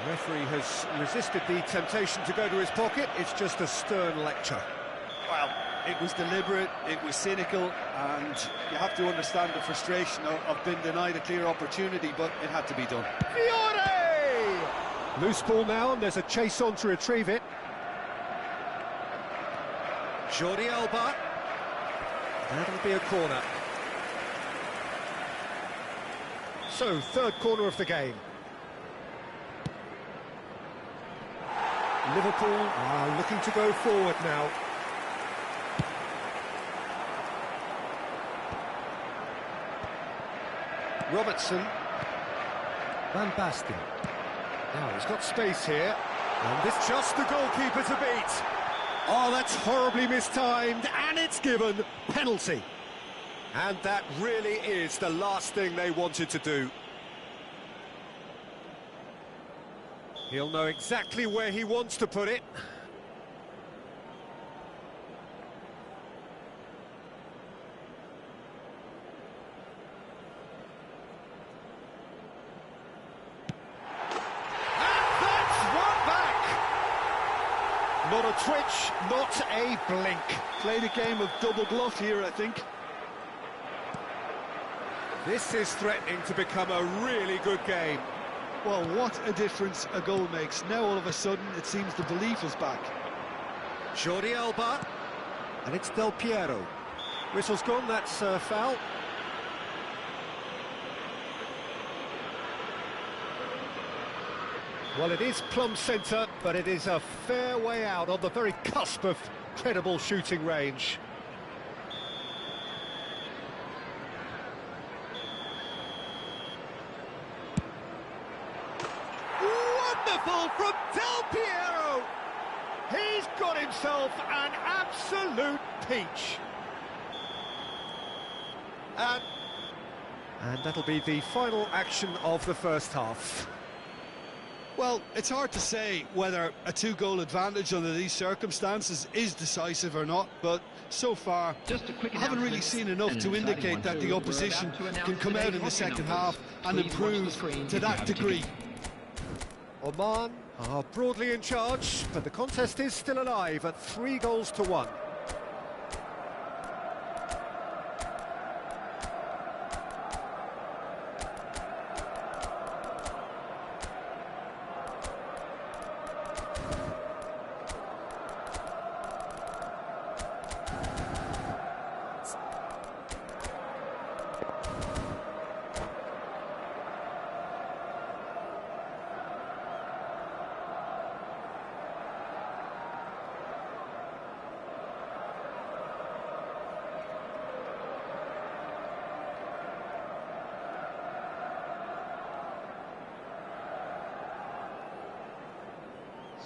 The referee has resisted the temptation to go to his pocket, it's just a stern lecture. Well, it was deliberate, it was cynical, and you have to understand the frustration of being denied a clear opportunity, but it had to be done. Fiore! Loose ball now, and there's a chase on to retrieve it. Jordi Alba. That'll be a corner. So, third corner of the game. Liverpool are looking to go forward now. Robertson. Van Basten. Now he's got space here. And this just the goalkeeper to beat. Oh, that's horribly mistimed, and it's given penalty. And that really is the last thing they wanted to do. He'll know exactly where he wants to put it. Not a twitch, not a blink. Played a game of double bluff here, I think. This is threatening to become a really good game. Well, what a difference a goal makes. Now all of a sudden it seems the belief is back. Jordi Alba. And it's Del Piero. Whistle's gone, that's a foul. Well, it is plumb centre, but it is a fair way out on the very cusp of credible shooting range. Wonderful from Del Piero! He's got himself an absolute peach. And that'll be the final action of the first half. Well, it's hard to say whether a two-goal advantage under these circumstances is decisive or not, but so far, I haven't really seen enough to indicate that the opposition can come out in the second half and improve to that degree. Oman are broadly in charge, but the contest is still alive at 3-1.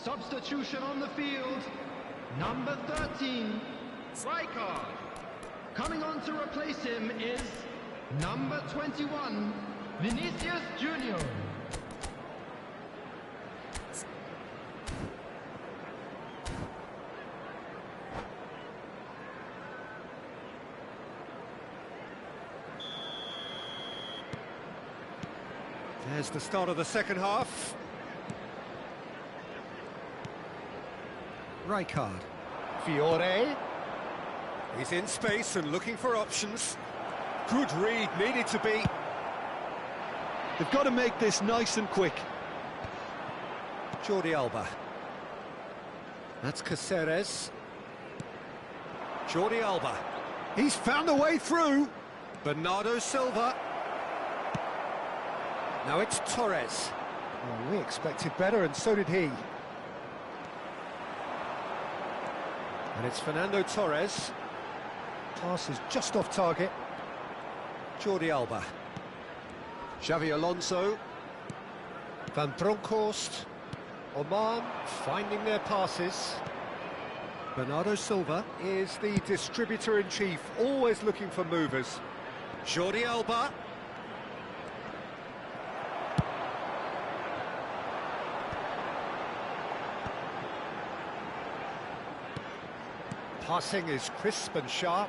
Substitution on the field, number 13, Rijkaard. Coming on to replace him is number 21, Vinicius Junior. There's the start of the second half. Rijkaard. Fiore. He's in space and looking for options. Good read, needed to be. They've got to make this nice and quick. Jordi Alba. That's Caceres. Jordi Alba. He's found a way through. Bernardo Silva. Now it's Torres. Well, we expected better, and so did he. And it's Fernando Torres. Pass is just off target. Jordi Alba. Xavi Alonso. Van Bronckhorst. Oman finding their passes. Bernardo Silva is the distributor-in-chief, always looking for movers. Jordi Alba. Passing is crisp and sharp.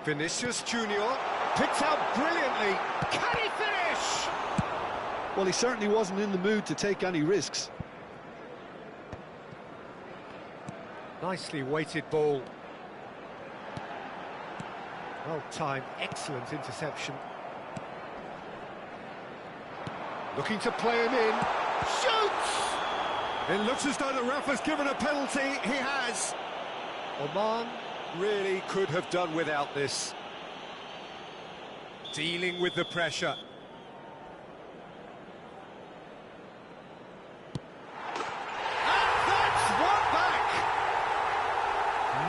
Vinicius Junior picked out brilliantly. Can he finish? Well, he certainly wasn't in the mood to take any risks. Nicely weighted ball. Well timed, excellent interception. Looking to play him in. Shoots! It looks as though the ref has given a penalty. He has. Oman really could have done without this. Dealing with the pressure. And that's one back.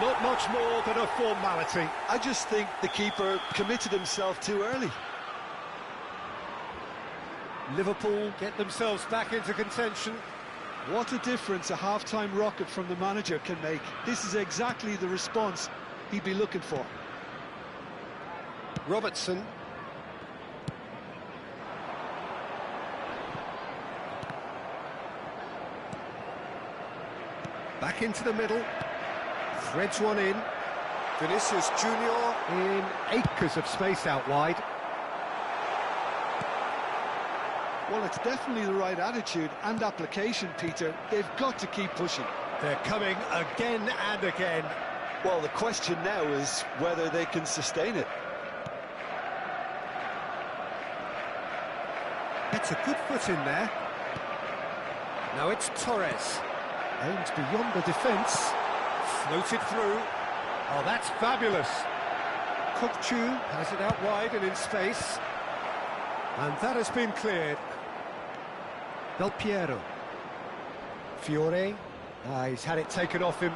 Not much more than a formality. I just think the keeper committed himself too early. Liverpool get themselves back into contention. What a difference a half-time rocket from the manager can make. This is exactly the response he'd be looking for. Robertson. Back into the middle. Threads one in. Vinicius Junior in acres of space out wide. Well, it's definitely the right attitude and application, Peter. They've got to keep pushing. They're coming again and again. Well, the question now is whether they can sustain it. Gets a good foot in there. Now it's Torres. Aims beyond the defence. Floated through. Oh, that's fabulous. Kokchu has it out wide and in space. And that has been cleared. Del Piero. Fiore. He's had it taken off him.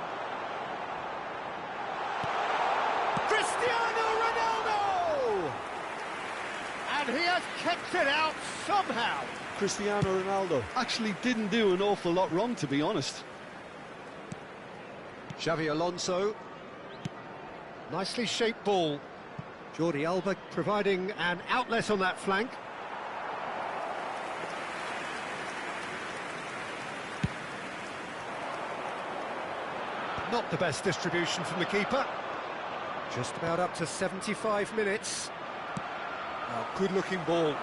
Cristiano Ronaldo! And he has kept it out somehow. Cristiano Ronaldo actually didn't do an awful lot wrong, to be honest. Xavi Alonso. Nicely shaped ball. Jordi Alba providing an outlet on that flank. Not the best distribution from the keeper. Just about up to 75 minutes. Oh, good-looking ball.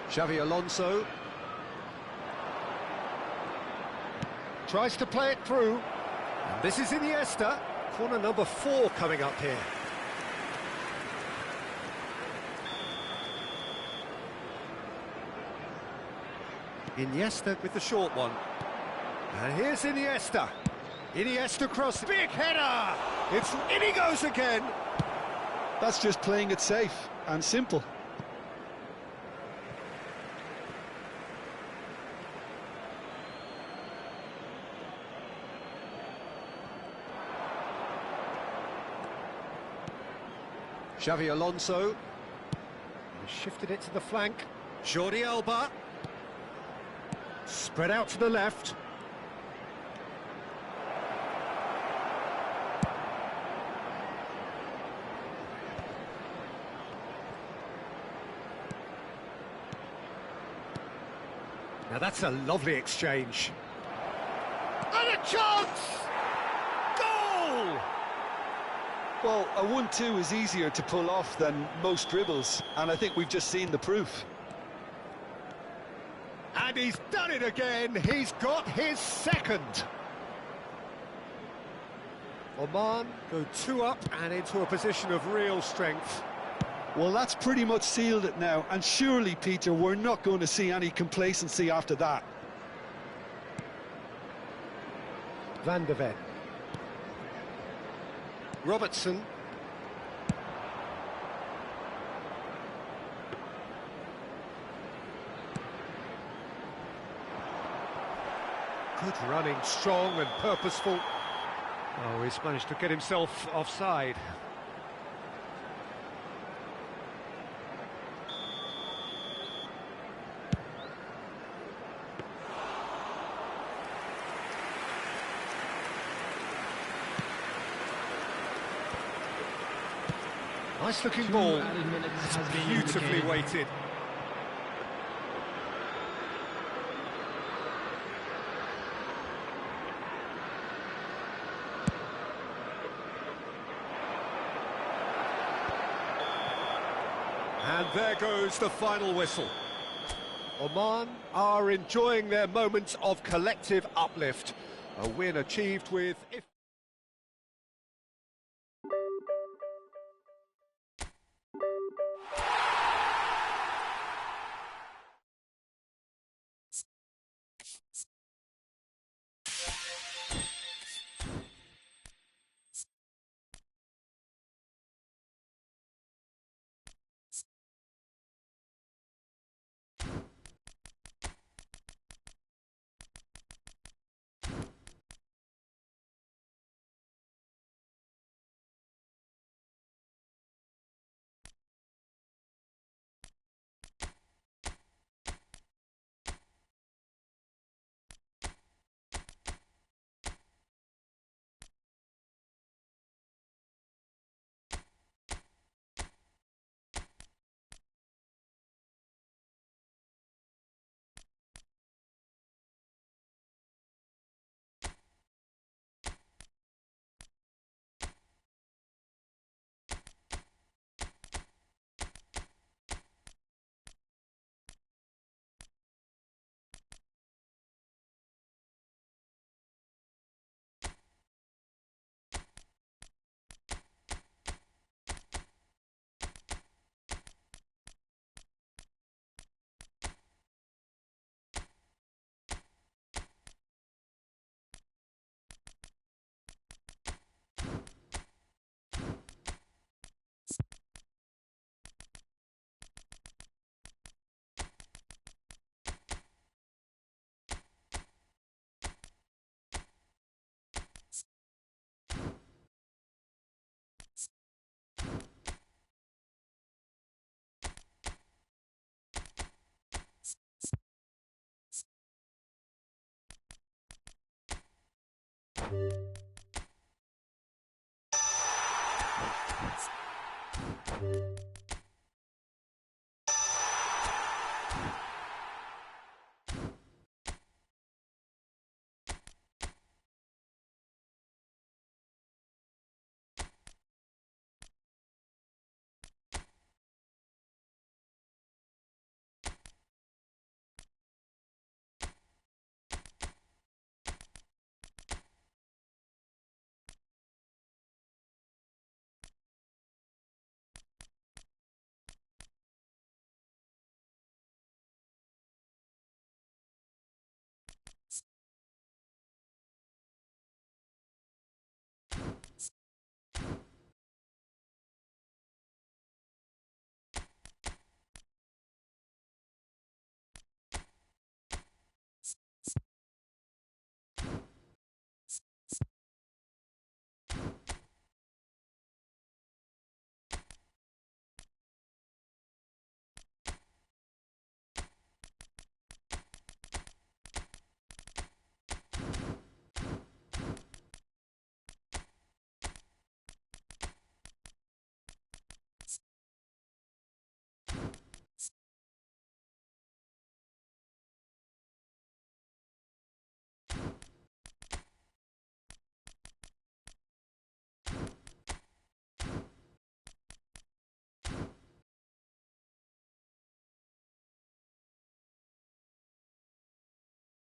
Xavi Alonso. Tries to play it through. And this is Iniesta. Corner number 4 coming up here. Iniesta with the short one. And here's Iniesta. Iniesta cross. Big header! In he goes again. That's just playing it safe and simple. Xavi Alonso. He shifted it to the flank. Jordi Alba. Spread out to the left. Now that's a lovely exchange. And a chance! Goal! Well, a 1-2 is easier to pull off than most dribbles, and I think we've just seen the proof. And he's done it again. He's got his second. Oman go 2 up and into a position of real strength. Well, that's pretty much sealed it now, and surely, Peter, we're not going to see any complacency after that. Van de Ven. Robertson. Good running, strong and purposeful. Oh, he's managed to get himself offside. Nice looking ball, beautifully weighted. And there goes the final whistle. Oman are enjoying their moments of collective uplift. A win achieved with...